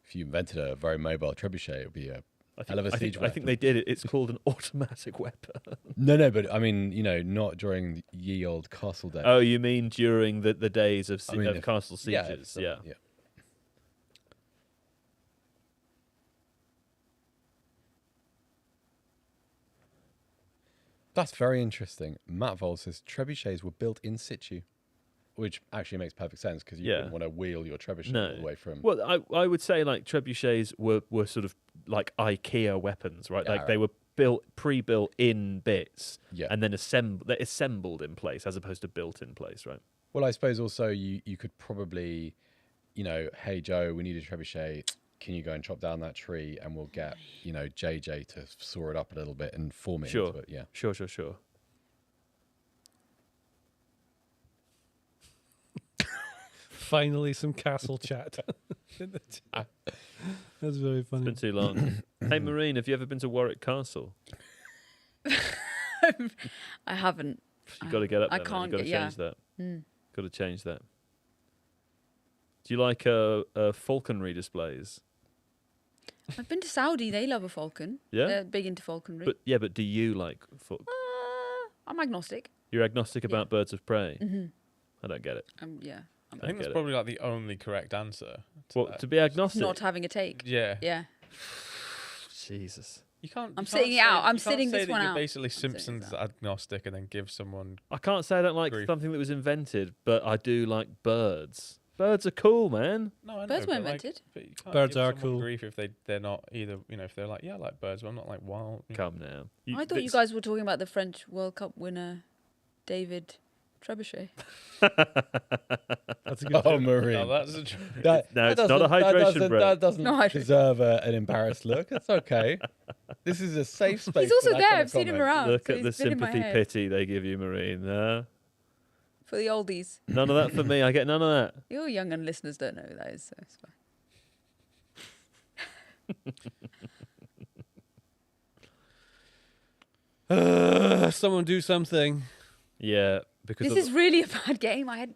If you invented a very mobile trebuchet, it would be a hell of a siege I weapon. think they did it. It's called an automatic weapon. No, but I mean, not during the ye old castle days. Oh, you mean during the days of, I mean, of castle yeah, sieges? so- Yeah. That's very interesting. Matt Vol says trebuchets were built in situ, which actually makes perfect sense because you Yeah. wouldn't want to wheel your trebuchet No. all the way from. Well, I would say like trebuchets were sort of like IKEA weapons, right? Yeah, Like they were pre-built in bits, Yeah. and then assembled in place as opposed to built in place, right? Well, I suppose also you could probably, hey Joe, we need a trebuchet. Can you go and chop down that tree and we'll get, JJ to saw it up a little bit and form it Sure. into it. Yeah. Sure. Finally, some castle chat. In the chat. That's very It's funny. been too long. Hey, Maureen, have you ever been to Warwick Castle? I haven't. You've got to get up I there. can't You've got to get- yeah. change that. Mm. Got to change that. Do you like falconry displays? I've been to Saudi. They love a falcon. Yeah? They're big into falconry. But do you like? I'm agnostic. You're agnostic Yeah. about birds of prey. Hmm. I don't get it. Yeah. I think that's get it. probably like the only correct answer. Well, that. to be agnostic. Not having a take. Yeah. Yeah. Jesus. You can't. I'm you can't sitting it say- out. I'm you can't sitting say this that one you're out. basically sitting this Simpsons out. agnostic and then give someone. I can't say I don't like Grief. something that was invented, but I do like birds. Birds are cool, man. No, I know, Birds were but, like, invented. but you can't Birds give are someone cool. Grief if they're not either. If they're like, yeah, I like birds, but I'm not like wild. Come now. I thought you guys were talking about the French World Cup winner, David Trebuchet. That's a good Oh, tip. Marie. No, that's a No, it's not a doesn't- hydration break. That doesn't No hydration. deserve an embarrassed look. It's okay. This is a safe space. He's also for that there. kind of I've seen him comment. around. Look so at the he's been in my sympathy head. pity they give you, Marine. For the oldies. None of that for me. I get none of that. Your young and listeners don't know who that is, so it's fine. Someone do something. Yeah, because This is really a bad game. I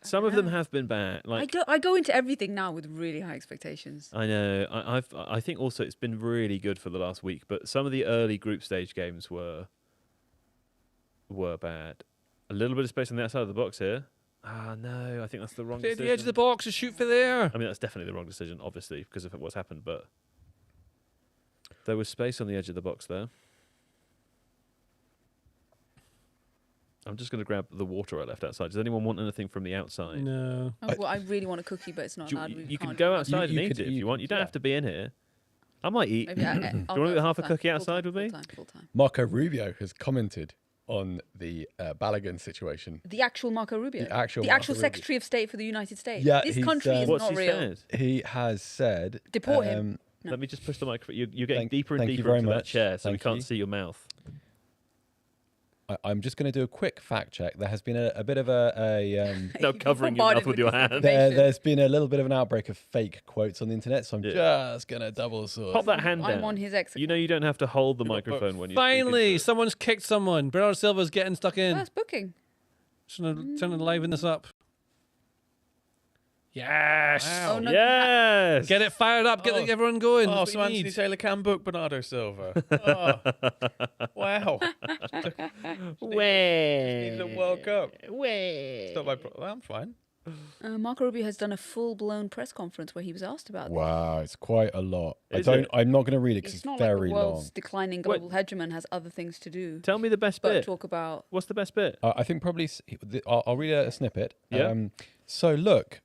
some don't of them know. have been bad. Like I go into everything now with really high expectations. I know. I think also it's been really good for the last week, but some of the early group stage games were bad. A little bit of space on the outside of the box here. Ah, no, I think that's the wrong Stay at decision. the edge of the box and shoot for there. I mean, that's definitely the wrong decision, obviously, because of what's happened, but there was space on the edge of the box there. I'm just going to grab the water I left outside. Does anyone want anything from the outside? No. Oh, well, I really want a cookie, but it's not Do allowed. you We you can can't go do that. outside You and eat could- it if you want. You don't yeah. have to be in here. I might eat. Maybe I'll Do you want go to eat half a full-time, cookie outside with me? Full time. Marco Rubio has commented on the Balogun situation. The actual Marco Rubio. The actual Marco Rubio. Secretary of State for the United States. Yeah, this he's, country is What's not he real. said? He has said, Deport him. No. Let me just push the microphone. You're getting Thank- deeper and thank you deeper very into that much. chair, so we Thank can't you. see your mouth. I'm just going to do a quick fact check. There has been a bit of a No, covering your mouth bombarded with your this hand. information. there's been a little bit of an outbreak of fake quotes on the internet, so I'm Yeah. just going to double source. Pop that hand I'm down. on his ex. You know you don't have to hold the You've got both. microphone when you Finally, speak someone's kicked someone. Bernardo Silva's getting stuck in. First booking. Trying to liven this up. Yes. Oh, no. Yes. Get it fired up. Get Oh. everyone going. Oh, That's so what you Anthony need. Taylor can book Bernardo Silva. Oh. Wow. Needed a World Cup. It's not my well, I'm fine. Marco Rubio has done a full-blown press conference where he was asked about this. Wow, it's quite a lot. Is it? I'm not going to read it because It's it's not like very the world's long. declining global hegemon has other things to do Tell me the best but bit. talk about. What's the best bit? I think probably I'll read a snippet. Yeah. So look,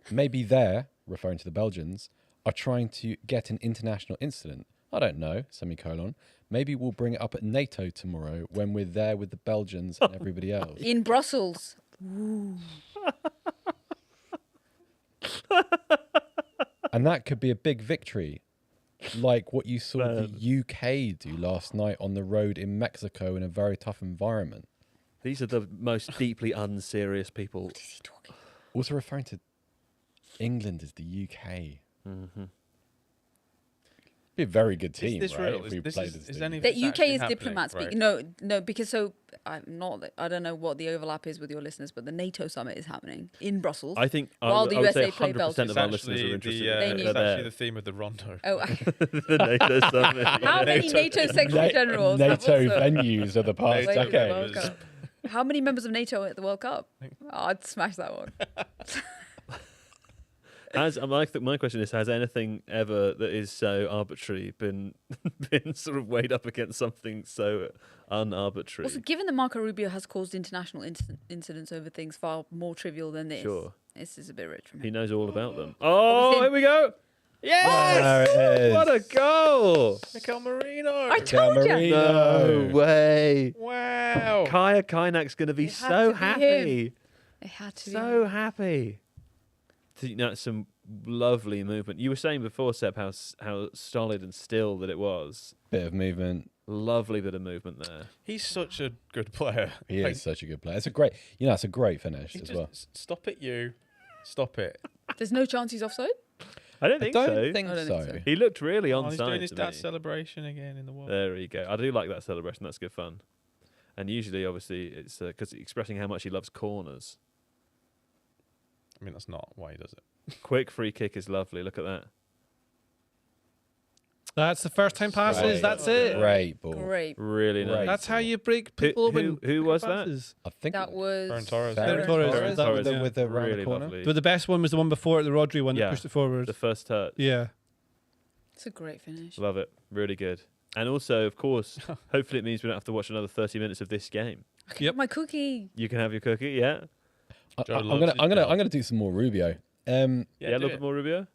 maybe they're referring to the Belgians are trying to get an international incident. I don't know. Semicolon. Maybe we'll bring it up at NATO tomorrow when we're there with the Belgians and everybody else. In Brussels. And that could be a big victory, like what you saw Man. the UK do last night on the road in Mexico in a very tough environment. These are the most deeply unserious people. What is he talking? Also referring to England as the UK. Mm-hmm. Be a very good Is team, this right? real? If we Is, played is, as a is team. any of The this UK actually is happening? diplomat Right. speaking. No, because so I'm not. I don't know what the overlap is with your listeners, but the NATO summit is happening in Brussels. I think While the I would say USA play 100% Belgium. of It's our actually listeners are interested. the, They in knew. it's they're actually there. the theme of the Rondo. Oh, The NATO summit. how many NATO Secretary Generals? have NATO also- venues of the past NATO Wait, the decade. World Cup. How many members of NATO are at the World Cup? Oh, I'd smash that one. My question is: has anything ever that is so arbitrary been sort of weighed up against something so unarbitrary? Also, given that Marco Rubio has caused international incidents over things far more trivial than this, Sure. this is a bit rich from He him. knows all about them. Oh, in- here we go! Yes! There it is. What a goal! Mikel Marino. I told you. Marino. No way! Wow. Kaynak's going to be It had so to be happy. It had to So happy. That's some lovely movement. You were saying before, Seb, how solid and still that it was. Bit of movement. Lovely bit of movement there. He's such a good player. He Like, is such a good player. It's a great, it's a great finish he as just- well. Stop it, you. Stop it. be. There's no chance he's offside. I don't I think don't so. think I don't so. think so. He looked really Oh, onside. he's doing his to dad's me. celebration again in the world. There you go. I do like that celebration. That's good fun. And usually, obviously, it's because expressing how much he loves corners. I mean, that's not why he does it. Quick free kick is lovely. Look at that. That's the first time passes. Great. That's it. Great ball. Great. Really Great. nice. That's how you break people open. who was that? passes. I think That was Ferran Torres. Ferran Torres. Torres, That with was- the, with the round Really corner. lovely. But the best one was the one before it, the Rodri one Yeah. that pushed it forward. The first touch. Yeah. It's a great finish. Love it. Really good. And also, of course, hopefully it means we don't have to watch another 30 minutes of this game. Yep. My cookie. You can have your cookie, yeah? Joe I'm loves gonna, his I'm gonna, job. I'm gonna do some more Rubio. Yeah, a do little it. bit more Rubio?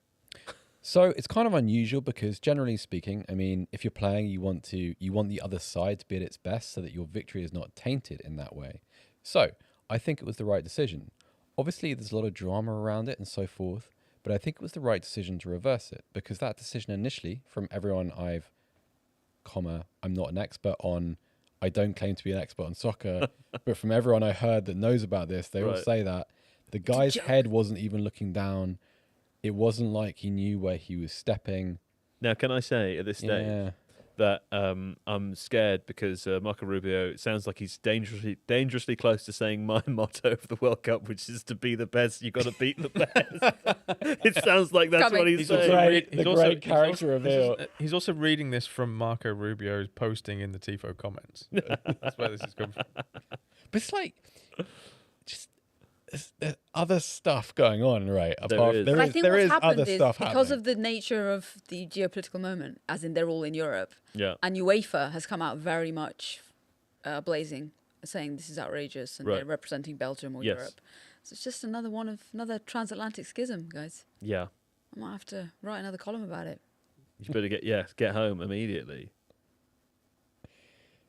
So it's kind of unusual because generally speaking, I mean, if you're playing, you want the other side to be at its best so that your victory is not tainted in that way. So I think it was the right decision. Obviously, there's a lot of drama around it and so forth, but I think it was the right decision to reverse it because that decision initially, from everyone I'm not an expert on, I don't claim to be an expert on soccer, but from everyone I heard that knows about this, they all Right. say that the guy's joke. head wasn't even looking down. It wasn't like he knew where he was stepping. Now, can I say at this stage Yeah. that I'm scared because Marco Rubio, it sounds like he's dangerously close to saying my motto of the World Cup, which is to be the best, you got to beat the best. It sounds like that's Coming. what he's He's saying. also, Great- the great character reveal. He's also reading this from Marco Rubio's posting in the Tifo comments. That's where this is coming from. But it's like, just there's other stuff going on, right? There is. There But I is, think there what's is happened other is stuff because happening. of the nature of the geopolitical moment, as in they're all in Europe, Yeah. and UEFA has come out very much blazing, saying this is outrageous, and Right. they're representing Belgium or Yes. Europe. So it's just another transatlantic schism, guys. Yeah. I might have to write another column about it. You better get home immediately.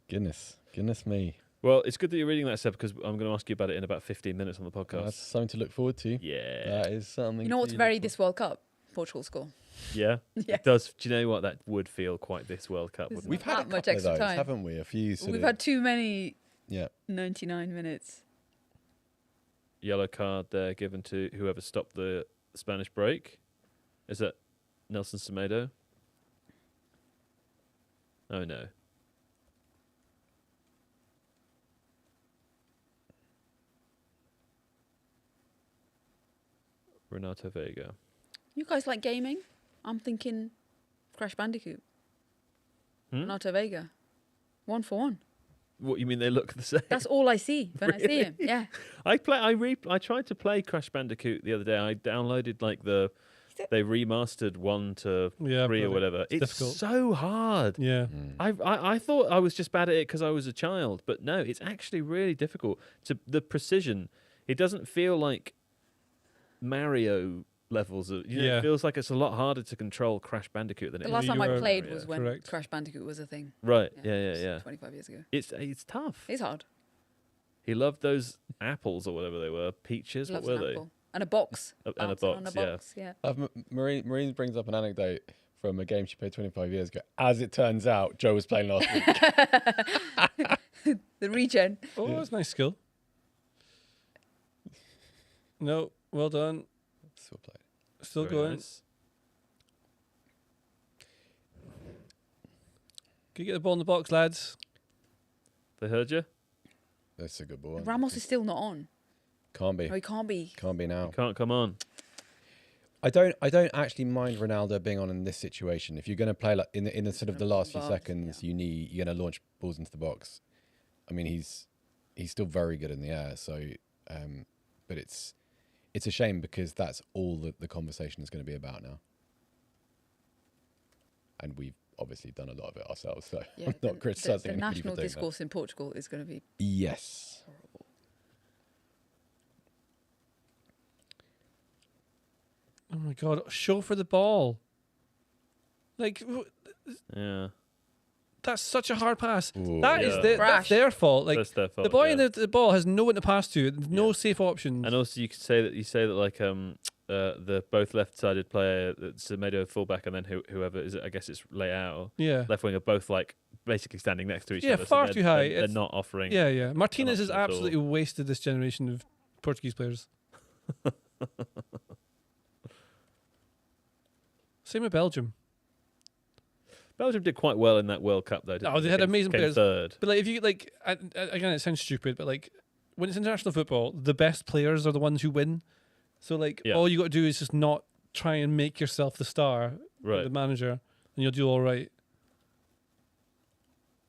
Goodness me. Well, it's good that you're reading that, Seb, because I'm going to ask you about it in about 15 minutes on the podcast. That's something to look forward to. Yeah. That is something. You know what's to very look this World Cup? Portugal score. Yeah? Yeah. It does. Do you know what? That would feel quite this World Cup, This wouldn't We've it? had a That much couple of extra those, time. haven't we? A few sort We've of. had too many Yeah. 99 minutes. Yellow card there given to whoever stopped the Spanish break. Is that Nelson Semedo? Oh, no. Renato Vega. You guys like gaming? I'm thinking Crash Bandicoot. Hmm? Renato Vega. 1 for 1. What, you mean they look the same? That's all I see when I see him. Yeah. I tried to play Crash Bandicoot the other day. I downloaded like they remastered 1 to 3 or bloody- whatever. It's difficult. so hard. Yeah. I thought I was just bad at it because I was a child, but no, it's actually really difficult. The precision, it doesn't feel like Mario levels. Yeah. It feels like it's a lot harder to control Crash Bandicoot than it The is. last time I were- played Mario. was when Correct. Crash Bandicoot was a thing. Right? it Yeah, was yeah. 25 years ago. It's tough. It's hard. He loved those apples or whatever they were. Peaches. Loves what an were they? apple. And a box. And a Bouncing on box, a yeah. box, yeah. Marine brings up an anecdote from a game she played 25 years ago. As it turns out, Joe was playing last week. The regen. Oh, that's nice skill. No, well done. Still played. Still Very going. nice. Can you get the ball in the box, lads? They heard you. That's a good ball. Ramos is still not on. Can't be. Oh, he can't be. Can't be now. Can't come on. I don't actually mind Ronaldo being on in this situation. If you're going to play like in the sort of the last few seconds, you're going to launch balls into the box. I mean, he's still very good in the air. So, but it's a shame because that's all that the conversation is going to be about now. And we've obviously done a lot of it ourselves. So I'm not criticising the anybody national for doing discourse in Portugal is going to be that. Yes. horrible. Oh my god! Show for the ball. Like, Yeah. that's such a hard pass. Ooh, That is yeah. that's Brash. their fault. Like That's their fault. the boy yeah. in the ball has no one to pass to. No Yeah. safe options. And also, you say that like the both left-sided player, Semedo fullback, and then whoever is it? I guess it's Leao, Yeah. left wing, are both like basically standing next to each Yeah, other. far they're- too high. They're It's- not offering. Yeah, yeah. Martinez has option at all. absolutely wasted this generation of Portuguese players. Same with Belgium. Belgium did quite well in that World Cup, though. Didn't Oh, they had amazing Came players. Third. But like, if you like, again, it sounds stupid, but like, when it's international football, the best players are the ones who win. So like, Yeah. all you got to do is just not try and make yourself the star, Right. the manager, and you'll do all right.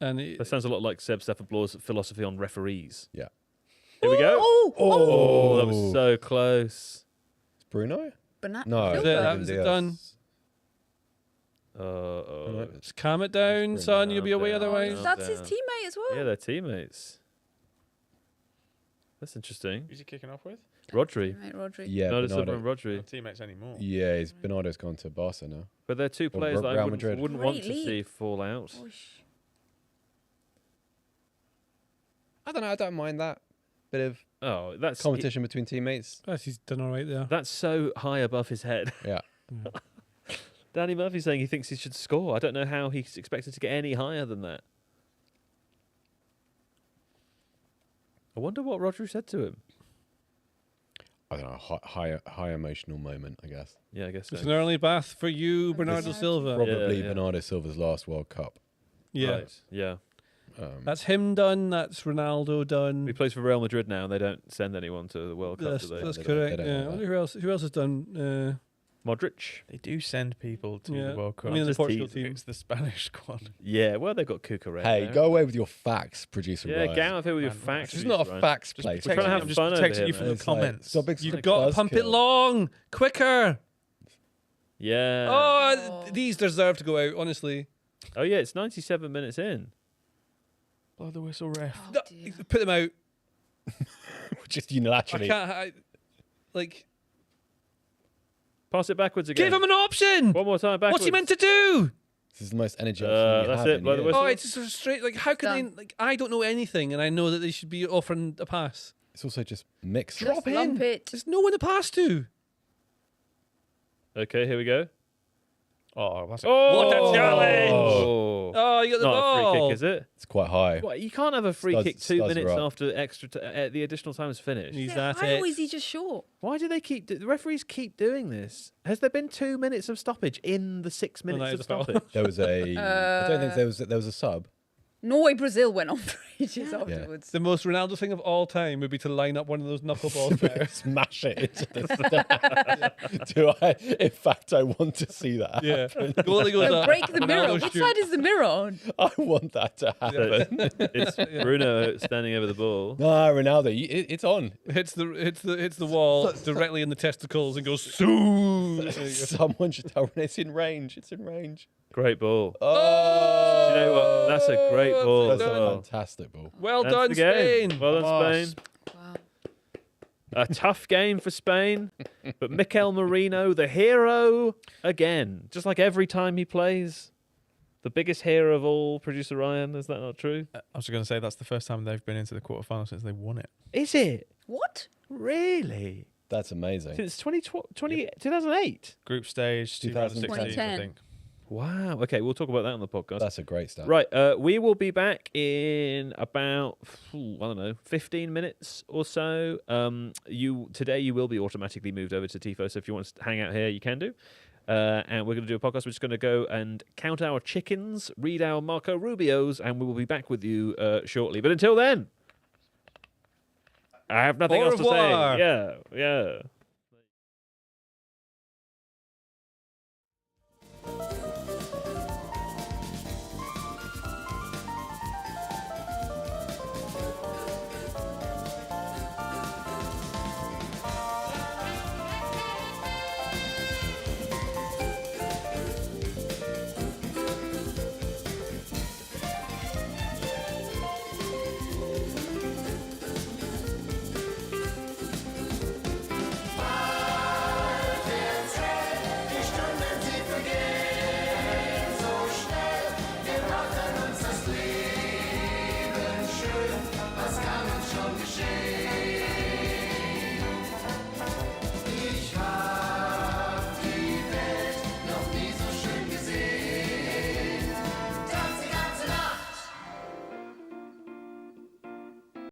And That sounds a lot like Seb Stefan-Blau's philosophy on referees. Yeah. Here we go. Oh, That was so close. Is Bruno? Banana. No. Is it? That was it done. Just calm it down, Bring son. it You'll be down, away down. otherwise. That's his down. teammate as well. Yeah, they're teammates. That's interesting. Who's he kicking off with? Rodri. Teammate Rodri. Yeah, Not Silva Bernardo. and Rodri. Not teammates anymore. Yeah, Bernardo's gone to Barca now. But they're two players that I Real wouldn't, Madrid. wouldn't want Great to league. see fall out. Oish. I don't know. I don't mind that bit of Oh, that's competition between teammates. He's done all right there. That's so high above his head. Yeah. Danny Murphy's saying he thinks he should score. I don't know how he's expected to get any higher than that. I wonder what Rodri said to him. I don't know. High emotional moment, I guess. Yeah, I guess so. It's an early bath for you, Bernardo Silva. Probably yeah. Bernardo Silva's last World Cup. Yeah. Right, yeah. That's him done. That's Ronaldo done. He plays for Real Madrid now, and they don't send anyone to the World Cup, That's, do they? that's They don't- they correct. don't Yeah. have I that. wonder who else has done. Modric. They do send people to Yeah. the World Cup. I mean, the Just Portugal teasing. team. It's the Spanish squad. Yeah, well, they've got Cucurella. Hey, there. go away with your facts, producer. Yeah, Ryan. get out of here with your Man, facts. This is not a Ryan. facts Just place. We're trying to have I'm just fun over protecting here, you from man. the It's like, comments. stop being You've such a got to pump it buzzkill. long, quicker. Yeah. Oh, these deserve to go out. Honestly, Oh, yeah, it's 97 minutes in. Blow the whistle, ref. Oh, dear. put them out. Just I unilaterally. can't. Like, Pass it backwards again. give him an option. One more time backwards. What's he meant to do? This is the most energy That's I've seen you it, have in blow the years. whistle. Oh, it's just sort of straight. Like, how can Done. they? Like, I don't know anything, and I know that they should be offering a pass. It's also just mixed. Drop Just lump in. it. There's no one to pass to. Okay, here we go. Oh, that's Oh, What a challenge! Oh, Oh, you got the not a ball. free kick, is it? It's quite high. What, you can't have a free Studs- kick 2 studs are minutes up. after the additional time is finished. He's Yeah, at why it. is he just short? Why do they keep? The referees keep doing this. Has there been 2 minutes of stoppage in the 6 that minutes is of a foul. stoppage? There was a. I don't think there was a sub. Norway Brazil went on for ages afterwards. The most Ronaldo thing of all time would be to line up one of those knuckleballs there. Smash it into the stand. Do I? In fact, I want to see that. Yeah. The goalie goes Oh, up. break the mirror. Ronaldo What shoot. side is the mirror on? I want that to happen. It's Bruno standing over the ball. No, Ronaldo, it's on. hits the wall directly in the testicles and goes Soo! Someone should tell Ron it's in range. It's in range. Great ball. Oh, Do you know what? That's a great ball that's as a well. fantastic ball. Well That's done, the game. Spain. Well done, Vamos. Spain. Wow. A tough game for Spain, but Mikel Merino, the hero again. Just like every time he plays, the biggest hero of all. Producer Ryan, is that not true? I was going to say that's the first time they've been into the quarterfinal since they won it. Is it What? really That's amazing. since 2008? Group stage 2016, I 2010. think. Wow. Okay, we'll talk about that on the podcast. That's a great start. Right, we will be back in about, I don't know, 15 minutes or so. Today you will be automatically moved over to Tifo, so if you want to hang out here, you can do. And we're going to do a podcast. We're just going to go and count our chickens, read our Marco Rubios, and we will be back with you shortly. But until then, I have nothing Au else to say. revoir. Yeah. Was kann uns schon geschehen?